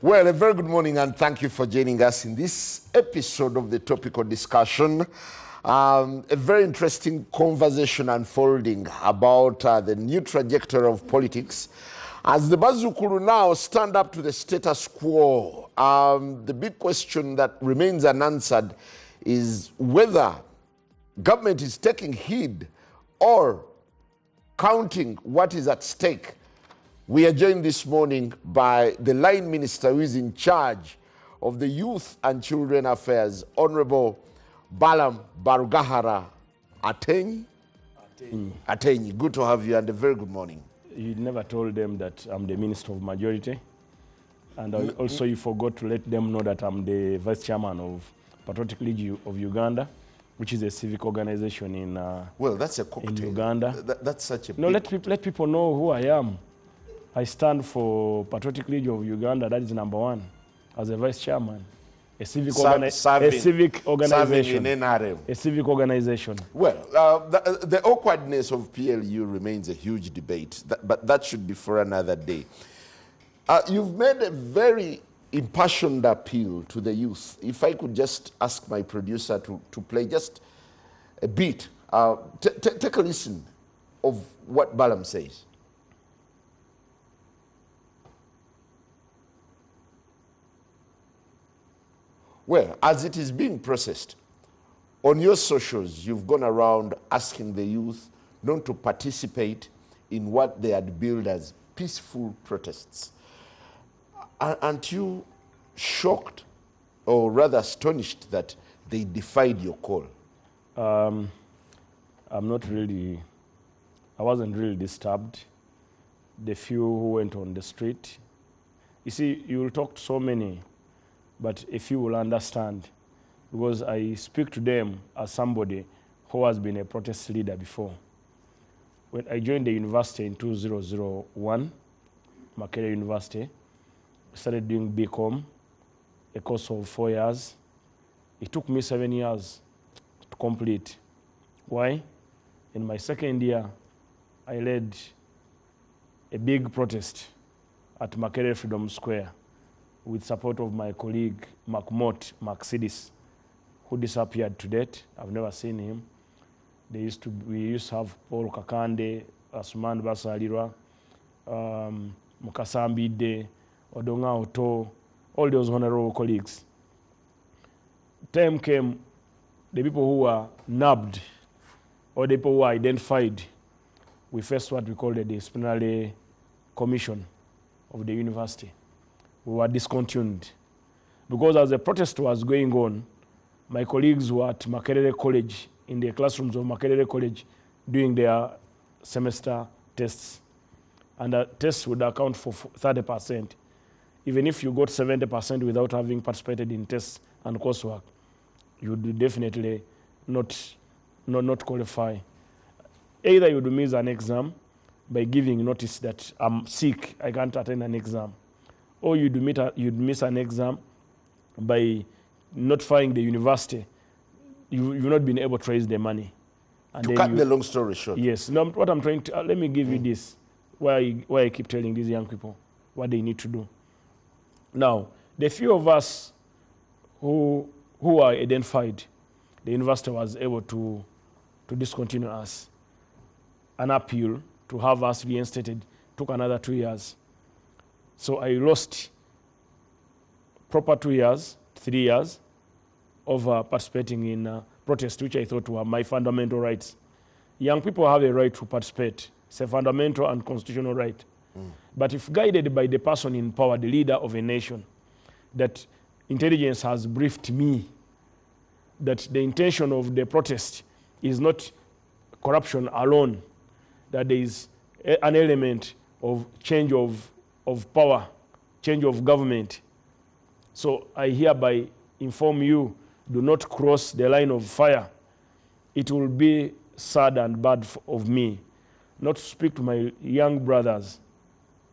Well, a very good morning and thank you for joining us in this episode of the topical discussion. A very interesting conversation unfolding about the new trajectory of politics. As the Bazukuru now stand up to the status quo, the big question that remains unanswered is whether government is taking heed or counting what is at stake. We are joined this morning by the line minister who is in charge of the Youth and Children Affairs, Honorable Balaam Barugahara Atenyi. Atenyi, good to have you and a very good morning. You never told them that I'm the Minister of Majority. And also you forgot to let them know that I'm the Vice Chairman of Patriotic League of Uganda, which is a civic organization in well, that's a cocktail. In Uganda. That's such a no, let people know who I am. I stand for Patriotic League of Uganda, that is number one, as a Vice Chairman. A civic organization. In NRM. A civic organization. Well, the awkwardness of PLU remains a huge debate, but that should be for another day. You've made a very impassioned appeal to the youth. If I could just ask my producer to play just a bit, take a listen of what Balaam says. Well, as it is being processed, on your socials, you've gone around asking the youth not to participate in what they had billed as peaceful protests. Aren't you shocked or rather astonished that they defied your call? I wasn't really disturbed. The few who went on the street. You see, you will talk to so many, but if you will understand, because I speak to them as somebody who has been a protest leader before. When I joined the university in 2001, Makerere University, I started doing BCom, a course of 4 years. It took me 7 years to complete. Why? In my second year, I led a big protest at Makerere Freedom Square with support of my colleague, Makmot Maksidis, who disappeared to date. I've never seen him. We used to have Paul Kakande, Asuman Basalirwa, Mukasambide, Odonga Oto, all those honorable colleagues. Time came, the people who were nabbed, or the people who were identified, we faced what we call the disciplinary commission of the university. We were discontinued. Because as the protest was going on, my colleagues were at Makerere College, in the classrooms of Makerere College, doing their semester tests. And the tests would account for 30%. Even if you got 70% without having participated in tests and coursework, you would definitely not qualify. Either you would miss an exam by giving notice that I'm sick, I can't attend an exam. Or you'd miss an exam by notifying the university. You've not been able to raise the money. And to cut the long story short. Yes. Now, what I'm trying to, let me give you this, why I keep telling these young people what they need to do. Now, the few of us who are identified, the university was able to discontinue us. An appeal to have us reinstated took another 2 years. So I lost proper 2 years, 3 years of participating in protest, which I thought were my fundamental rights. Young people have a right to participate. It's a fundamental and constitutional right. But if guided by the person in power, the leader of a nation, that intelligence has briefed me that the intention of the protest is not corruption alone, that there is an element of change of power, change of government. So I hereby inform you, do not cross the line of fire. It will be sad and bad of me not to speak to my young brothers.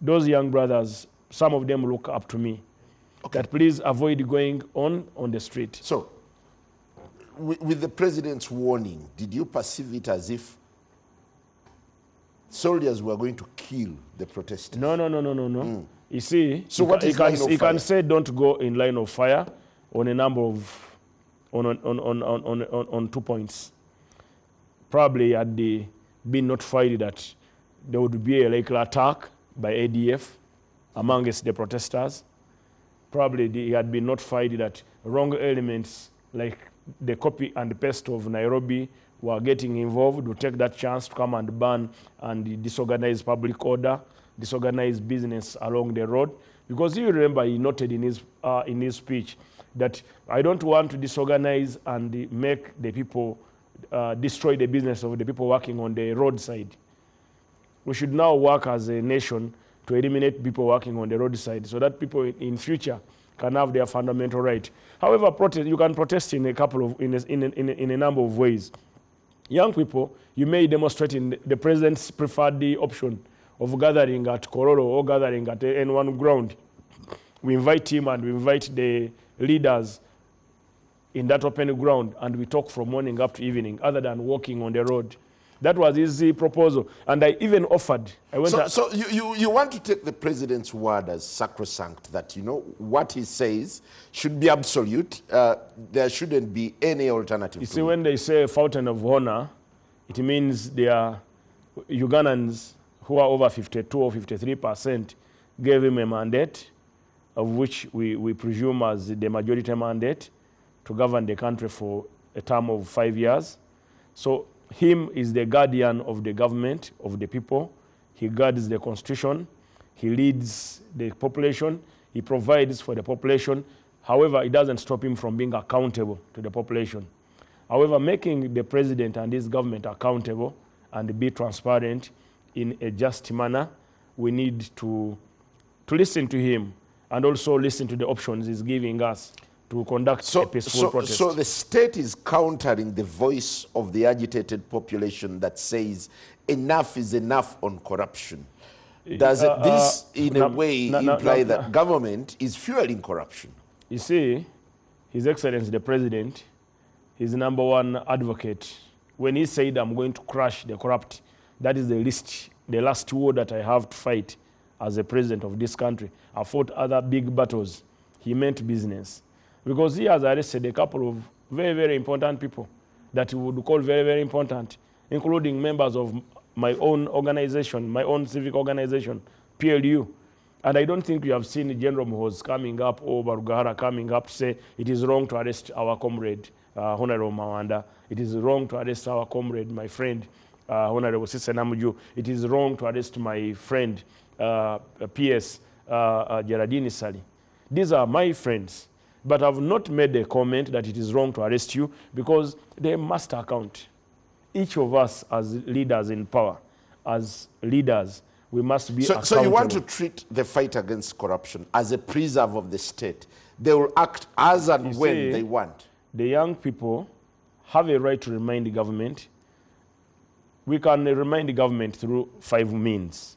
Those young brothers, some of them look up to me. Okay. That please avoid going on the street. So, with the president's warning, did you perceive it as if soldiers were going to kill the protesters? No. You see, So what is line of he fire? can say don't go in line of fire on a number of, on 2 points. Probably had they been notified that there would be a likely attack by ADF amongst the protesters. Probably he had been notified that wrong elements like the copy and paste of Nairobi were getting involved, to take that chance to come and ban and disorganize public order, disorganize business along the road. Because you remember he noted in his speech that I don't want to disorganize and make the people destroy the business of the people working on the roadside. We should now work as a nation to eliminate people working on the roadside so that people in future can have their fundamental right. However, you can protest in a number of ways. Young people, you may demonstrate in the president's preferred option of gathering at Kororo or gathering at N1 ground. We invite him and we invite the leaders in that open ground, and we talk from morning up to evening, other than walking on the road. That was his proposal. And I even offered. So you want to take the president's word as sacrosanct, that, you know, what he says should be absolute. There shouldn't be any alternative. You see, when they say fountain of honor, it means they are Ugandans who are over 52 or 53% gave him a mandate, of which we presume as the majority mandate, to govern the country for a term of 5 years. So him is the guardian of the government, of the people. He guards the constitution. He leads the population. He provides for the population. However, it doesn't stop him from being accountable to the population. However, making the president and his government accountable and be transparent in a just manner, we need to listen to him and also listen to the options he's giving us to conduct a peaceful protest. So the state is countering the voice of the agitated population that says enough is enough on corruption. Does this in a way imply that government is fueling corruption? You see, His Excellency the President, his number one advocate, when he said I'm going to crush the corrupt, that is the last war that I have to fight as a president of this country. I fought other big battles. He meant business. Because he has arrested a couple of very, very important people that he would call very, very important, including members of my own organization, my own civic organization, PLU. And I don't think you have seen General Muhoozi coming up or Barugahara coming up to say it is wrong to arrest our comrade, Honorable Mawanda. It is wrong to arrest our comrade, my friend, Honorable Sise Namuju. It is wrong to arrest my friend, PS Gerardini Sali. These are my friends. But I've not made a comment that it is wrong to arrest you, because they must account. Each of us as leaders in power, as leaders, we must be accountable. So you want to treat the fight against corruption as a preserve of the state. They will act as and when they want. The young people have a right to remind the government. We can remind the government through 5 means.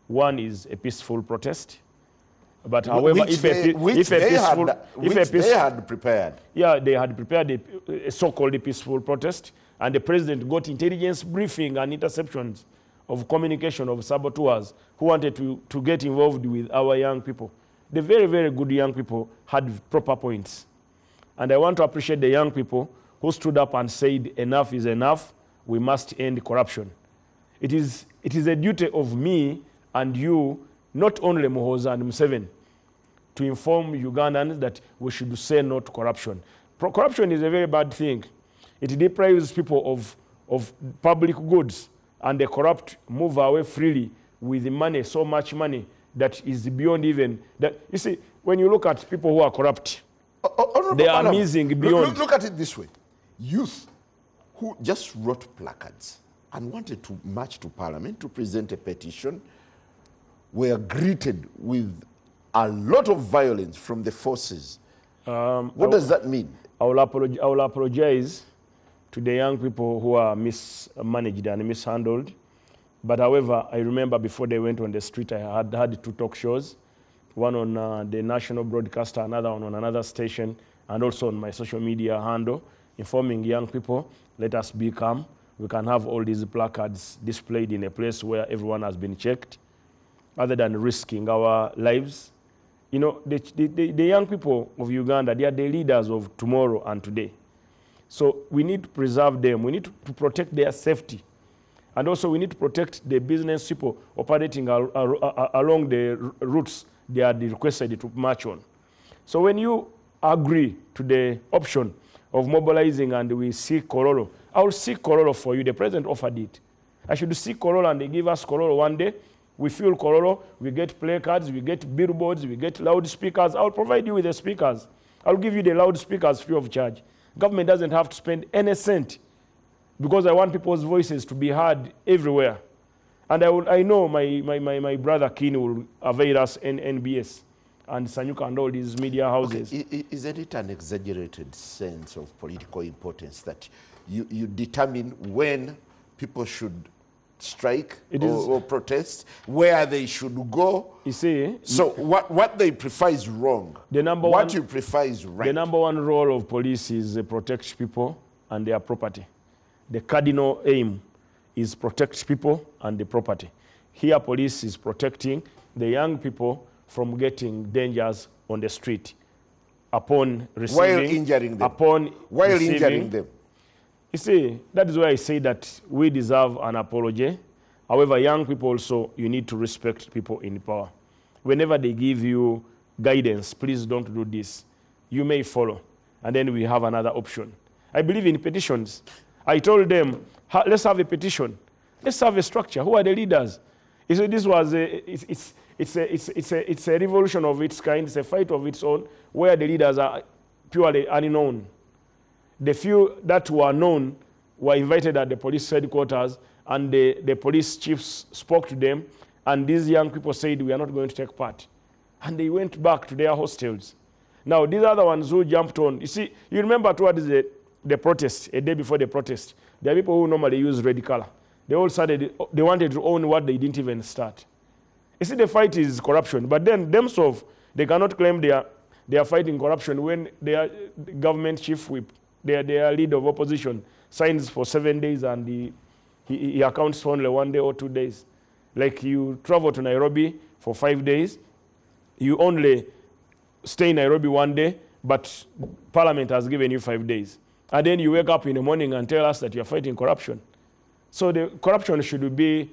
One is a peaceful protest. But however, if they had prepared. Yeah, they had prepared a so-called peaceful protest, and the president got intelligence briefing and interceptions of communication of saboteurs who wanted to get involved with our young people. The very, very good young people had proper points. And I want to appreciate the young people who stood up and said, enough is enough, we must end corruption. It is a duty of me and you, not only Muhoozi and Museveni, to inform Ugandans that we should say no to corruption. Corruption is a very bad thing. It deprives people of public goods, and the corrupt move away freely with money, so much money that is beyond even that. You see, when you look at people who are corrupt, they are amazing beyond. Look at it this way. Youth who just wrote placards and wanted to march to Parliament to present a petition were greeted with a lot of violence from the forces. What does that mean? I will apologize to the young people who are mismanaged and mishandled. But however, I remember before they went on the street, I had 2 talk shows, one on the national broadcaster, another on another station, and also on my social media handle, informing young people, let us be calm. We can have all these placards displayed in a place where everyone has been checked. other than risking our lives. You know, the young people of Uganda, they are the leaders of tomorrow and today. So we need to preserve them. We need to protect their safety. And also we need to protect the business people operating along the routes they are requested to march on. So when you agree to the option of mobilizing and we seek Kololo, I will seek Kololo for you. The president offered it. I should seek Kololo and they give us Kololo one day. We fill Kololo, we get placards, we get billboards, we get loudspeakers. I'll provide you with the speakers. I'll give you the loudspeakers free of charge. Government doesn't have to spend any cent because I want people's voices to be heard everywhere. And I know my brother Keen will avail us NBS and Sanyuka and all these media houses. Okay. Isn't it an exaggerated sense of political importance that you determine when people should strike or protest, where they should go? You see, so what they prefer is wrong. What you prefer is right. The number one role of police is protect people and their property. The cardinal aim is protect people and the property. Here, police is protecting the young people from getting dangers on the street upon receiving. While injuring them. Injuring them. You see, that is why I say that we deserve an apology. However, young people also, you need to respect people in power. Whenever they give you guidance, please don't do this. You may follow. And then we have another option. I believe in petitions. I told them, let's have a petition. Let's have a structure. Who are the leaders? You see, this was it's a revolution of its kind. It's a fight of its own, where the leaders are purely unknown. The few that were known were invited at the police headquarters, and the police chiefs spoke to them, and these young people said, we are not going to take part. And they went back to their hostels. Now, these are the ones who jumped on. You see, you remember towards the protest, a day before the protest, there are people who normally use red color. They all started, they wanted to own what they didn't even start. You see, the fight is corruption, but then themselves, they cannot claim they are fighting corruption when their government chief whip, their leader of opposition, signs for 7 days and he accounts for only 1 day or 2 days. Like you travel to Nairobi for 5 days, you only stay in Nairobi 1 day, but Parliament has given you 5 days. And then you wake up in the morning and tell us that you're fighting corruption. So the corruption should be,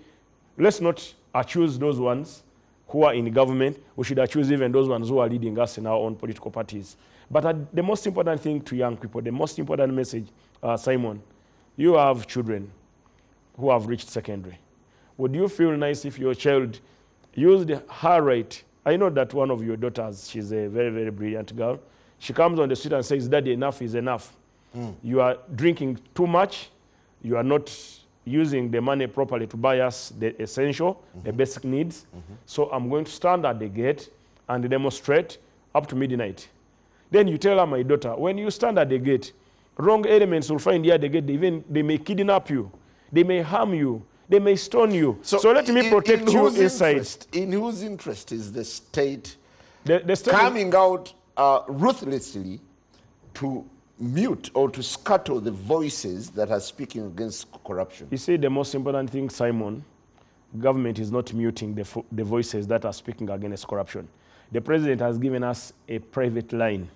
let's not accuse those ones who are in government. We should accuse even those ones who are leading us in our own political parties. But the most important thing to young people, the most important message, Simon, you have children who have reached secondary. Would you feel nice if your child used her right? I know that one of your daughters, she's a very, very brilliant girl. She comes on the street and says, Daddy, enough is enough. You are drinking too much. You are not using the money properly to buy us the essential, the basic needs. So I'm going to stand at the gate and demonstrate up to midnight. Then you tell her, my daughter, when you stand at the gate, wrong elements will find you at the gate. They may kidnap you. They may harm you. They may stone you. So let me protect you inside. In whose interest is the state, the state coming out ruthlessly to mute or to scuttle the voices that are speaking against corruption? You see, the most important thing, Simon, government is not muting the voices that are speaking against corruption. The president has given us a private line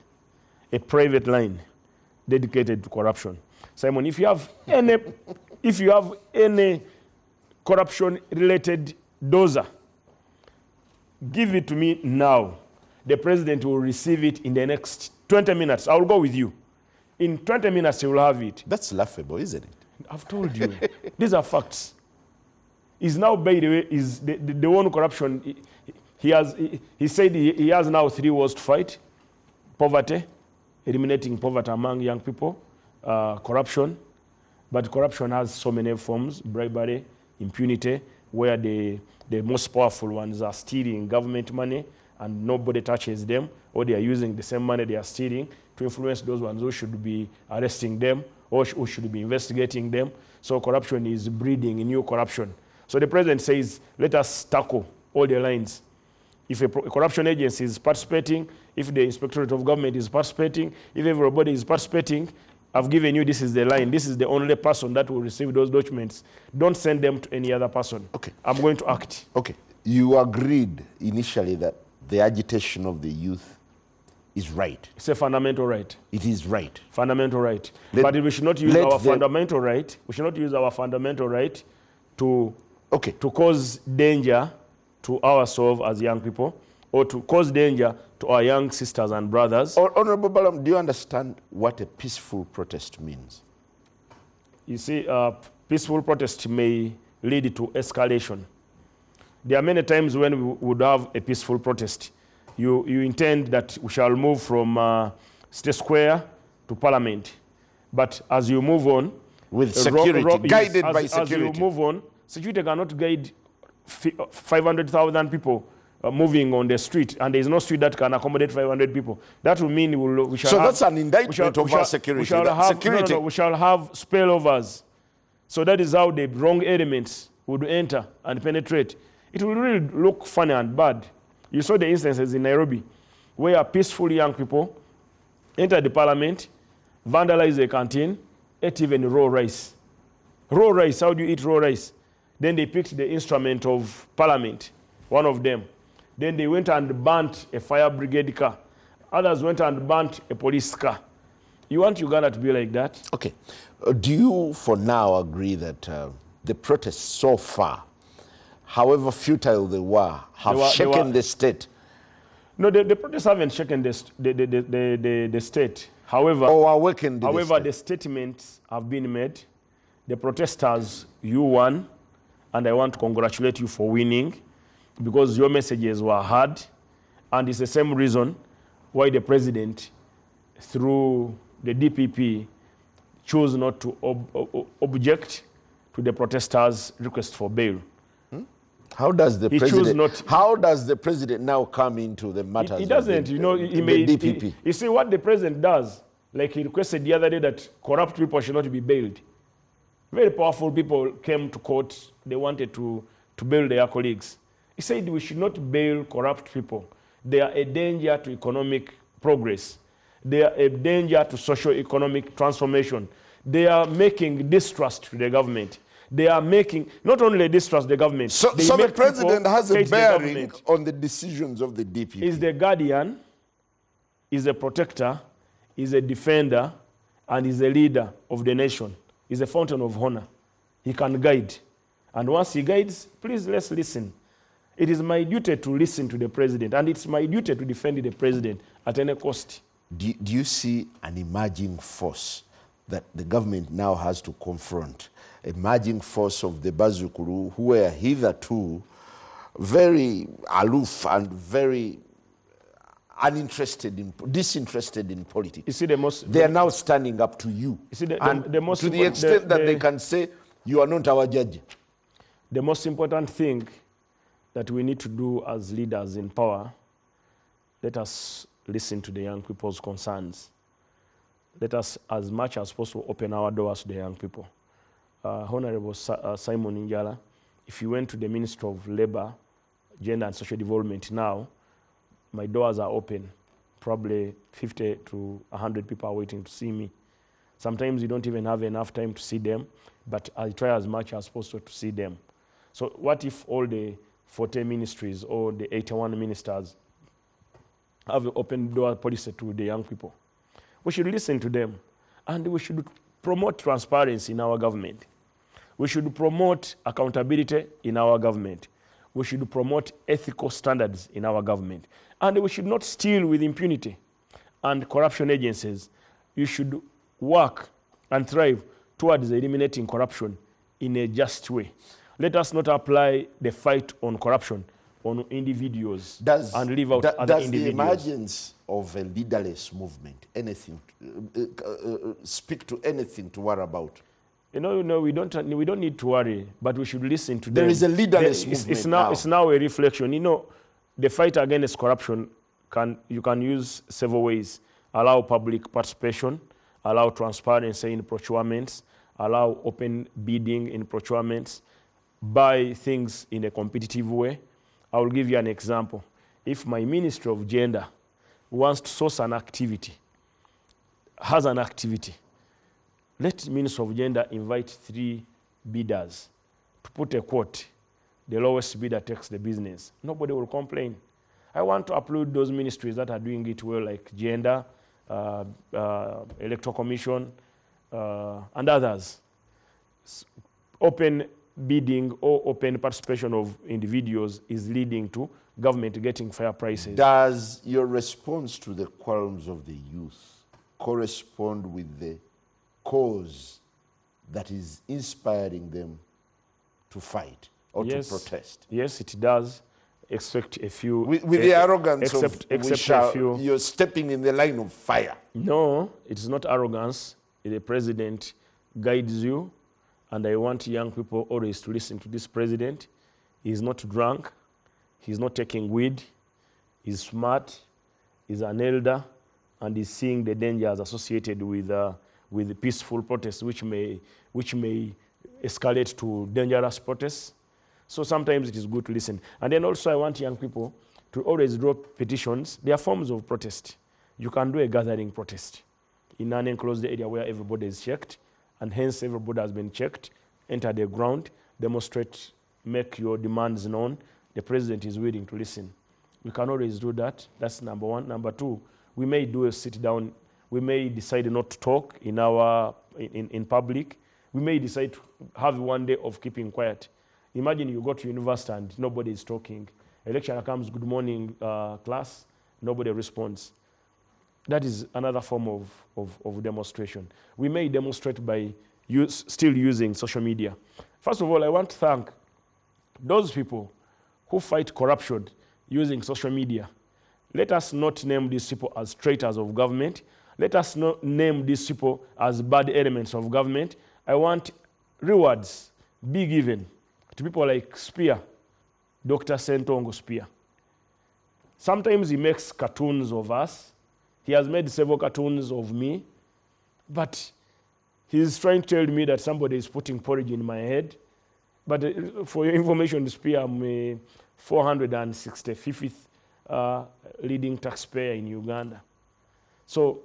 dedicated to corruption. Simon, if you have any corruption-related doza, give it to me now. The president will receive it in the next 20 minutes. I will go with you. In 20 minutes, he will have it. That's laughable, isn't it? I've told you. These are facts. He's now, by the way, is the one corruption. He said he has now 3 wars to fight. Poverty, eliminating poverty among young people, corruption. But corruption has so many forms: bribery, impunity, where the most powerful ones are stealing government money and nobody touches them, or they are using the same money they are stealing to influence those ones who should be arresting them or who should be investigating them. So corruption is breeding new corruption. So the president says, let us tackle all the lines. If a corruption agency is participating, if the Inspectorate of Government is participating, if everybody is participating, I've given you, this is the line. This is the only person that will receive those documents. Don't send them to any other person. Okay. I'm going to act. Okay. You agreed initially that the agitation of the youth is right. It's a fundamental right. It is right. Fundamental right. Let- But we should not use let our them- fundamental right. We should not use our fundamental right to Okay. to cause danger to ourselves as young people, or to cause danger to our young sisters and brothers. Honorable Balam, do you understand what a peaceful protest means? You see, peaceful protest may lead to escalation. There are many times when we would have a peaceful protest. You intend that we shall move from State Square to Parliament. But as you move on, With security, guided by as security. you move on, security cannot guide 500,000 people moving on the street, and there is no street that can accommodate 500 people. That will mean we shall So have, that's an indictment of our security. We shall That have, security. we shall have spillovers. So that is how the wrong elements would enter and penetrate. It will really look funny and bad. You saw the instances in Nairobi where peaceful young people entered the parliament, vandalized the canteen, ate even raw rice. Raw rice, how do you eat raw rice? Then they picked the instrument of parliament, one of them. Then they went and burnt a fire brigade car. Others went and burnt a police car. You want Uganda to be like that? Okay. Do you, for now, agree that the protests so far, however futile they were, have shaken the state? No, the protests haven't shaken the state. However, Or awakened the however, state? the statements have been made. The protesters, you won, and I want to congratulate you for winning, because your messages were heard, and it's the same reason why the president, through the DPP, chose not to object to the protesters' request for bail. How does the He chose president? not- How does the president now come into the matters? He of doesn't, the, you know, the he may, DPP. you see what the president does, like he requested the other day that corrupt people should not be bailed. Very powerful people came to court, they wanted to bail their colleagues. He said we should not bail corrupt people. They are a danger to economic progress. They are a danger to socio-economic transformation. They are making distrust to the government. They are making, not only distrust the government. So they the make president people has a hate the bearing government. on the decisions of the DPP. Is the guardian, is a protector, is a defender, and is a leader of the nation. Is a fountain of honor. He can guide. And once he guides, please let's listen. It is my duty to listen to the president, and it's my duty to defend the president at any cost. Do you see an emerging force that the government now has to confront? Emerging force of the Bazukuru, who were hitherto very aloof and very disinterested in politics. You see the most... They are now standing up to you. You see, and the most to the important- extent that they can say, you are not our judge. The most important thing that we need to do as leaders in power, let us listen to the young people's concerns. Let us, as much as possible, open our doors to the young people. Honorable Simon Njala, if you went to the Ministry of Labor, Gender and Social Development now, my doors are open. Probably 50 to 100 people are waiting to see me. Sometimes you don't even have enough time to see them, but I try as much as possible to see them. So what if all the 40 ministries or the 81 ministers have an open door policy to the young people? We should listen to them, and we should promote transparency in our government. We should promote accountability in our government. We should promote ethical standards in our government. And we should not steal with impunity and corruption agencies. You should work and thrive towards eliminating corruption in a just way. Let us not apply the fight on corruption on individuals and leave out other does the individuals. emergence of a leaderless movement speak to anything to worry about? No, we don't need to worry, but we should listen to them. There is a leaderless It's movement now. now. It's now a reflection. You know, the fight against corruption you can use several ways. Allow public participation, allow transparency in procurements, allow open bidding in procurements, buy things in a competitive way. I will give you an example. If my Ministry of Gender wants to source an activity, has an activity, let Ministry of Gender invite 3 bidders to put a quote the lowest bidder takes the business. Nobody will complain. I want to applaud those ministries that are doing it well, like Gender, Electoral Commission, and others. Open bidding or open participation of individuals is leading to government getting fair prices. Does your response to the qualms of the youth correspond with the cause that is inspiring them to fight or to protest? Yes, it does, except a few... With the arrogance except a few. You're stepping in the line of fire. No, it's not arrogance. The president guides you, and I want young people always to listen to this president. He's not drunk. He's not taking weed. He's smart. He's an elder, and he's seeing the dangers associated with peaceful protests, which may escalate to dangerous protests. So sometimes it is good to listen. And then also I want young people to always draw petitions. There are forms of protest. You can do a gathering protest in an enclosed area where everybody is checked, and hence everybody has been checked. Enter the ground, demonstrate, make your demands known. The president is willing to listen. We can always do that. That's number one. Number two, we may do a sit down. We may decide not to talk in public. We may decide to have one day of keeping quiet. Imagine you go to university and nobody is talking. A lecturer comes, good morning, class. Nobody responds. That is another form of demonstration. We may demonstrate by still using social media. First of all, I want to thank those people who fight corruption using social media. Let us not name these people as traitors of government. Let us not name these people as bad elements of government. I want rewards be given to people like Spear, Dr. Sentongo Spear. Sometimes he makes cartoons of us. He has made several cartoons of me, but he's trying to tell me that somebody is putting porridge in my head. But for your information, Spear, I'm a 465th leading taxpayer in Uganda. So,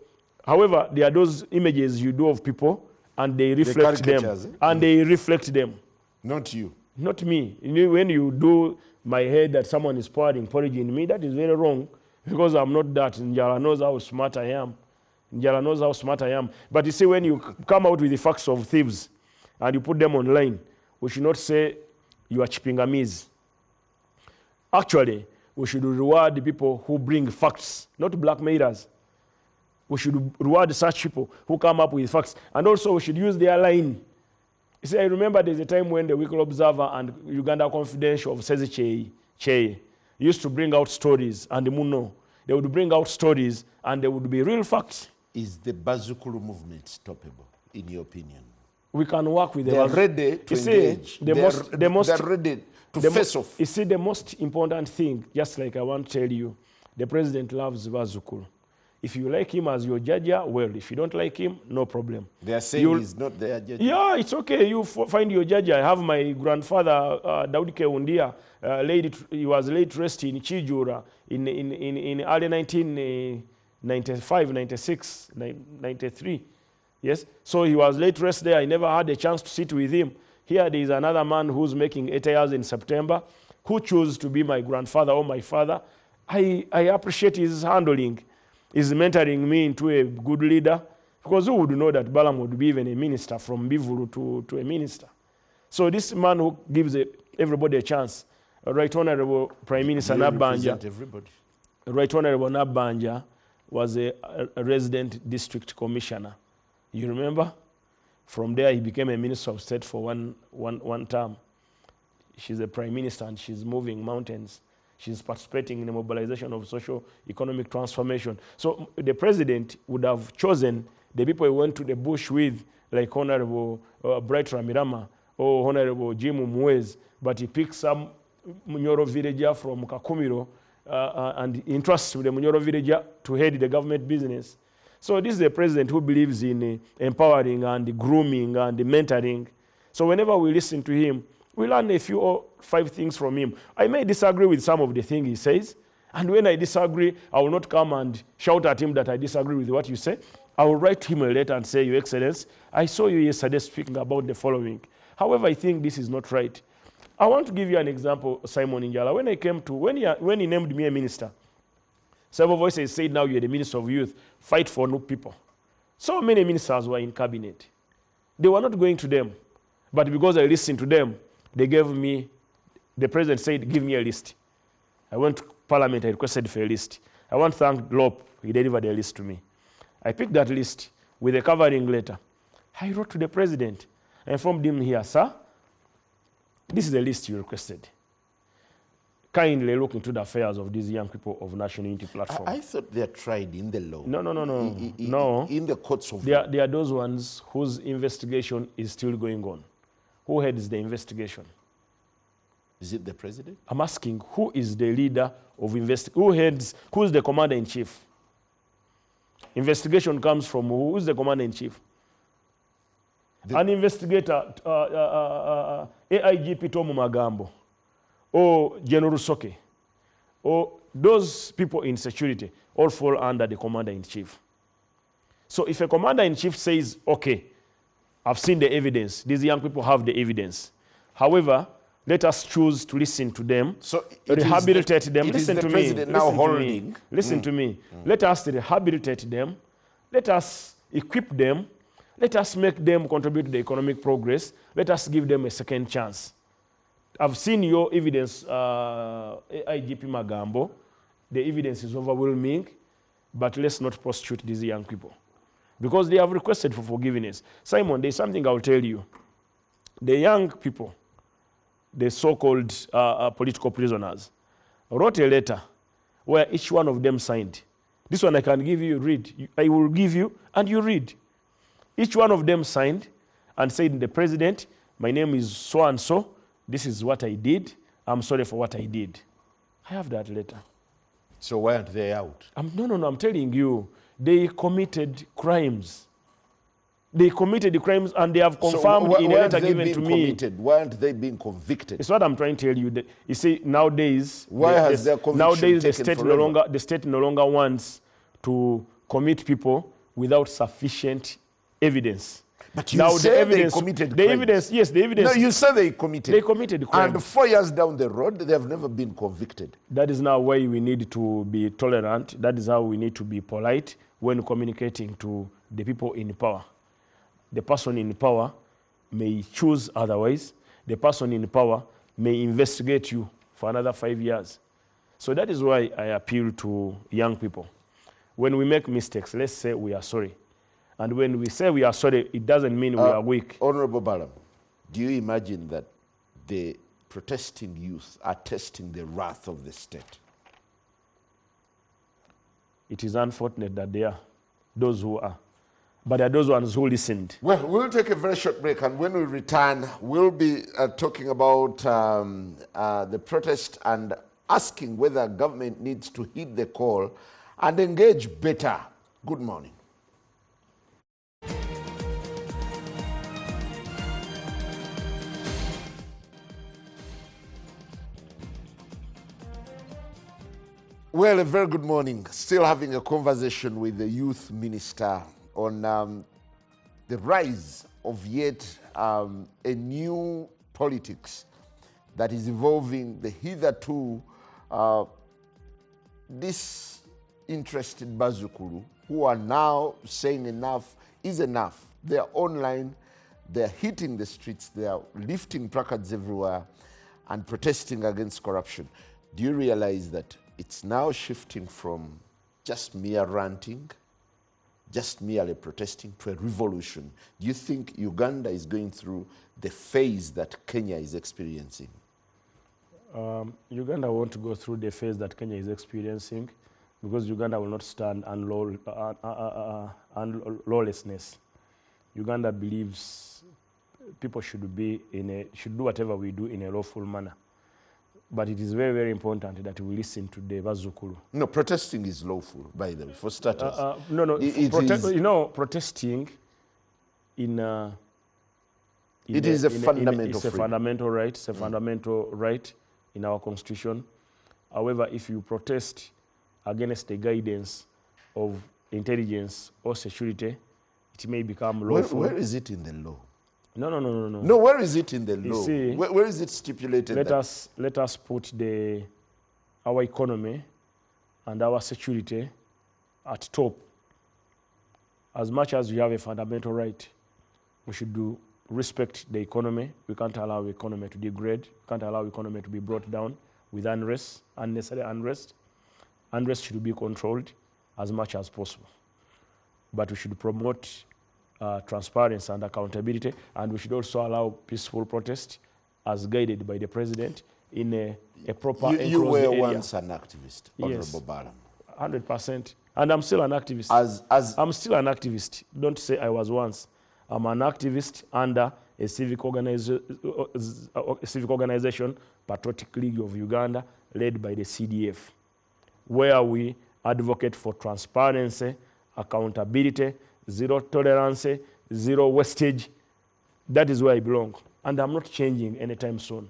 however, there are those images you do of people, and they reflect them. And they reflect them. Not you. Not me. You know, when you do my head that someone is pouring porridge in me, that is very wrong, because I'm not that. Njala knows how smart I am. Njala knows how smart I am. But you see, when you come out with the facts of thieves and you put them online, we should not say you are chipingamiz. Actually, we should reward the people who bring facts, not blackmailers. We should reward such people who come up with facts. And also we should use their line. You see, I remember there's a time when the Weekly Observer and Uganda Confidential of Sezi Cheye used to bring out stories, and the Muno, they would bring out stories and they would be real facts. Is the Bazukulu movement stoppable, in your opinion? We can work with them. They are ready to engage. They are ready to face off. You see, the most important thing, just like I want to tell you, the president loves Bazukulu. If you like him as your judge, well. If you don't like him, no problem. They are saying he's not their judge. Yeah, it's okay. You find your judge. I have my grandfather, Daudi Keundia, he was laid to rest in Chijura in early 1995, 96, 93. Yes? So he was laid to rest there. I never had a chance to sit with him. Here there is another man who's making 8 years in September, who chose to be my grandfather or my father. I appreciate his handling. Is mentoring me into a good leader, because who would know that Balaam would be even a minister, from Bivulu to a minister? So this man who gives everybody a chance, Right Honorable Prime Minister Nabanja, Right Honorable Nabanja was a resident district commissioner. You remember? From there he became a minister of state for one term. She's a prime minister and she's moving mountains. She's participating in the mobilization of socio-economic transformation. So the president would have chosen the people he went to the bush with, like Honorable Bright Ramirama or Honorable Jim Mwez, but he picked some Munyoro villager from Kakumiro and entrusts the Munyoro villager to head the government business. So this is a president who believes in empowering and grooming and mentoring. So whenever we listen to him, we learn a few or 5 things from him. I may disagree with some of the things he says, and when I disagree, I will not come and shout at him that I disagree with what you say. I will write him a letter and say, Your Excellency, I saw you yesterday speaking about the following. However, I think this is not right. I want to give you an example, Simon Njala. When he named me a minister, several voices said, now you're the minister of youth, fight for new people. So many ministers were in cabinet. They were not going to them. But because I listened to them, they gave me, the president said, give me a list. I went to parliament, I requested for a list. I want to thank Lop, he delivered a list to me. I picked that list with a covering letter. I wrote to the president. I informed him here, sir, this is the list you requested. Kindly look into the affairs of these young people of National Unity Platform. I thought they are tried in the law. No. No. In the courts of law. There are those ones whose investigation is still going on. Who heads the investigation? Is it the president? I'm asking, who is the leader of investigation? Who is the commander-in-chief? Investigation comes from who? Who's the commander-in-chief? An investigator, AIGP Tomu Magambo, or General Soke, or those people in security all fall under the commander-in-chief. So if a commander-in-chief says, okay, I've seen the evidence, these young people have the evidence. However, let us choose to listen to them, so rehabilitate them. Listen to me. Listen to me. Let us rehabilitate them. Let us equip them. Let us make them contribute to the economic progress. Let us give them a second chance. I've seen your evidence, IGP Magambo. The evidence is overwhelming, but let's not prosecute these young people because they have requested for forgiveness. Simon, there's something I'll tell you. The young people, the so-called political prisoners, wrote a letter where each one of them signed. This one I can give you, read. I will give you, and you read. Each one of them signed and said, the president, my name is so-and-so, this is what I did, I'm sorry for what I did. I have that letter. So why aren't they out? No, I'm telling you, they committed crimes. They committed the crimes and they have confirmed in a letter given to me. Why aren't they being convicted? It's what I'm trying to tell you. You see, nowadays, the state no longer wants to commit people without sufficient evidence. But you say they committed crimes. Evidence. No, you say they committed. They committed crimes. And 4 years down the road, they have never been convicted. That is now why we need to be tolerant. That is how we need to be polite when communicating to the people in power. The person in power may choose otherwise. The person in power may investigate you for another 5 years. So that is why I appeal to young people. When we make mistakes, let's say we are sorry. And when we say we are sorry, it doesn't mean we are weak. Honorable Balam, do you imagine that the protesting youth are testing the wrath of the state? It is unfortunate that they are, those who are. But there are those ones who listened. Well, we'll take a very short break, and when we return, we'll be talking about the protest and asking whether government needs to heed the call and engage better. Good morning. Well, a very good morning. Still having a conversation with the youth minister on the rise of yet a new politics that is evolving the hitherto disinterested Bazukulu, who are now saying enough is enough. They are online, they are hitting the streets, they are lifting placards everywhere and protesting against corruption. Do you realize that it's now shifting from just mere ranting, just merely protesting, to a revolution? Do you think Uganda is going through the phase that Kenya is experiencing? Uganda won't go through the phase that Kenya is experiencing because Uganda will not stand on lawlessness. Uganda believes people should do whatever we do in a lawful manner. But it is very, very important that we listen to the Bazukulu. No, protesting is lawful, by the way, for starters. Protesting it is a fundamental freedom. Fundamental right. It's a fundamental right in our constitution. However, if you protest against the guidance of intelligence or security, it may become lawful. Where is it in the law? No. No, where is it in the law? see, Where is it stipulated? Let that? us put our economy and our security at top. As much as we have a fundamental right, we should respect the economy. We can't allow the economy to degrade. We can't allow the economy to be brought down with unrest, unnecessary unrest. Unrest should be controlled as much as possible. But we should promote transparency and accountability, and we should also allow peaceful protest as guided by the president in a proper You were area. once an activist, Yes. Honorable Balam. 100%. And I'm still an activist. I'm still an activist. Don't say I was once. I'm an activist under a civic organization, Patriotic League of Uganda, led by the CDF, where we advocate for transparency, accountability, zero tolerance, zero wastage. That is where I belong. And I'm not changing anytime soon.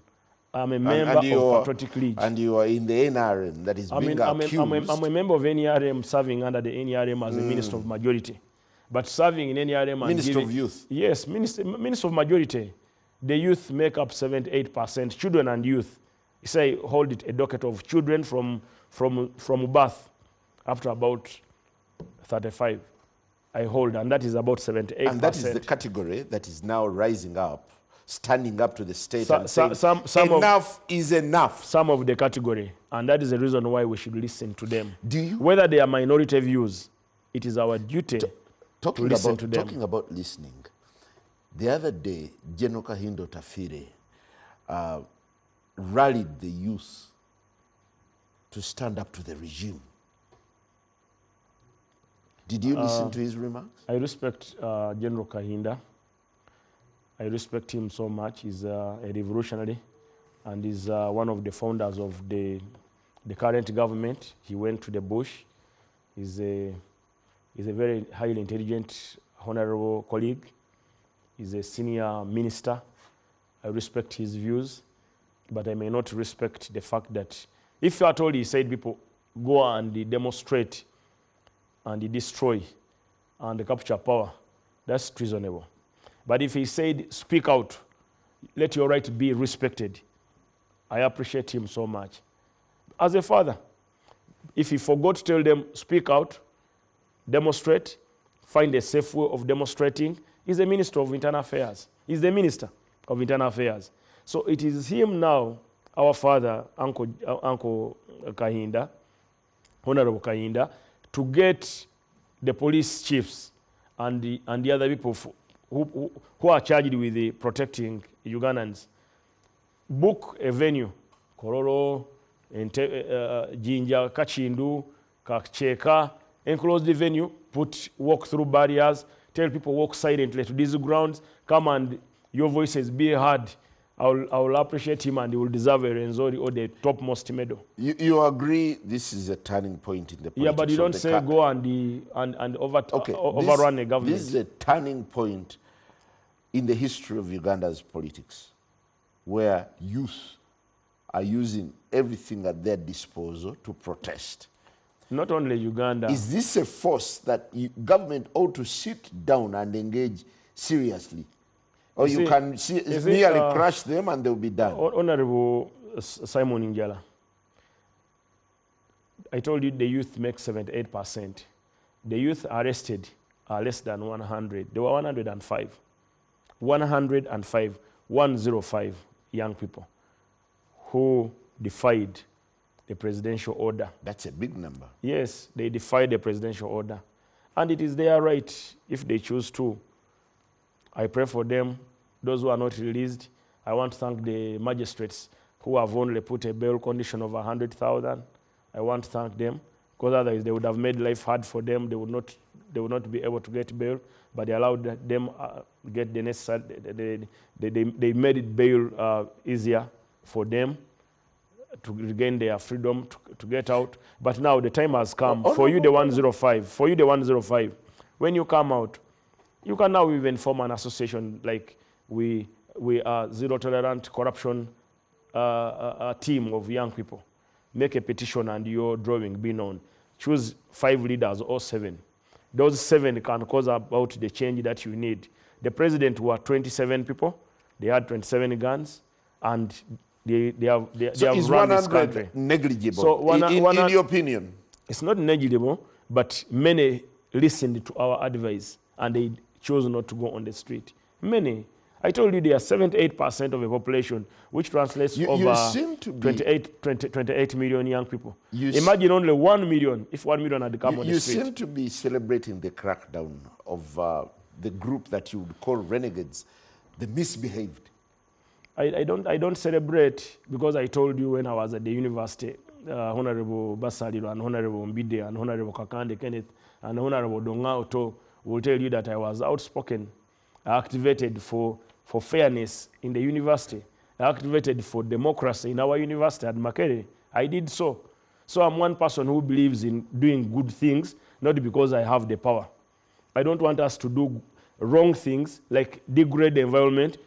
I'm a member of Patriotic League. And you are in the NRM that is being accused. I'm a member of NRM, serving under the NRM as a Minister of Majority. But serving in NRM... Minister of Youth. Yes, Minister of Majority. The youth make up 78%, children and youth. Say hold it a docket of children from birth up to about 35. I hold, and that is about 78%. And that is the category that is now rising up, standing up to the state and saying, enough is enough. Some of the category, and that is the reason why we should listen to them. Do you? Whether they are minority views, it is our duty to listen to them. Talking about listening, the other day, General Kahindo Tafire rallied the youth to stand up to the regime. Did you listen to his remarks? I respect General Kahinda. I respect him so much. He's a revolutionary, and he's one of the founders of the current government. He went to the bush. He's a very highly intelligent, honorable colleague. He's a senior minister. I respect his views, but I may not respect the fact that if at all he said people go and demonstrate and destroy and capture power, that's treasonable. But if he said, speak out, let your right be respected, I appreciate him so much. As a father, if he forgot to tell them, speak out, demonstrate, find a safe way of demonstrating, he's a Minister of Internal Affairs. He's the Minister of Internal Affairs. So it is him now, our father, Uncle Kahinda, Honorable Kahinda, to get the police chiefs and the other people who are charged with protecting Ugandans, book a venue, Kororo, Jinja, Kachindu, Kakcheka, enclose the venue, walk through barriers, tell people walk silently to these grounds, come and your voices be heard. I will appreciate him, and he will deserve a Renzori or the topmost medal. You agree this is a turning point in the politics? Yeah, but you don't say go and overrun a government. This is a turning point in the history of Uganda's politics, where youth are using everything at their disposal to protest. Not only Uganda. Is this a force that government ought to sit down and engage seriously? Or you can merely crush them and they'll be done? Honorable Simon Njala, I told you the youth make 78%. The youth arrested are less than 100. There were 105. 105 young people who defied the presidential order. That's a big number. Yes, they defied the presidential order. And it is their right if they choose to. I pray for them. Those who are not released, I want to thank the magistrates who have only put a bail condition of 100,000. I want to thank them, because otherwise they would have made life hard for them. They would not be able to get bail, but they allowed them get the necessary. They made it bail easier for them to regain their freedom to get out. But now the time has come for you, the 105. For you, the 105. When you come out, you can now even form an association like we are Zero Tolerant Corruption team of young people. Make a petition and your drawing be known. Choose 5 leaders or 7. Those 7 can cause about the change that you need. The president were 27 people. They had 27 guns, and they have is run this 100 country. negligible, So in your opinion? It's not negligible, but many listened to our advice, and they chose not to go on the street. Many. I told you they are 78% of the population, which translates over seem to be, 28 million young people. Imagine only 1 million, if 1 million had come on the street. You seem to be celebrating the crackdown of the group that you would call renegades, the misbehaved. I don't celebrate, because I told you when I was at the university, Honorable Basaliro and Honorable Mbide and Honorable Kakande Kenneth and Honorable Donga Oto will tell you that I was outspoken. I activated for fairness in the university. I activated for democracy in our university at Makerere. I did so. So I'm one person who believes in doing good things, not because I have the power. I don't want us to do wrong things like degrade the environment.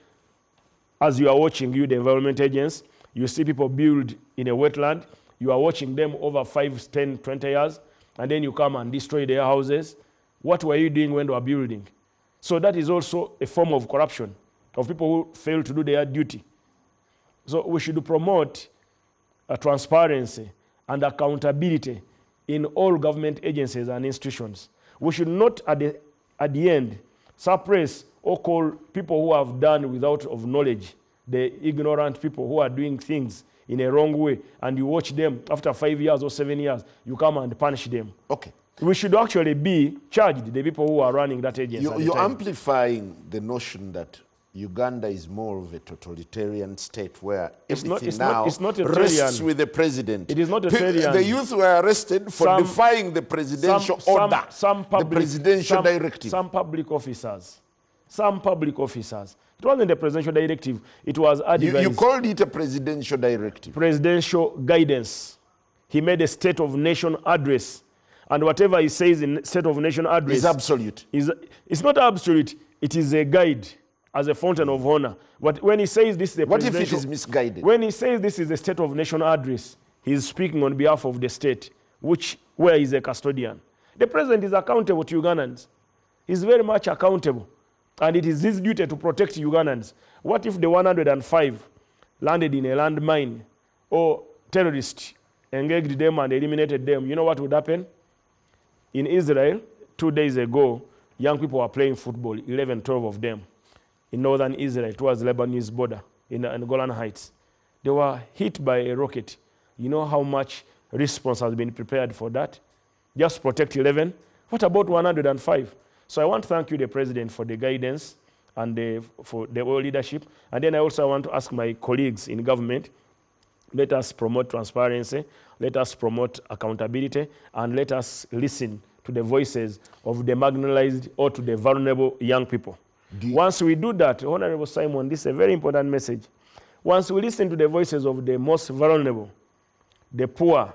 As you are watching, the environment agents, you see people build in a wetland. You are watching them over 5, 10, 20 years, and then you come and destroy their houses. What were you doing when they were building? So that is also a form of corruption, of people who fail to do their duty. So we should promote transparency and accountability in all government agencies and institutions. We should not, at the end, suppress or call people who have done without of knowledge, the ignorant people who are doing things in a wrong way, and you watch them after 5 years or 7 years, you come and punish them. Okay. We should actually be charged, the people who are running that agency. You're amplifying the notion that Uganda is more of a totalitarian state where everything now rests with the president. It is not totalitarian. The youth were arrested for defying the presidential order, the presidential directive. Some public officers. It wasn't a presidential directive. It was advice. You called it a presidential directive. Presidential guidance. He made a State of Nation address. And whatever he says in State of Nation address is absolute. It's not absolute. It is a guide as a fountain of honor. But when he says this is a what if it is misguided? When he says this is a State of Nation address, he is speaking on behalf of the state, where he is a custodian. The president is accountable to Ugandans. He's very much accountable. And it is his duty to protect Ugandans. What if the 105 landed in a landmine or terrorists engaged them and eliminated them? You know what would happen? In Israel, 2 days ago, young people were playing football, 11, 12 of them, in northern Israel, towards Lebanese border, in Golan Heights. They were hit by a rocket. You know how much response has been prepared for that? Just protect 11. What about 105? So I want to thank you, the President, for the guidance and for the leadership. And then I also want to ask my colleagues in government, let us promote transparency, let us promote accountability, and let us listen to the voices of the marginalized or to the vulnerable young people. Once we do that, Honorable Simon, this is a very important message. Once we listen to the voices of the most vulnerable, the poor,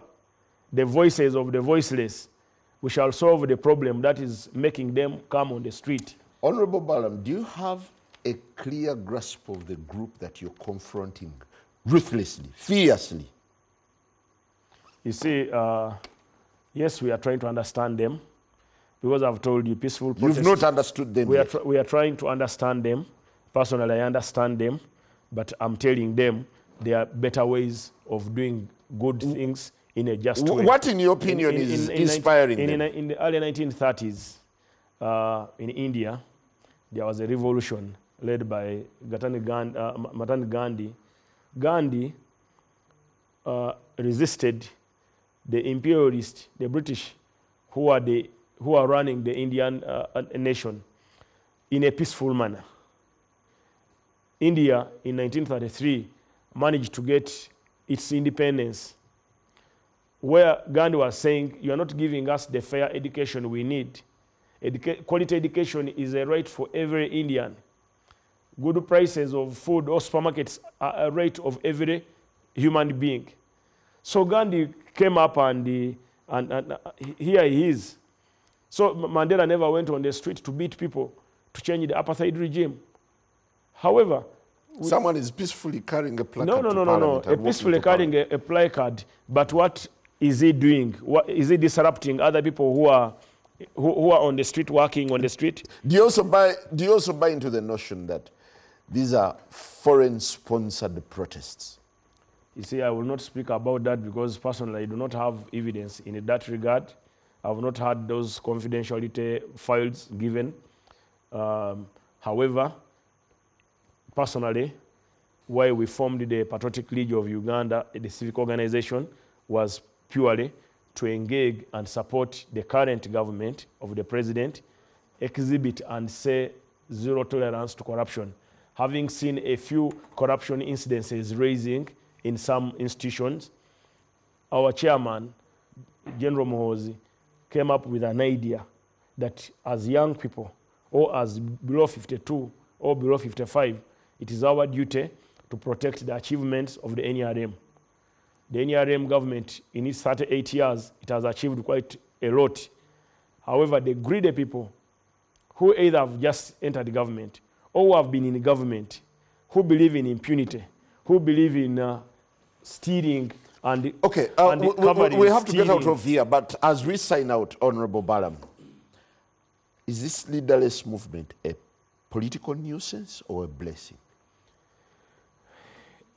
the voices of the voiceless, we shall solve the problem that is making them come on the street. Honorable Balaam, do you have a clear grasp of the group that you're confronting ruthlessly, fiercely? You see, yes, we are trying to understand them, because I've told you peaceful protest. You've not understood them yet. We are trying to understand them. Personally, I understand them, but I'm telling them there are better ways of doing good things in a just way. What, in your opinion, is inspiring them? In the early 1930s, in India, there was a revolution led by Mahatma Gandhi. Gandhi resisted the imperialists, the British, who are running the Indian nation in a peaceful manner. India, in 1933, managed to get its independence, where Gandhi was saying, you are not giving us the fair education we need. Quality education is a right for every Indian. Good prices of food or supermarkets are a right of every human being. So Gandhi came up and here he is. So Mandela never went on the street to beat people, to change the apartheid regime. However, someone is peacefully carrying a placard. No. Peacefully carrying a placard. But what is he doing? What is he disrupting other people who are who are on the street, working on the street. Do you also buy into the notion that these are foreign-sponsored protests? You see, I will not speak about that because personally I do not have evidence in that regard. I have not had those confidentiality files given. However, personally, why we formed the Patriotic League of Uganda, the civic organization, was purely to engage and support the current government of the president, exhibit and say zero tolerance to corruption. Having seen a few corruption incidences raising in some institutions, our chairman, General Muhoozi, came up with an idea that as young people, or as below 52 or below 55, it is our duty to protect the achievements of the NRM. The NRM government, in its 38 years, it has achieved quite a lot. However, the greedy people who either have just entered the government or who have been in the government, who believe in impunity, who believe in stealing and Okay, we have to get out of here, but as we sign out, Honorable Balam, is this leaderless movement a political nuisance or a blessing?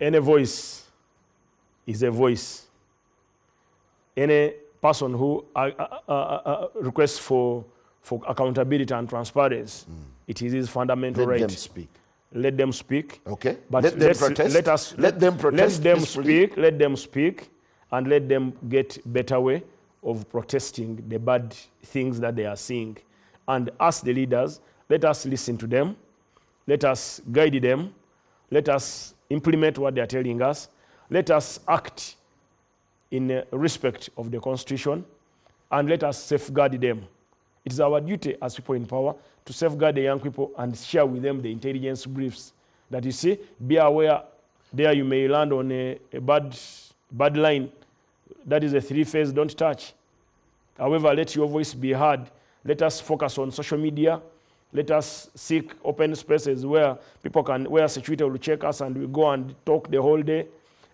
Any voice is a voice. Any person who requests for accountability and transparency, it is his fundamental right. Let them speak. Let them speak. Okay. But let them protest. Let them protest. Let them speak. Let them speak, and let them get better way of protesting the bad things that they are seeing. And as the leaders, let us listen to them. Let us guide them. Let us implement what they are telling us. Let us act in respect of the Constitution, and let us safeguard them. It is our duty as people in power to safeguard the young people and share with them the intelligence briefs. That you see, be aware there you may land on a bad line. That is a 3-phase, don't touch. However, let your voice be heard. Let us focus on social media. Let us seek open spaces where people can, where security will check us and we go and talk the whole day.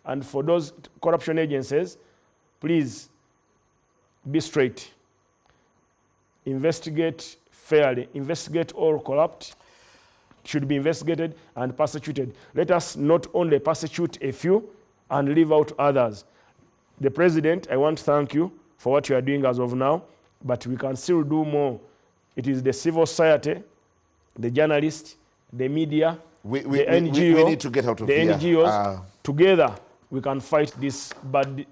And for those corruption agencies, please be straight. Investigate fairly. Investigate all corrupt. Should be investigated and persecuted. Let us not only persecute a few and leave out others. The President, I want to thank you for what you are doing as of now, but we can still do more. It is the civil society, the journalists, the media, the NGO, we need to get out of the here. NGOs, together we can fight this bad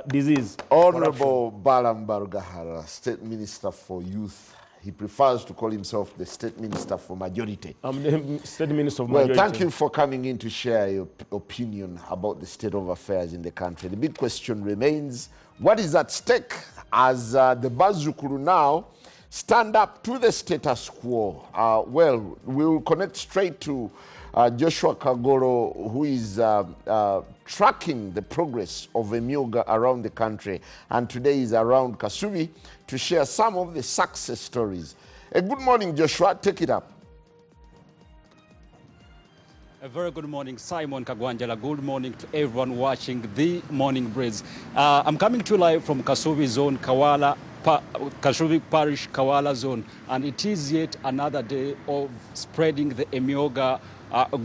disease. Honorable Balam Barugahara, State Minister for Youth. He prefers to call himself the State Minister for Majority. I'm the State Minister of Majority. Well, thank you for coming in to share your opinion about the state of affairs in the country. The big question remains, what is at stake as the Bazukuru now stand up to the status quo? Well, we'll connect straight to Joshua Kagoro, who is tracking the progress of Emyooga around the country, and today is around Kasubi to share some of the success stories. Good morning, Joshua. Take it up. A very good morning, Simon Kagwanjala. Good morning to everyone watching The Morning Breeze. I'm coming to you live from Kasubi Zone, Kasubi Parish, Kawala Zone, and it is yet another day of spreading the Emyooga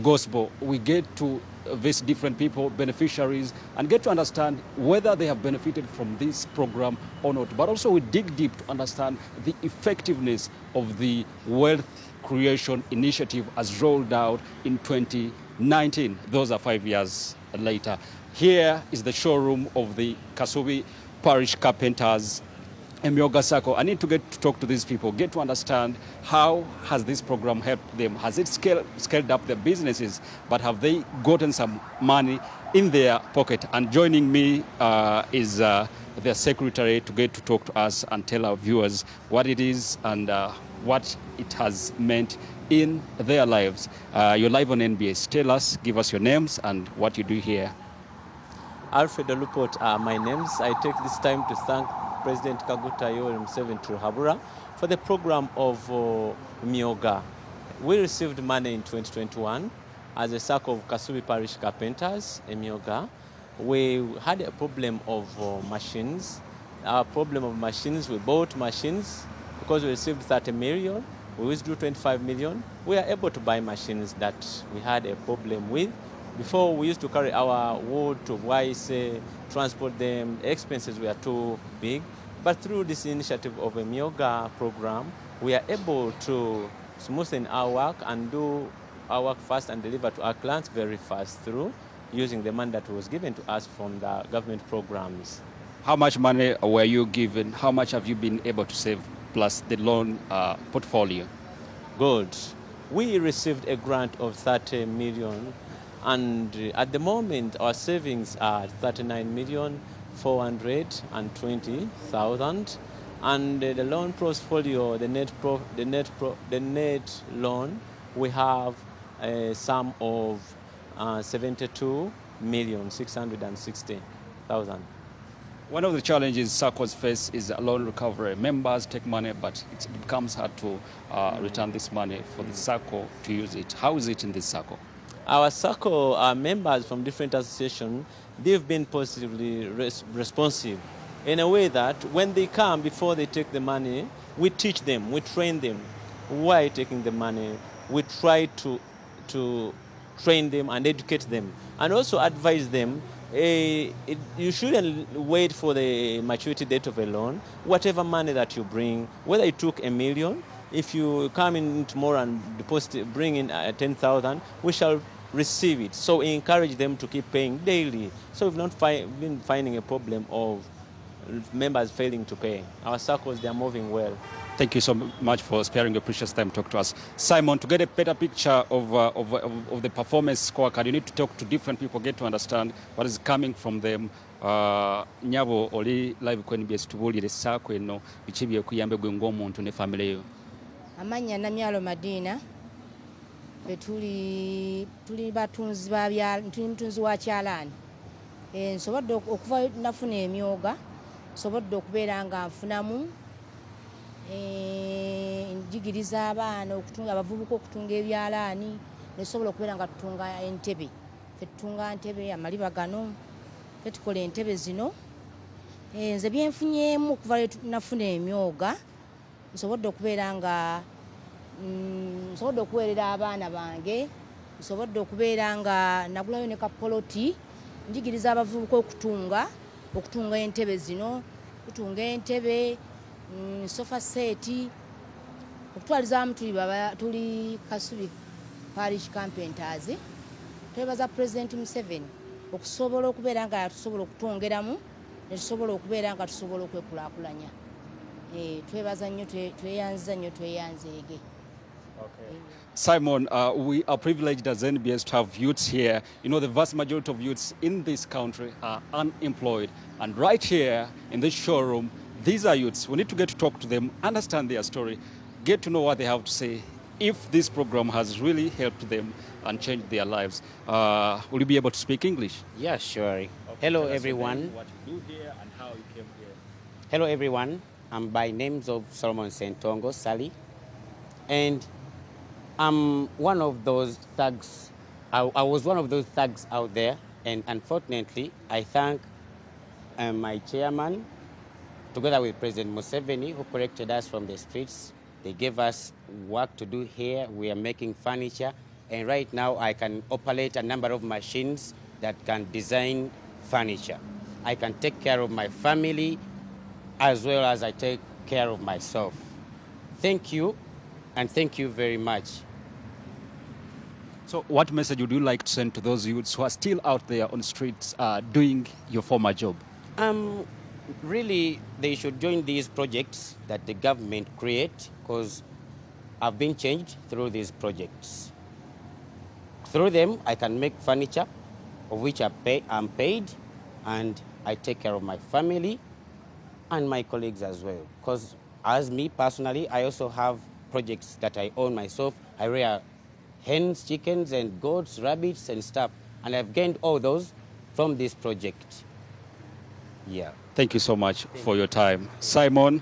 gospel. We get to visit different people, beneficiaries, and get to understand whether they have benefited from this program or not. But also we dig deep to understand the effectiveness of the wealth creation initiative as rolled out in 2019. Those are 5 years later. Here is the showroom of the Kasubi Parish Carpenters Emyooga Circle. I need to get to talk to these people, get to understand how has this program helped them. Has it scaled up their businesses, but have they gotten some money in their pocket? And joining me is their secretary to get to talk to us and tell our viewers what it is and what it has meant in their lives. You're live on NBS. Tell us, give us your names and what you do here. Alfred Olupot are my names. I take this time to thank President Kaguta Yoweri Museveni Ruhabura for the program of Emyooga. We received money in 2021 as a circle of Kasubi Parish Carpenters, Emyooga. We had a problem of machines. Our problem of machines, we bought machines because we received 30 million, we withdrew 25 million, we are able to buy machines that we had a problem with. Before, we used to carry our wood to Waise, transport them, expenses were too big. But through this initiative of a Myoga program, we are able to smoothen our work and do our work fast and deliver to our clients very fast through using the money that was given to us from the government programs. How much money were you given? How much have you been able to save, plus the loan portfolio? Good. We received a grant of 30 million, and at the moment our savings are 39,420,000, and the loan portfolio, the net loan, we have a sum of 72,660,000. One of the challenges SACCOs face is loan recovery. Members take money, but it becomes hard to return this money for the SACCO to use it. How is it in this SACCO? Our SACCO, our members from different associations, they've been positively responsive in a way that when they come, before they take the money, we teach them, we train them. Why taking the money? We try to train them and educate them, and also advise them. You shouldn't wait for the maturity date of a loan. Whatever money that you bring, whether you took $1 million, if you come in tomorrow and deposit, bring in 10,000, we shall receive it. So we encourage them to keep paying daily. So we've not been finding a problem of members failing to pay. Our circles, they are moving well. Thank you so much for sparing your precious time to talk to us. Simon, to get a better picture of the performance scorecard, you need to talk to different people, get to understand what is coming from them. Nyabo oli live ku NBS tubulire SACCO eno biki byekuyambe gwe ng'omuntu ne family yo. Amanya Namyalo Madina tuli batunzi tuli mutunzi wa kyalaani. Nsobodde okuva nafuna emyoga, nsobodde okubeera nga nfunamu njigiriza abaana okutunga abavubuka okutunga ebyalaani, nesobola okubeera nga tutunga entebe. Ffe tutunga ntebe amaliba gano, ffe tukola entebe zino. Nze byenfunyeemu okuva nafuna emyoga, nsobodde okubeera nga nsobodde okuweerera abaana bange, nsobodde okubeera nga nagulayo ne kapoloti, njigiriza abavubuka okutunga entebe zino, tutunga entebe, sofa seti, okutwalizaamu tuli Kasubi Parish Carpenters. Twebaza President Museveni okusobola okubeera nga tusobola okutwongeramu, ne tusobola okubeera nga tusobola okwekulaakulanya. Twebaza nnyo, tweyanziza nnyo, tweyanzeege. Simon, we are privileged as NBS to have youths here. You know, the vast majority of youths in this country are unemployed. And right here in this showroom, these are youths. We need to get to talk to them, understand their story, get to know what they have to say, if this program has really helped them and changed their lives. Will you be able to speak English? Yeah, sure. Okay. Hello, everyone. What you do here and how you came here. Hello, everyone. I'm by names of Solomon Sentongo, Sally. And I'm one of those thugs. I was one of those thugs out there. And unfortunately, I thank my chairman, together with President Museveni, who corrected us from the streets. They gave us work to do here. We are making furniture. And right now, I can operate a number of machines that can design furniture. I can take care of my family as well as I take care of myself. Thank you, and thank you very much. So what message would you like to send to those youths who are still out there on the streets doing your former job? Really, they should join these projects that the government create, because I've been changed through these projects. Through them, I can make furniture, of which I'm paid, and I take care of my family and my colleagues as well. Because as me personally, I also have projects that I own myself. I rear hens, chickens, and goats, rabbits, and stuff. And I've gained all those from this project. Yeah. Thank you so much for your time. Simon?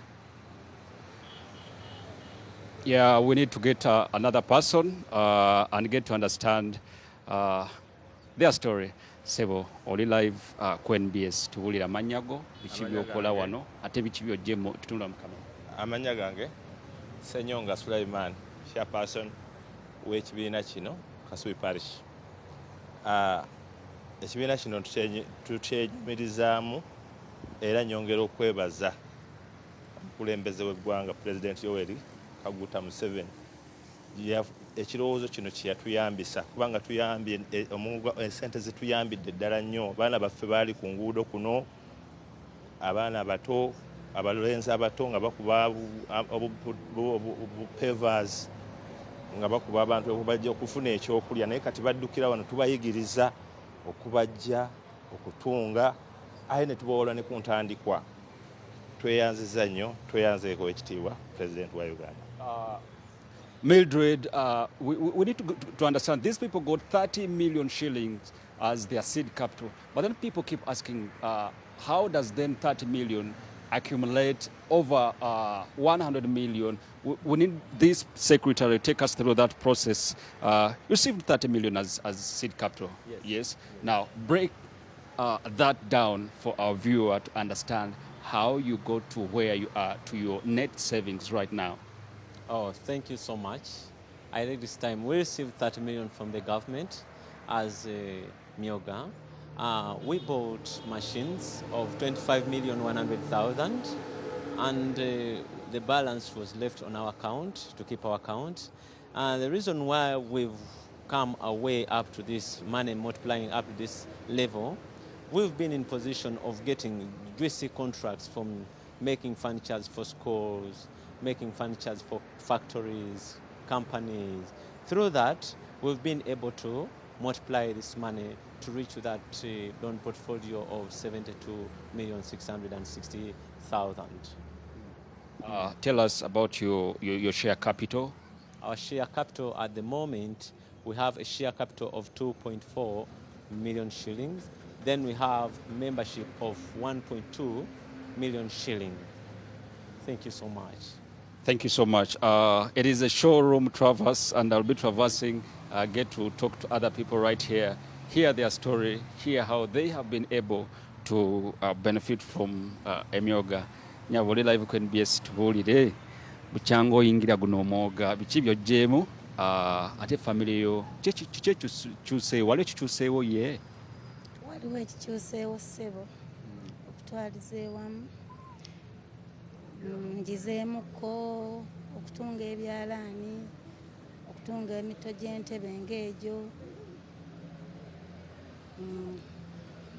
Yeah, we need to get another person and get to understand their story. Sebo, oli live ku NBS tuwulira amannya go biki byokola wano ate biki byojjemu tutunda mu kamera. Amanya gange Senyonga Sulaiman, chairperson w'ekibiina kino Kasubi Parish. Ekibiina kino tukyenyumirizaamu era nyongera okwebaza omukulembeze w'eggwanga President Yoweri Kaguta Museveni. Ekirowoozo kino kye yatuyambisa kubanga tuyambye esente zituyambidde ddala nnyo. Abaana baffe baali ku nguudo kuno, abaana abato, abalenzi abato nga bakuba pavers nga bakuba abantu okubajja okufuna ekyokulya, naye kati baddukira wano tubayigiriza okubajja okutunga, aye ne tubawola ne ku ntandikwa. Tweyanziza nnyo, tweyanzeeko ekitiibwa President wa Uganda. Mildred, we need to understand these people got 30 million shillings as their seed capital, but then people keep asking, how does then 30 million accumulate over 100 million? We need this secretary to take us through that process. You received 30 million as seed capital. Yes. Now break that down for our viewer to understand how you go to where you are to your net savings right now. Oh, thank you so much. I think this time we received 30 million from the government as Myoga. We bought machines of 25,100,000 and the balance was left on our account to keep our account. The reason why we've come away up to this money multiplying up to this level, we've been in position of getting juicy contracts from making furniture for schools, making furniture for factories, companies. Through that, we've been able to multiply this money to reach that loan portfolio of 72,660,000. Tell us about your share capital. Our share capital at the moment, we have a share capital of 2.4 million shillings. Then we have membership of 1.2 million shillings. Thank you so much. Thank you so much. It is a showroom traverse, and I'll be traversing, get to talk to other people right here, hear their story, hear how they have been able to benefit from Emyoga. Nyabuli live ku NBS tubuulire bukyanga oyingira guno omwoga biki by'oggyeemu ate family yo kyekyuseewo waliwo ekikyuseewo ye? Waliwo ekikyuseewo ssebo okutwaliza ewamu. Ngizeemuko okutunga ebyalaani, okutunga emito gy'entebe ng'egyo,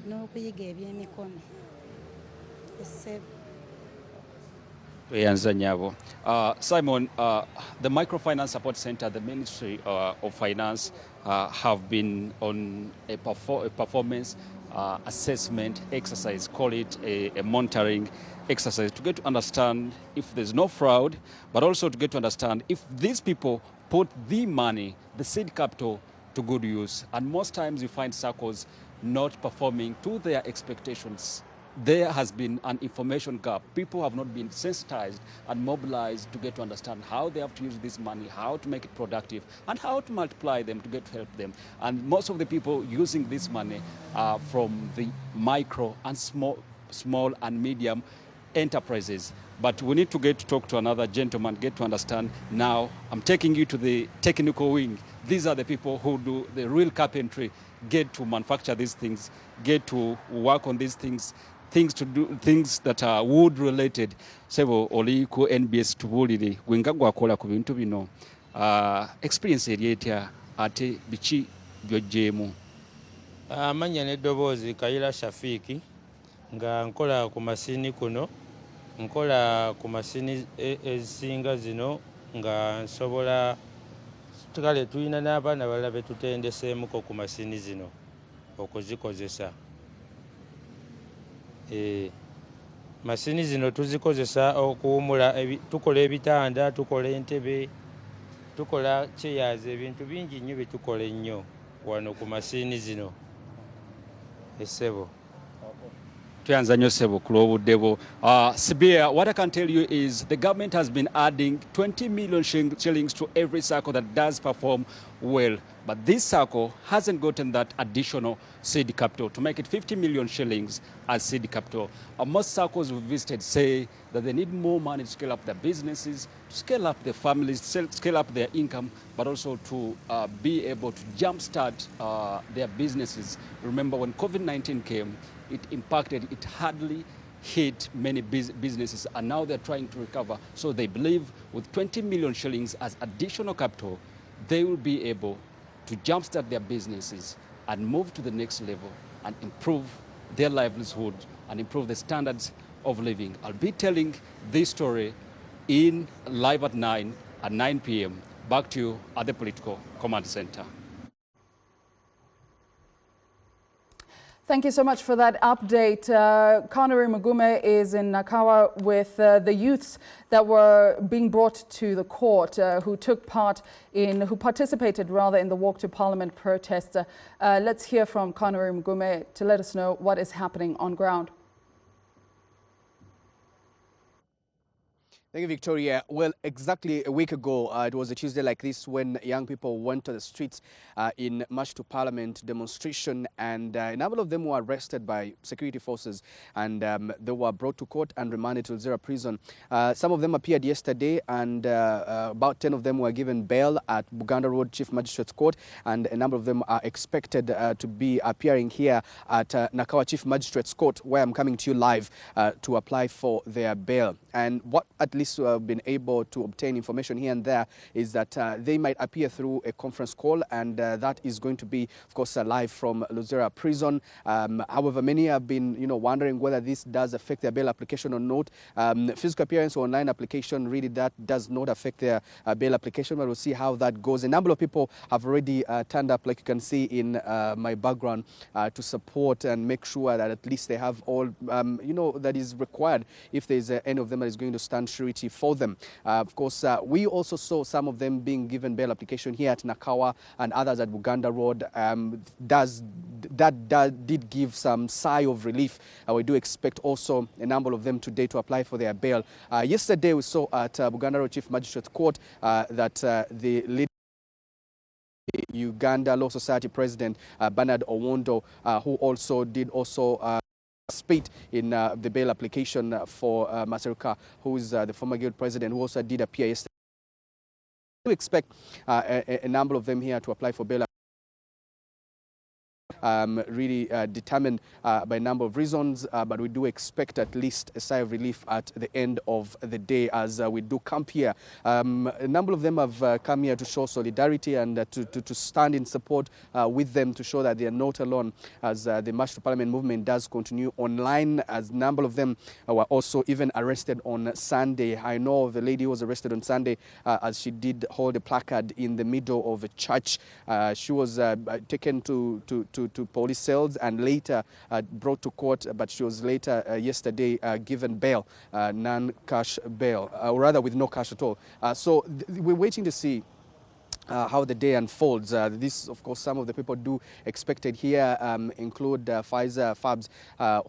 n'okuyiga ebyemikono. Essebo. Simon, the Microfinance Support Center, the Ministry of Finance have been on a performance assessment exercise, call it a monitoring exercise, to get to understand if there's no fraud, but also to get to understand if these people put the money, the seed capital, to good use. And most times you find circles not performing to their expectations. There has been an information gap. People have not been sensitized and mobilized to get to understand how they have to use this money, how to make it productive, and how to multiply them to get to help them. And most of the people using this money are from the micro and small and medium enterprises. But we need to get to talk to another gentleman, get to understand. Now, I'm taking you to the technical wing. These are the people who do the real carpentry, get to manufacture these things, get to work on these things, things that are wood related. Sebo oli ku NBS tubulire gwenga gwakola ku bintu bino. Experience erietya ate bichi byojjemu. Amanya n'eddoboozi Kayira Shafiki nga nkola ku masini kuno, nkola ku masini ezisinga zino nga nsobola tukale tulina n'abaana balala be tutendeseemuko ku masini zino okuzikozesa. Masini zino tuzikozesa okuwumula, tukola ebitanda, tukola entebe, tukola chairs, ebintu bingi nnyo bye tukola ennyo wano ku masini zino. Essebo. Sibia, what I can tell you is the government has been adding 20 million shillings to every circle that does perform well. But this circle hasn't gotten that additional seed capital to make it 50 million shillings as seed capital. Most circles we visited say that they need more money to scale up their businesses, to scale up their families, scale up their income, but also to be able to jumpstart their businesses. Remember, when COVID-19 came, it hardly hit many businesses, and now they're trying to recover. So they believe with 20 million shillings as additional capital, they will be able to jumpstart their businesses and move to the next level and improve their livelihood and improve the standards of living. I'll be telling this story in live at 9 p.m. Back to you at the Political Command Center. Thank you so much for that update. Connery Mugume is in Nakawa with the youths that were being brought to the court, who participated in the Walk to Parliament protest. Let's hear from Connery Mugume to let us know what is happening on ground. Thank you, Victoria. Well, exactly a week ago, it was a Tuesday like this when young people went to the streets in March to Parliament demonstration, and a number of them were arrested by security forces, and they were brought to court and remanded to Luzira prison. Some of them appeared yesterday, and about 10 of them were given bail at Buganda Road Chief Magistrates Court, and a number of them are expected to be appearing here at Nakawa Chief Magistrates Court, where I'm coming to you live to apply for their bail. And what at least we have been able to obtain information here and there is that they might appear through a conference call, and that is going to be, of course, live from Luzira prison. However, many have been, wondering whether this does affect their bail application or not. Physical appearance or online application, really, that does not affect their bail application, but we'll see how that goes. A number of people have already turned up, like you can see in my background, to support and make sure that at least they have all, that is required if there's any of them that is going to stand surety for them. Of course, we also saw some of them being given bail application here at Nakawa and others at Buganda Road. That did give some sigh of relief. We do expect also a number of them today to apply for their bail. Yesterday we saw at Buganda Road Chief Magistrate Court that the lead Uganda Law Society President Bernard Owondo, who also did participate in the bail application for Maseruka, who is the former guild president, who also did appear yesterday. We expect a number of them here to apply for bail. Really determined by a number of reasons, but we do expect at least a sigh of relief at the end of the day as we do camp here. A number of them have come here to show solidarity and to stand in support with them, to show that they are not alone as the March to Parliament movement does continue online, as a number of them were also even arrested on Sunday. I know of a lady who was arrested on Sunday as she did hold a placard in the middle of a church. She was taken to police cells and later brought to court, but she was later yesterday given bail, non-cash bail, or rather with no cash at all. So we're waiting to see how the day unfolds. This, of course, some of the people do expected here include Pfizer Fabs,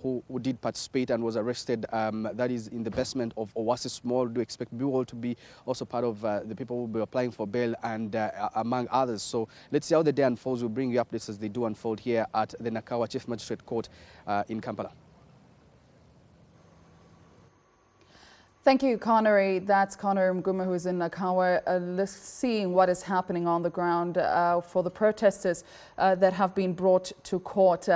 who did participate and was arrested. That is in the basement of Oasis Mall. Do expect people to be also part of the people who will be applying for bail, and among others. So let's see how the day unfolds. We'll bring you updates as they do unfold here at the Nakawa Chief Magistrate Court in Kampala. Thank you, Connery. That's Connery Mugume, who is in Nakawa, seeing what is happening on the ground for the protesters that have been brought to court.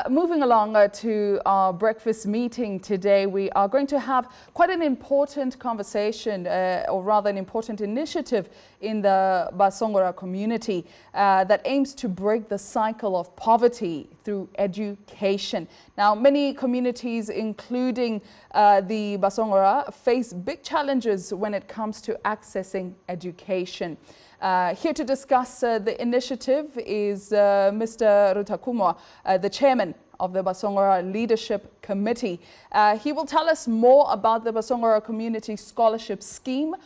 Moving along to our breakfast meeting today, we are going to have quite an important conversation, or rather an important initiative in the Basongora community that aims to break the cycle of poverty through education. Now, many communities, including the Basongora, face big challenges when it comes to accessing education. Here to discuss the initiative is Mr. Rutakumwa, the chairman of the Basongora Leadership Committee. He will tell us more about the Basongora Community Scholarship Scheme,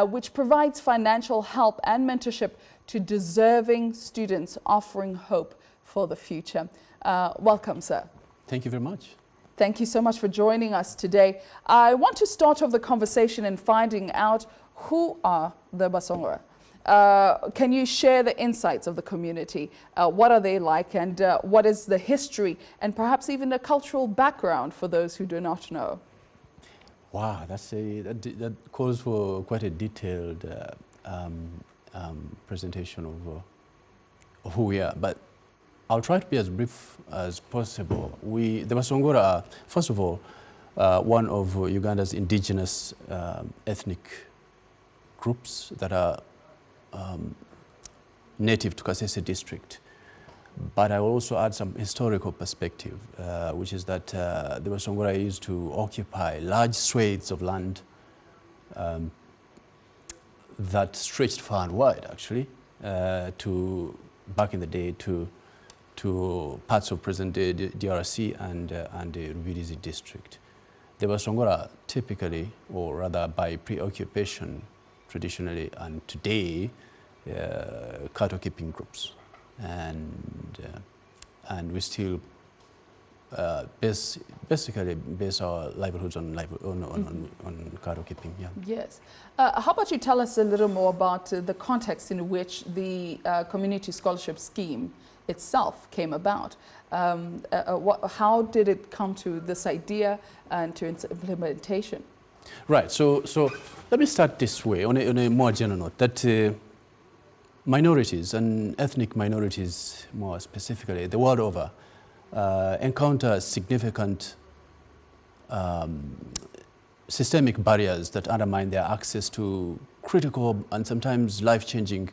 which provides financial help and mentorship to deserving students, offering hope for the future. Welcome, sir. Thank you very much. Thank you so much for joining us today. I want to start off the conversation in finding out who are the Basongora. Can you share the insights of the community? What are they like, and what is the history and perhaps even the cultural background for those who do not know? Wow, that calls for quite a detailed presentation of who we are. But I'll try to be as brief as possible. The Basongora are, first of all, one of Uganda's indigenous ethnic groups that are native to Kasese district. But I will also add some historical perspective, which is that the Basongora used to occupy large swathes of land that stretched far and wide, actually, back in the day to parts of present-day DRC and the Rubirizi district. The Basongora typically, or rather by preoccupation, traditionally and today, cattle-keeping groups. And we still basically base our livelihoods on cattle keeping. Yeah. Yes. How about you tell us a little more about the context in which the community scholarship scheme itself came about? How did it come to this idea and to its implementation? Right. So let me start this way on a more general note that. Minorities and ethnic minorities, more specifically, the world over, encounter significant systemic barriers that undermine their access to critical and sometimes life-changing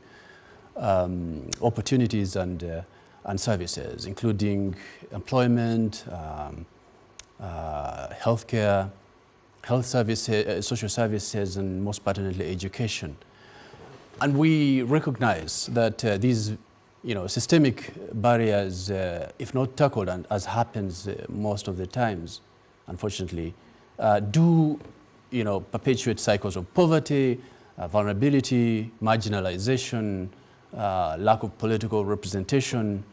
opportunities and services, including employment, healthcare, health services, social services, and most pertinently, education. And we recognize that these, systemic barriers, if not tackled, and as happens most of the times, unfortunately, do, perpetuate cycles of poverty, vulnerability, marginalization, lack of political representation,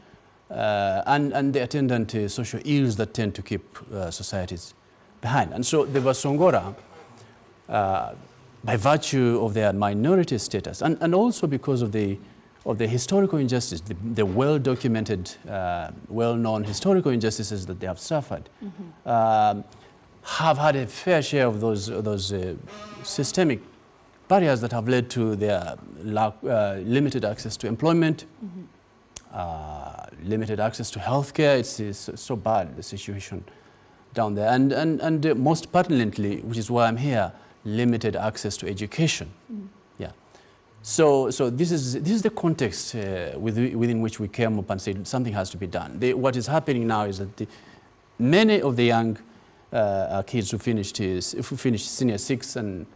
and the attendant social ills that tend to keep societies behind. And so the Basongora, by virtue of their minority status, and also because of the historical injustice, the well-documented, well-known historical injustices that they have suffered, have had a fair share of those systemic barriers that have led to their limited access to employment, limited access to healthcare. It's so bad, the situation down there, and most pertinently, which is why I'm here, limited access to education. Yeah. So this is the context within which we came up and said something has to be done. What is happening now is that many of the young kids who finished senior six and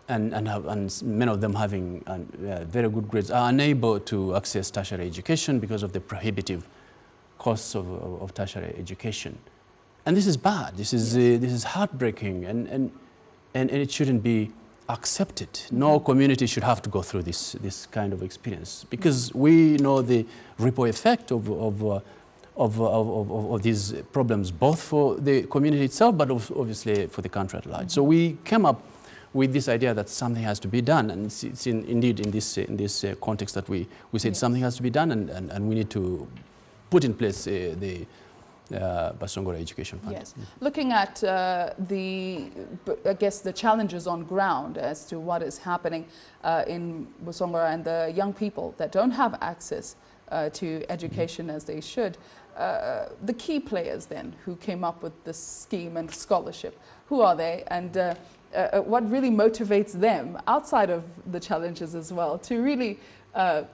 many of them having very good grades are unable to access tertiary education because of the prohibitive costs of tertiary education. And this is bad. This is heartbreaking, and it shouldn't be accepted. No community should have to go through this kind of experience, because we know the ripple effect of these problems, both for the community itself, but obviously for the country at large. So we came up with this idea that something has to be done, and it's indeed in this context that we said something has to be done, and we need to put in place the Basongora Education Fund. Yes. Looking at the challenges on ground as to what is happening in Basongora and the young people that don't have access to education as they should, the key players then who came up with this scheme and scholarship, who are they, and what really motivates them outside of the challenges as well to really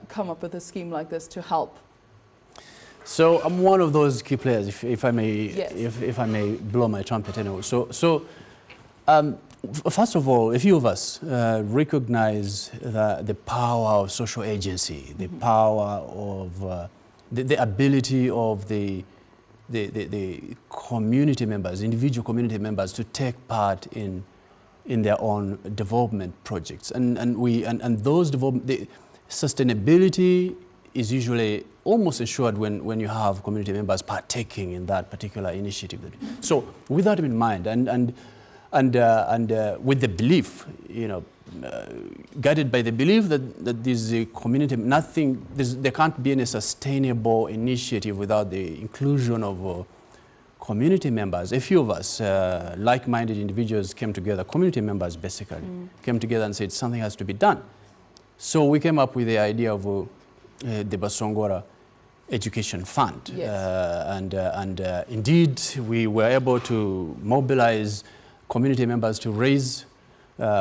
come up with a scheme like this to help? So I'm one of those key players, if I may, yes. if I may blow my trumpet anyway. So first of all, a few of us recognize the power of social agency, the power of the ability of the community members, individual community members, to take part in their own development projects, and those the sustainability is usually almost assured when you have community members partaking in that particular initiative. So with that in mind, and with the belief, guided by the belief that this community, there can't be any sustainable initiative without the inclusion of community members. A few of us, like-minded individuals, came together, community members basically, came together and said something has to be done. So we came up with the idea of the Basongora Education Fund. Yes. And indeed, we were able to mobilize community members to raise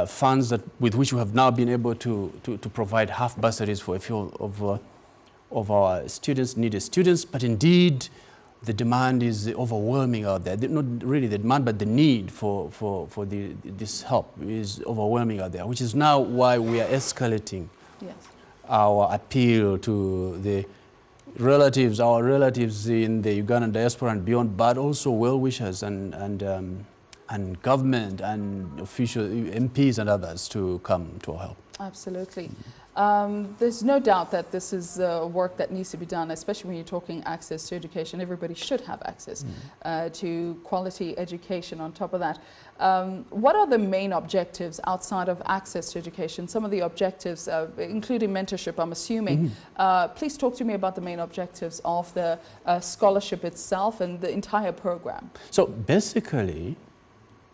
funds with which we have now been able to provide half bursaries for a few of our students, needy students. But indeed, the demand is overwhelming out there. Not really the demand, but the need for this help is overwhelming out there, which is now why we are escalating our appeal to the relatives, our relatives in the Ugandan diaspora and beyond, but also well-wishers and government and official MPs and others to come to our help. Absolutely. There's no doubt that this is work that needs to be done, especially when you're talking access to education. Everybody should have access to quality education on top of that. What are the main objectives outside of access to education? Some of the objectives, including mentorship, I'm assuming. Please talk to me about the main objectives of the scholarship itself and the entire program. So basically,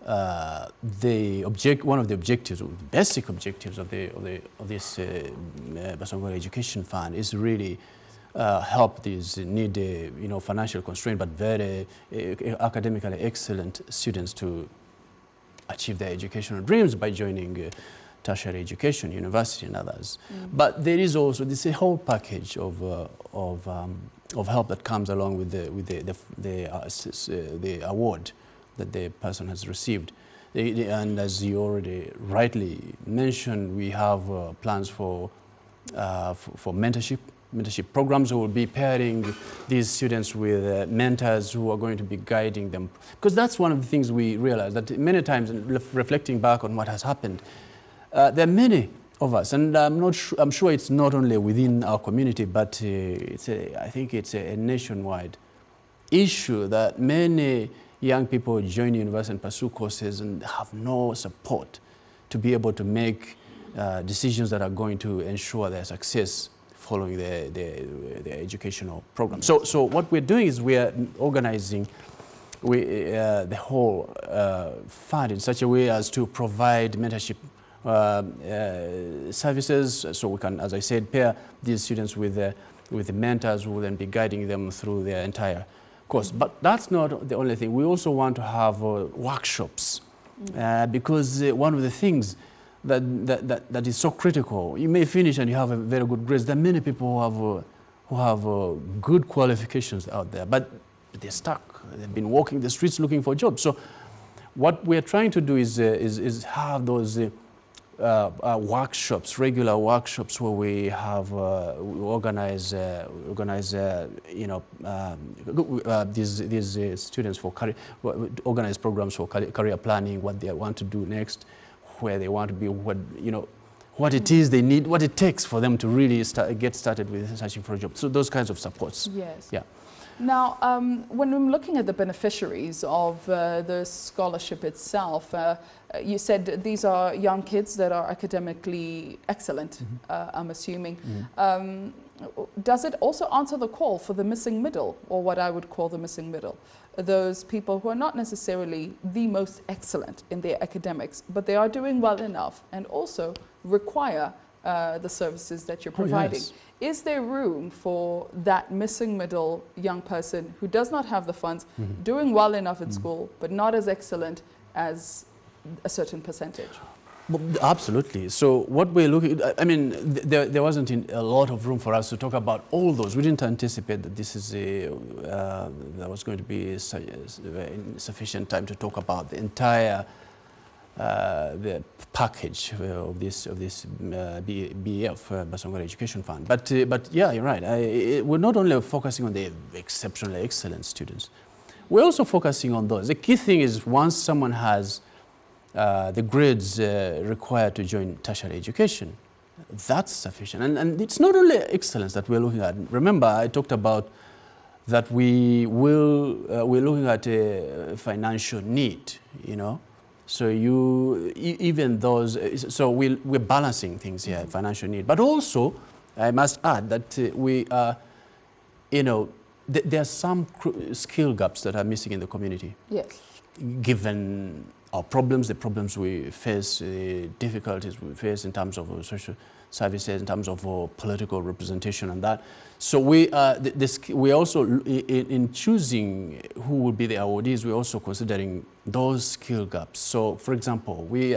one of the objectives, basic objectives of this Basongora Education Fund is really help these needy, financial constrained but very academically excellent students to achieve their educational dreams by joining tertiary education, university, and others. But there is also this whole package of help that comes along with the award that the person has received. And as you already rightly mentioned, we have plans for mentorship programs. We will be pairing these students with mentors who are going to be guiding them. Because that's one of the things we realize, that many times, reflecting back on what has happened, there are many of us, and I'm sure it's not only within our community, but I think it's a nationwide issue that many young people join university and pursue courses and have no support to be able to make decisions that are going to ensure their success following their educational program. So what we're doing is we are organizing the whole fund in such a way as to provide mentorship services, so we can, as I said, pair these students with the mentors who will then be guiding them through their entire course. But that's not the only thing. We also want to have workshops because one of the things that is so critical, you may finish and you have a very good grades. There are many people who have good qualifications out there, but they're stuck. They've been walking the streets looking for jobs. So what we're trying to do is have those workshops, regular workshops, where we have we organize these students for organize programs for career planning, what they want to do next, where they want to be, what it is they need, what it takes for them to really get started with searching for a job. So those kinds of supports. Yes. Yeah. Now, when I'm looking at the beneficiaries of the scholarship itself, you said these are young kids that are academically excellent, I'm assuming. Does it also answer the call for the missing middle, or what I would call the missing middle? Those people who are not necessarily the most excellent in their academics, but they are doing well enough and also require the services that you're providing. Yes. Is there room for that missing middle young person who does not have the funds, doing well enough in school, but not as excellent as a certain percentage? Well, absolutely. So what we're looking, there wasn't a lot of room for us to talk about all those. We didn't anticipate that this is there was going to be sufficient time to talk about the entire the package of this BEF, Basongora Education Fund. But yeah, you're right. We're not only focusing on the exceptionally excellent students, we're also focusing on those. The key thing is once someone has the grades required to join tertiary education, that's sufficient. And it's not only excellence that we're looking at. Remember, I talked about that we're looking at a financial need, So even those, so we're balancing things here, financial need. But also, I must add that we are, there are some skill gaps that are missing in the community. Yes. Given our problems, the problems we face, the difficulties we face in terms of social services, in terms of political representation and that. So we also, in choosing who will be the awardees, we're also considering those skill gaps. So, for example, we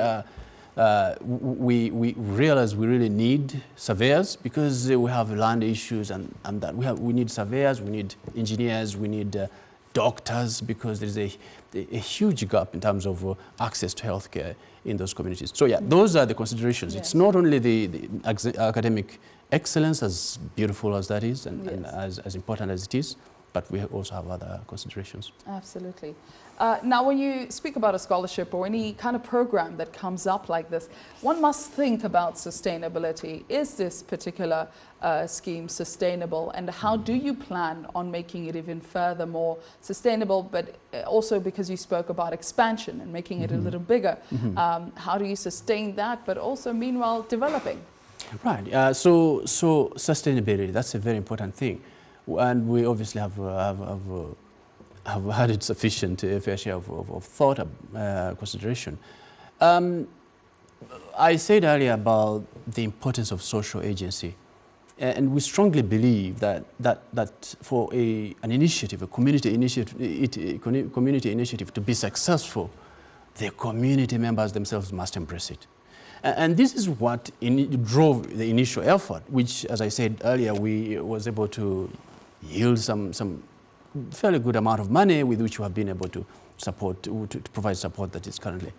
realize we really need surveyors because we have land issues and that. We need surveyors, we need engineers, we need doctors because there's a huge gap in terms of access to healthcare in those communities. So yeah, those are the considerations. Yes. It's not only the academic excellence, as beautiful as that is and as important as it is, but we also have other considerations. Absolutely. Now, when you speak about a scholarship or any kind of program that comes up like this, one must think about sustainability. Is this particular scheme sustainable, and how do you plan on making it even further more sustainable, but also because you spoke about expansion and making it a little bigger, how do you sustain that, but also meanwhile developing? Right, so sustainability, that's a very important thing. And we obviously have had it sufficient fair share of thought, consideration. I said earlier about the importance of social agency, and we strongly believe that for an initiative, a community initiative to be successful, the community members themselves must embrace it. And this is what drove the initial effort, which, as I said earlier, we was able to yield some fairly good amount of money with which we have been able to support, to provide support that is currently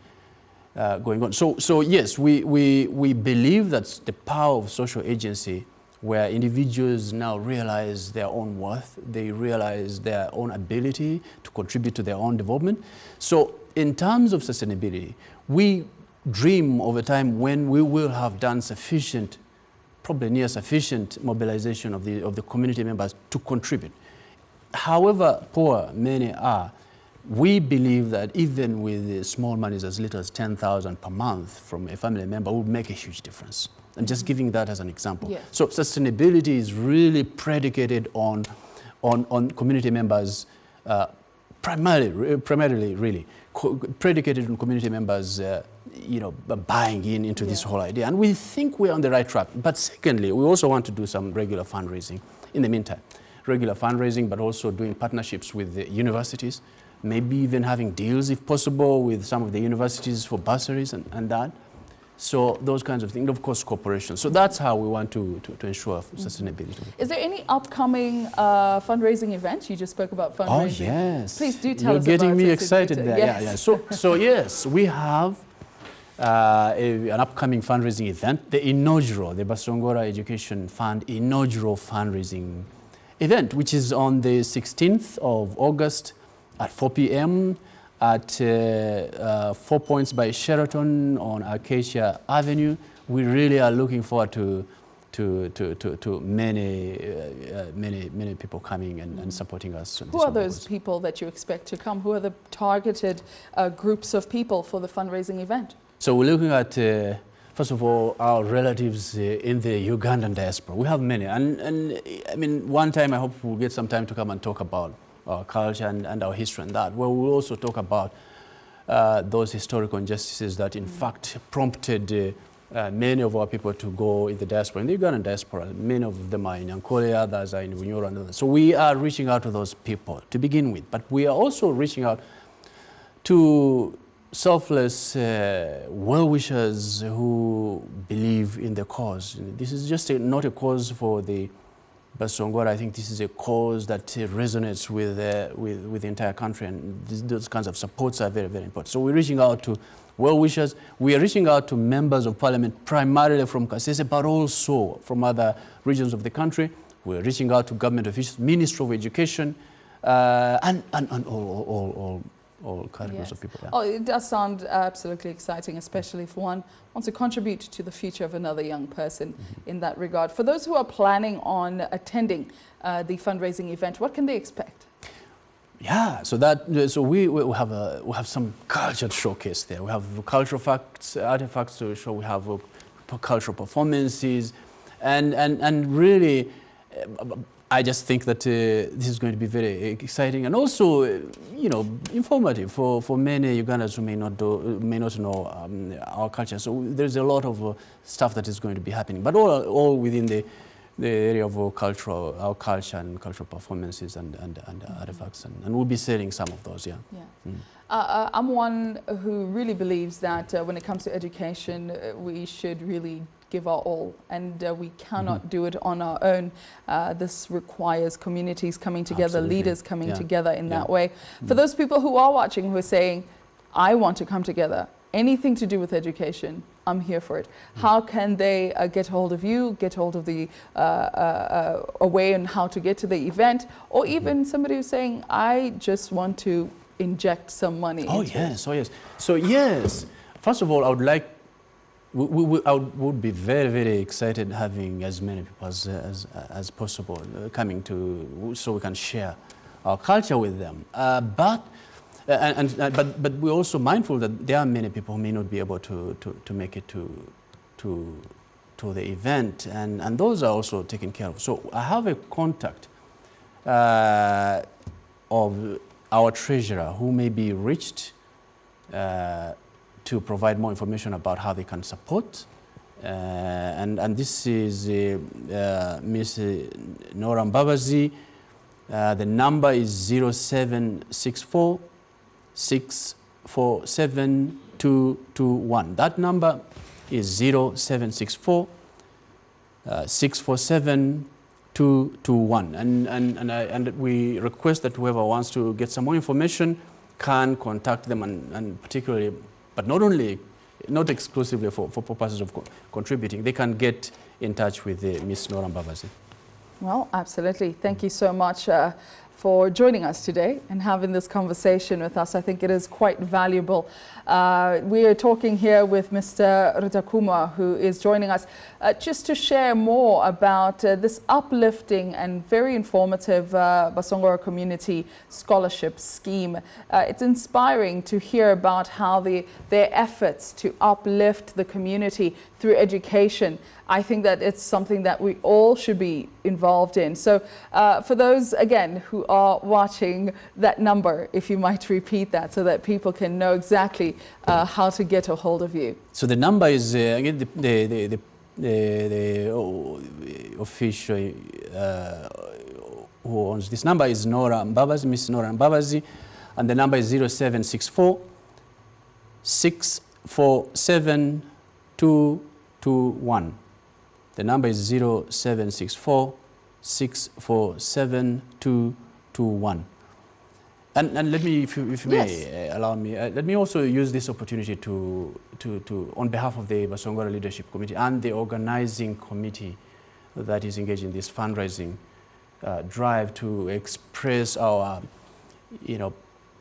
going on. So yes, we believe that the power of social agency, where individuals now realize their own worth, they realize their own ability to contribute to their own development. So in terms of sustainability, we dream of a time when we will have done sufficient, probably near sufficient mobilization of the community members to contribute. However poor many are, we believe that even with small monies as little as 10,000 per month from a family member would make a huge difference. And just giving that as an example. Yes. So sustainability is really predicated on community members, primarily really, predicated on community members buying into this whole idea. And we think we're on the right track. But secondly, we also want to do some regular fundraising in the meantime. Regular fundraising, but also doing partnerships with the universities, maybe even having deals, if possible, with some of the universities for bursaries and that. So those kinds of things, of course, cooperation. So that's how we want to ensure sustainability. Is there any upcoming fundraising events? You just spoke about fundraising. Oh, yes. Please do tell us about it. You're getting me excited there. Yes. Yeah. So yes, we have an upcoming fundraising event, the Basongora Education Fund inaugural fundraising event, which is on the 16th of August at 4 p.m. at 4 Points by Sheraton on Acacia Avenue. We really are looking forward to many people coming and supporting us. Who are those people that you expect to come? Who are the targeted groups of people for the fundraising event? So we're looking at, first of all, our relatives in the Ugandan diaspora. We have many. And I mean, one time I hope we'll get some time to come and talk about our culture and our history and that, where we'll also talk about those historical injustices that in fact prompted many of our people to go in the diaspora, in the Ugandan diaspora. Many of them are in Ankole, others are in Bunyoro and others. So we are reaching out to those people to begin with, but we are also reaching out to selfless well-wishers who believe in the cause. This is just not a cause for the Basongora. I think this is a cause that resonates with the entire country, and those kinds of supports are very, very important. So we're reaching out to well-wishers. We are reaching out to members of parliament, primarily from Kasese, but also from other regions of the country. We're reaching out to government officials, Ministry of Education, and all categories of people. Yeah. Oh, it does sound absolutely exciting, especially if one wants to contribute to the future of another young person in that regard. For those who are planning on attending the fundraising event, what can they expect? Yeah, so we have some culture showcase there. We have cultural artifacts to show. We have cultural performances, and really, I just think that this is going to be very exciting and also, informative for many Ugandans who may not know our culture. So there's a lot of stuff that is going to be happening, but all within the area of our culture and cultural performances and artifacts, and we'll be selling some of those. Yeah. I'm one who really believes that when it comes to education, we should really give our all, and we cannot do it on our own. This requires communities coming together, leaders coming together in that way. For those people who are watching who are saying, I want to come together, anything to do with education, I'm here for it. How can they get hold of you, get hold of the a way on how to get to the event, or even somebody who's saying, I just want to inject some money into it. So yes, first of all, I would like, I would be very, very excited having as many people as possible coming to, so we can share our culture with them. But we're also mindful that there are many people who may not be able to make it to the event, and those are also taken care of. So I have a contact of our treasurer who may be reached to provide more information about how they can support. And this is Ms. Nora Mbabazi. The number is 0764 647 221. That number is 0764 647 221. And we request that whoever wants to get some more information can contact them, and particularly, but not exclusively for purposes of contributing, they can get in touch with Ms. Nora Mbabazi. Well, absolutely. Thank you so much for joining us today and having this conversation with us. I think it is quite valuable. We are talking here with Mr. Rutakuma, who is joining us just to share more about this uplifting and very informative Basongora Community Scholarship Scheme. It's inspiring to hear about how their efforts to uplift the community through education. I think that it's something that we all should be involved in. So for those, again, who are watching, that number, if you might repeat that so that people can know exactly how to get a hold of you. So the number is, again, the official who owns this number is Nora Mbabazi, Miss Nora Mbabazi, and the number is 0764 647 221. The number is 0764 647 221. And let me, if you may allow me, let me also use this opportunity to on behalf of the Basongora Leadership Committee and the organizing committee that is engaged in this fundraising drive, to express our,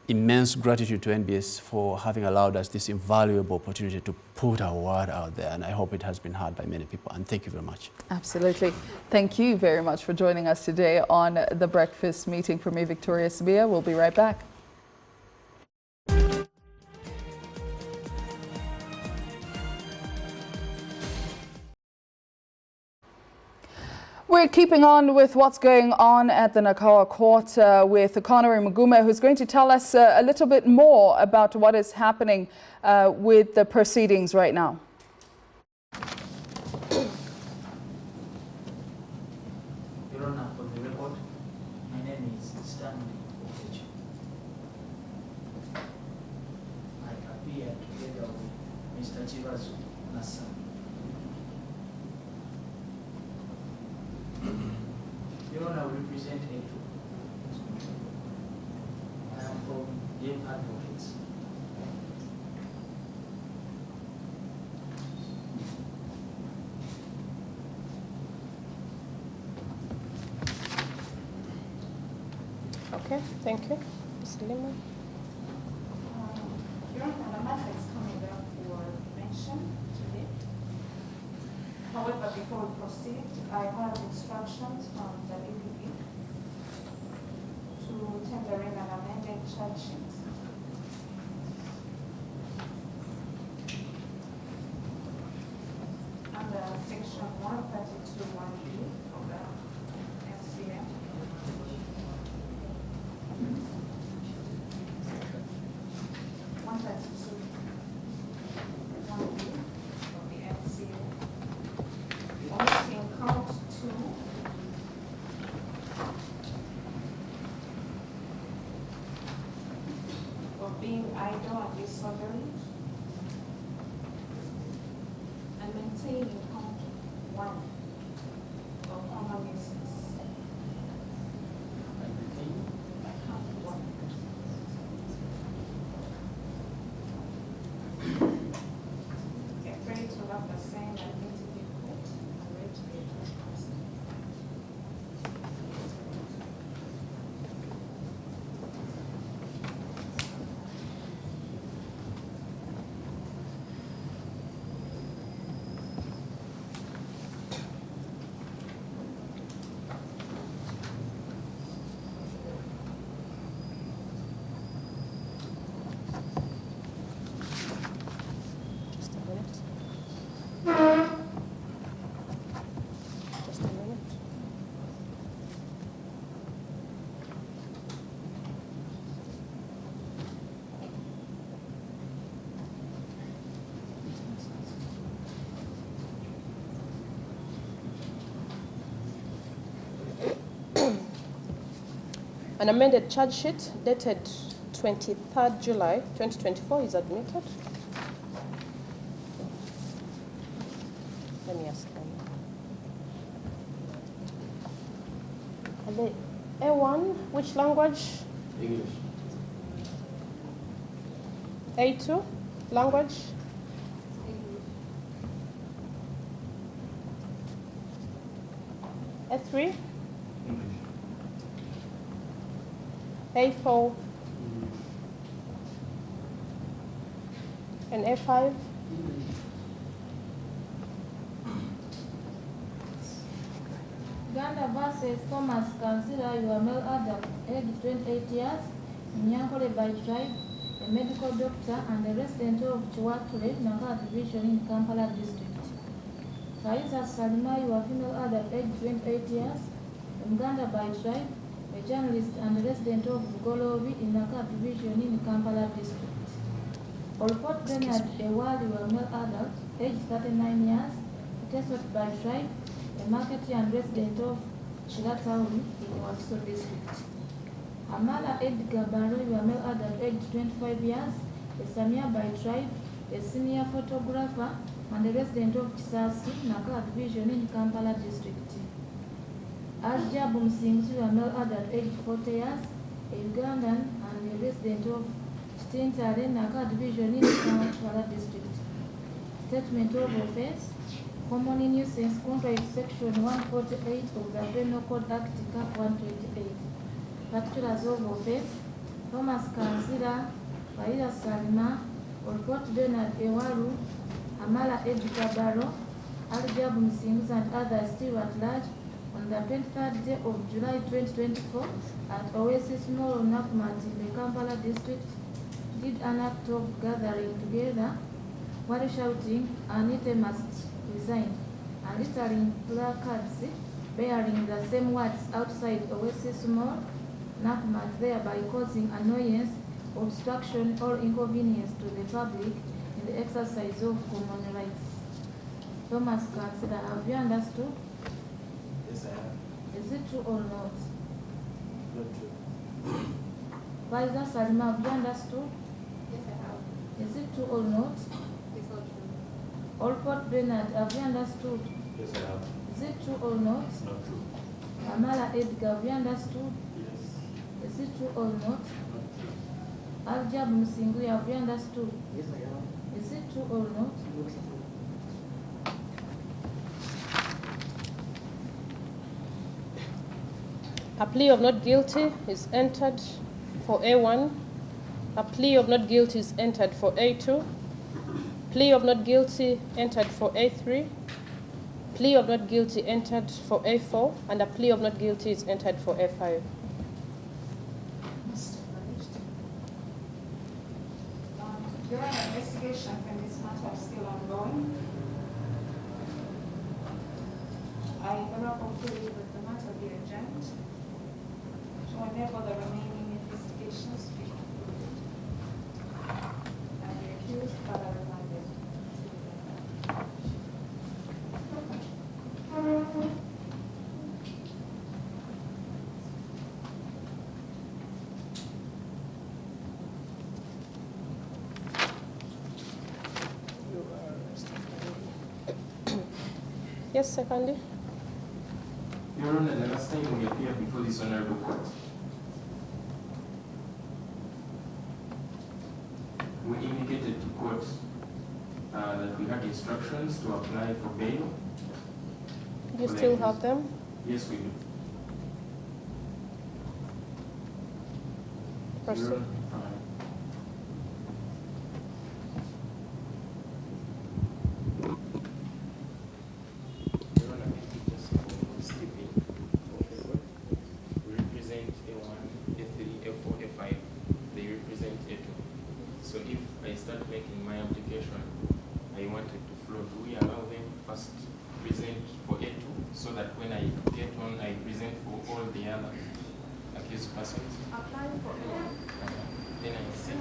immense gratitude to NBS for having allowed us this invaluable opportunity to put our word out there, and I hope it has been heard by many people, and thank you very much. Absolutely. Thank you very much for joining us today on The Breakfast Meeting. For me, Victoria Sabia, we'll be right back. We're keeping on with what's going on at the Nakawa court with Connery Mugume, who's going to tell us a little bit more about what is happening with the proceedings right now. Your Honor, for the record, my name is Stanley Okechi. I appear together with Mr. Chibazu Nasa. Your Honor, I represent A2. I am from Young Advocates. Okay, thank you. Mr. Lima. Your Honor, the matter is coming up for mention today. However, before we proceed, I have instructions from the EPP to tender in an amendment amended charge sheet. Under section 132(1)B of the NCA. Of the NCA, omitting count 2 of being idle and disorderly, and maintaining count 1 of common nuisance. Count 1. Get ready to have the same identity code and ready to be transferred. Just a minute. Just a minute. An amended charge sheet dated 23rd July 2024 is admitted. Let me ask them. The A1, which language? English. A2, language? A3? A4? And A5? Uganda versus Thomas Kanzira, you are male adult, age 28 years, Nyankole by tribe, a medical doctor and a resident of Chiwatule, Nakala Division in Kampala district. Faiza Salima, you are female adult, age 28 years, Uganda by tribe, a journalist and a resident of Bugolobi in Nakala Division in Kampala district. Olpot Bernard Ewali, you are male adult, age 39 years, Tesot by tribe, a marketer and resident of Shiratauri in Wakiso district. Amala Edgar Barrow, you are male adult, age 25 years, a Samia by tribe, a senior photographer and a resident of Kisasi, Nakala Division in Kampala district. Arja Bumsingzi, you are male adult, age 40 years, a Ugandan and a resident of Chitintale, Nakala Division in Kampala district. Statement of offense. Common nuisance contrary to section 148 of the Penal Code Act Cap 128. Particulars of offense: Thomas Kanzira, Faiza Salima, Olpot Bernard Ewaru, Amala Edgar Barrow, Aljab Msinguz and others still at large on the 23rd day of July 2024 at Oasis Mall on Nakumatt in the Kampala district did an act of gathering together while shouting, "Anita must resign," and littering placards bearing the same words outside Oasis Mall, Nakumatt, thereby causing annoyance, obstruction, or inconvenience to the public in the exercise of common rights. Thomas Kanzira, have you understood? Yes, I have. Is it true or not? Not true. Faiza Salima, have you understood? Yes, I have. Is it true or not? It's not true. Olpot Bernard, have you understood? Yes, I have. Is it true or not? Not true. Amala Edgar, have you understood? Yes. Is it true or not? Not true. Aljab Msingui, have you understood? Yes, I have. Is it true or not? Not true. A plea of not guilty is entered for A1. A plea of not guilty is entered for A2. Plea of not guilty entered for A3. Plea of not guilty entered for A4. And a plea of not guilty is entered for A5. investigations in this matter are still ongoing. I therefore believe that the matter be adjourned to enable the remaining investigations to be concluded and the accused further remanded. Yes, secondly. Your Honor, the last time we appeared before this honorable court, we indicated to court that we had instructions to apply for bail. You still have them? Yes, we do. Proceed. Your Honor, Your Honor, thank you just for stepping forward. We represent A1, A3, A4, A5. They represent A2. So if I start making my application, I wanted to flow. Do we allow them first present for A2 so that when I get on, I present for all the other accused persons? Applying for A1. Then I see.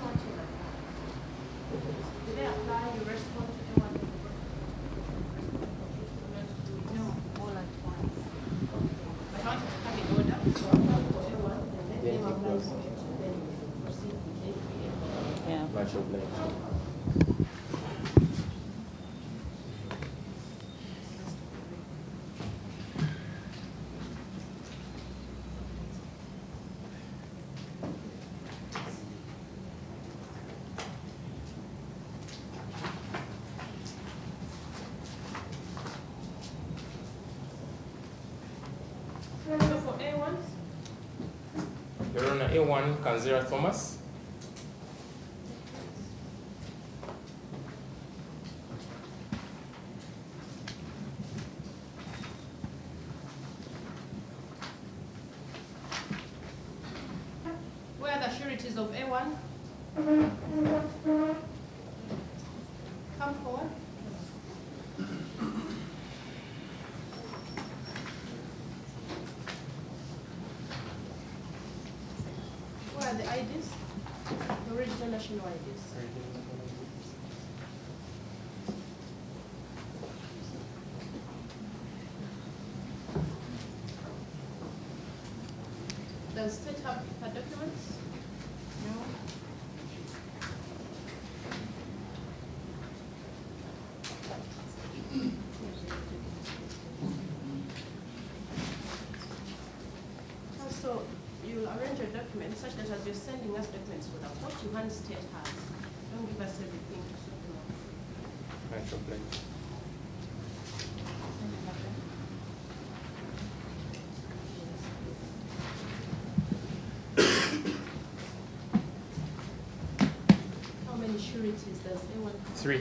Do they apply, you respond to A1? No, all at once. I want to have in order. So apply for A1 and let them apply for A2, then proceed with A3. Yeah. Much obliged. So for A1, Your Honor, A1, Kanzera Thomas. where are the sureties of A1? Come forward. Where are the IDs? The original national IDs. Does state have her documents? No. Also, you'll arrange your documents such that as you're sending us documents for the court, you hand state has. Don't give us everything to sort them out. Much obliged. How many sureties does A1 have? 3.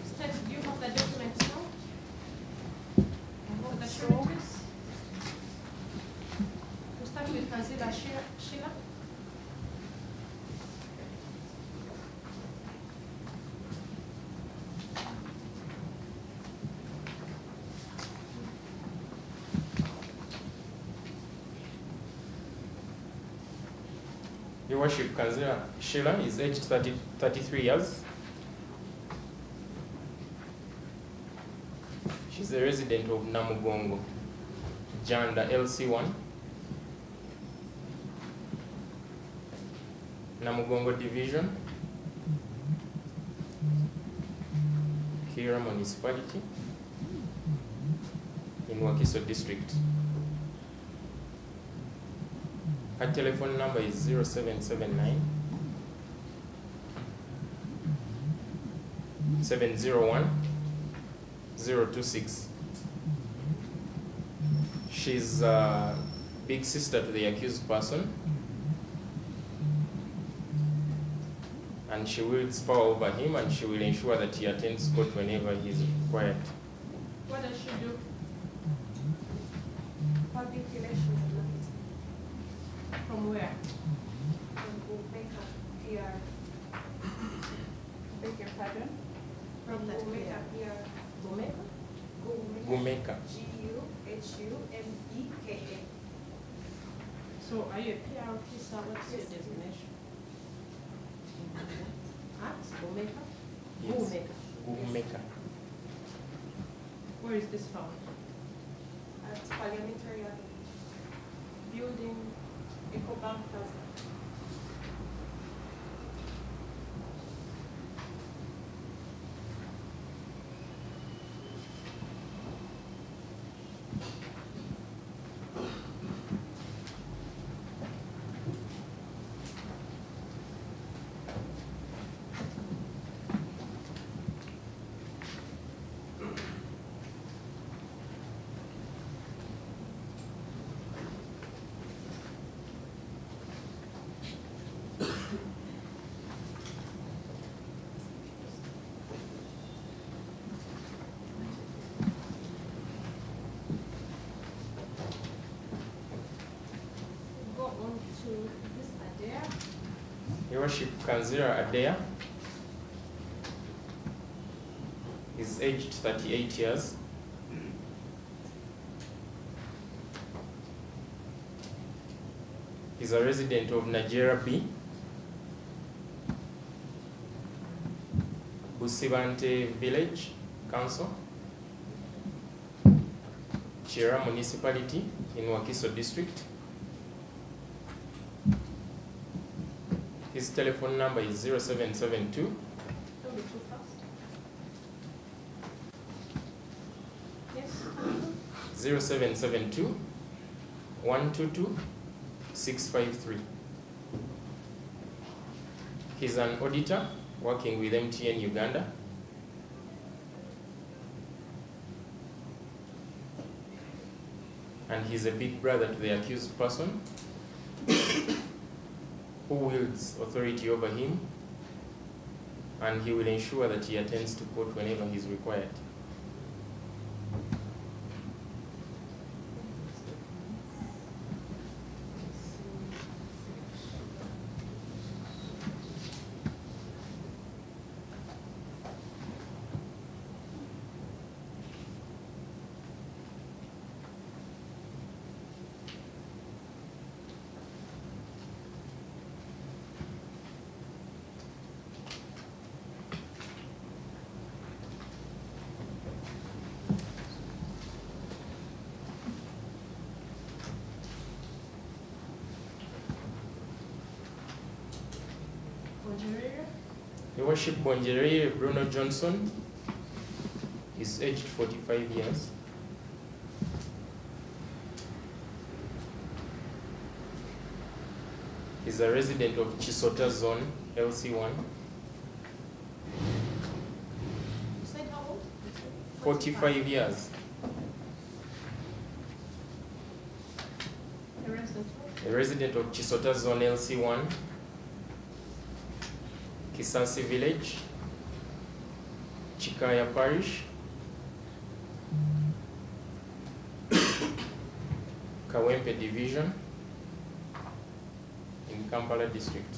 State, do you have the documents now? For the sureties? We start with Kanzila Sheila. Your Worship, Kanzera Sheila is aged 33 years. She's a resident of Namugongo, Janda LC1, Namugongo Division, Kira Municipality, in Wakiso District. Her telephone number is 0779 701 026. She's big sister to the accused person, and she wields power over him, and she will ensure that he attends court whenever he is required. What does she do? Public relations and marketing. From where? From Gumeka PR. Beg your pardon? From Gumeka PR. Gumeka? Gumeka. Guhumeka. So are you a PR officer? What's your designation? At Gumeka? Yes. Gumeka. Gumeka. Where is this found? At Parliamentary Avenue. Building EcoBank Plaza. Go on to this Adair. Your Worship, Kanzira Adair is aged 38 years. He's a resident of Nigeria B, Busibante Village Council, Chira Municipality in Wakiso District. His telephone number is 0772 Don't be too fast. Yes. 0772 122 653. He's an auditor working with MTN Uganda. And he's a big brother to the accused person who wields authority over him, and he will ensure that he attends to court whenever he is required. Your Worship, Bonjerere Bruno Johnson is aged 45 years. He's a resident of Chisota Zone, LC1. You said how old? 45 years. The resident. A resident of Chisota Zone, LC1, Kisansi Village, Chikaya Parish, Kawempe Division in Kampala District.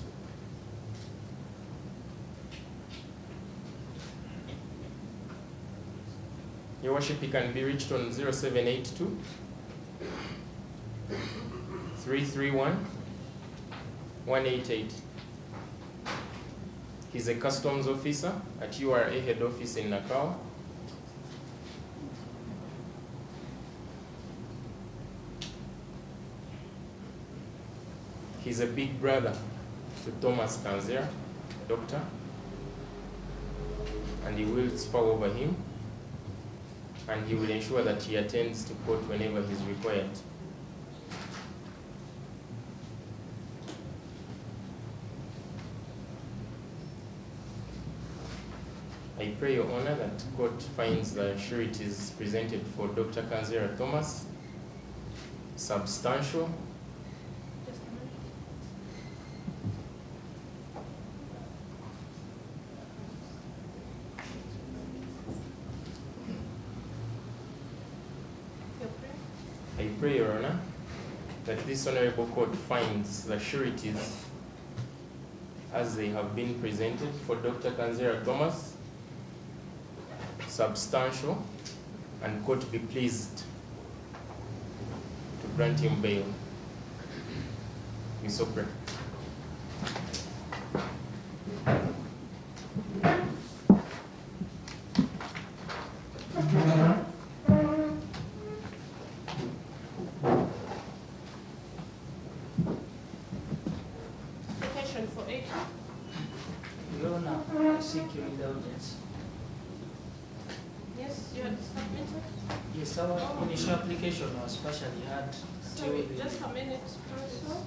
Your Worship, he can be reached on 0782 331 188. He's a customs officer at URA head office in Nakao. He's a big brother to Thomas Kanzira, doctor, and he wields power over him, and he will ensure that he attends to court whenever he's required. I pray your honor that court finds the sureties presented for Dr. Kanzira Thomas substantial, I pray, Your Honor, that this Honorable Court finds the sureties as they have been presented for Dr. Kanzira Thomas substantial, and court be pleased to grant him bail. We so pray. Application for 8. Your Honor, I seek your indulgence. Yes, you had submitted. Yes, our initial application was partially had till Sorry, the... just a minute, Counsel.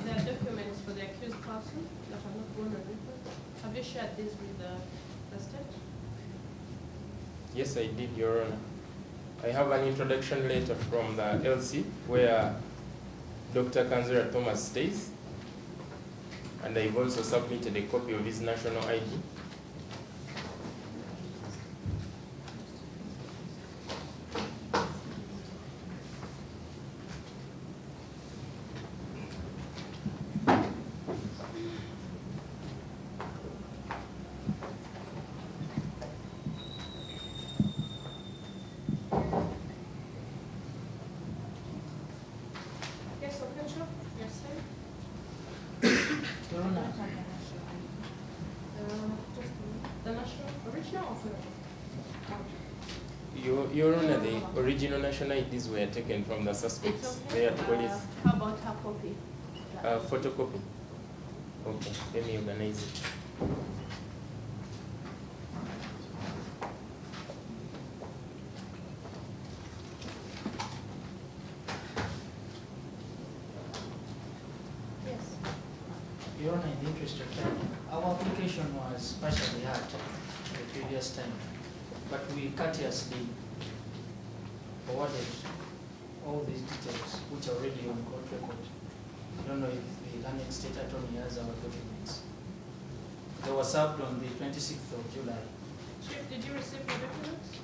There are documents for the accused person that are not gone on record. Have you shared this with the state? Yes, I did, Your Honor. I have an introduction letter from the LC where Dr. Kanzira Thomas stays, and I've also submitted a copy of his national ID. Yes, Official. Yes, sir. Your Honor, Just a minute. The national, original or photo? Your Honor, the original national IDs were taken from the suspects. It's They okay. are police. How about her copy? Photocopy. Okay, let me organize it. Yes. Your Honor, in the interest of time, our application was partially had the previous time, but we courteously forwarded all these details, which are already on court record. I don't know if the learned state attorney has our documents. They were served on the 26th of July. Chief, did you receive the documents?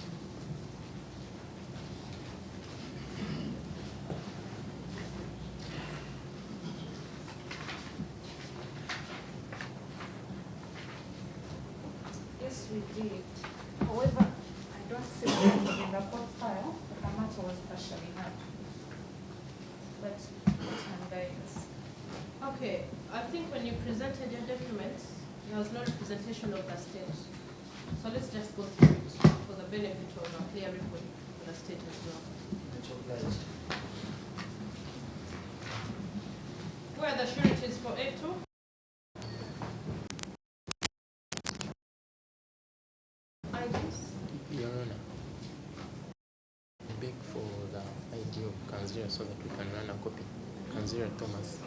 Yes, we did. However, I don't see them in the court file, but the matter was partially had. But it can guide us. Okay, I think when you presented your documents, there was no representation of the state. So let's just go through it for the benefit of a clear record for the state as well. Much obliged. Where are the sureties for A2? IDs? Your Honor, I beg for the ID of Kanzira so that we can run a copy. Kanzira Thomas.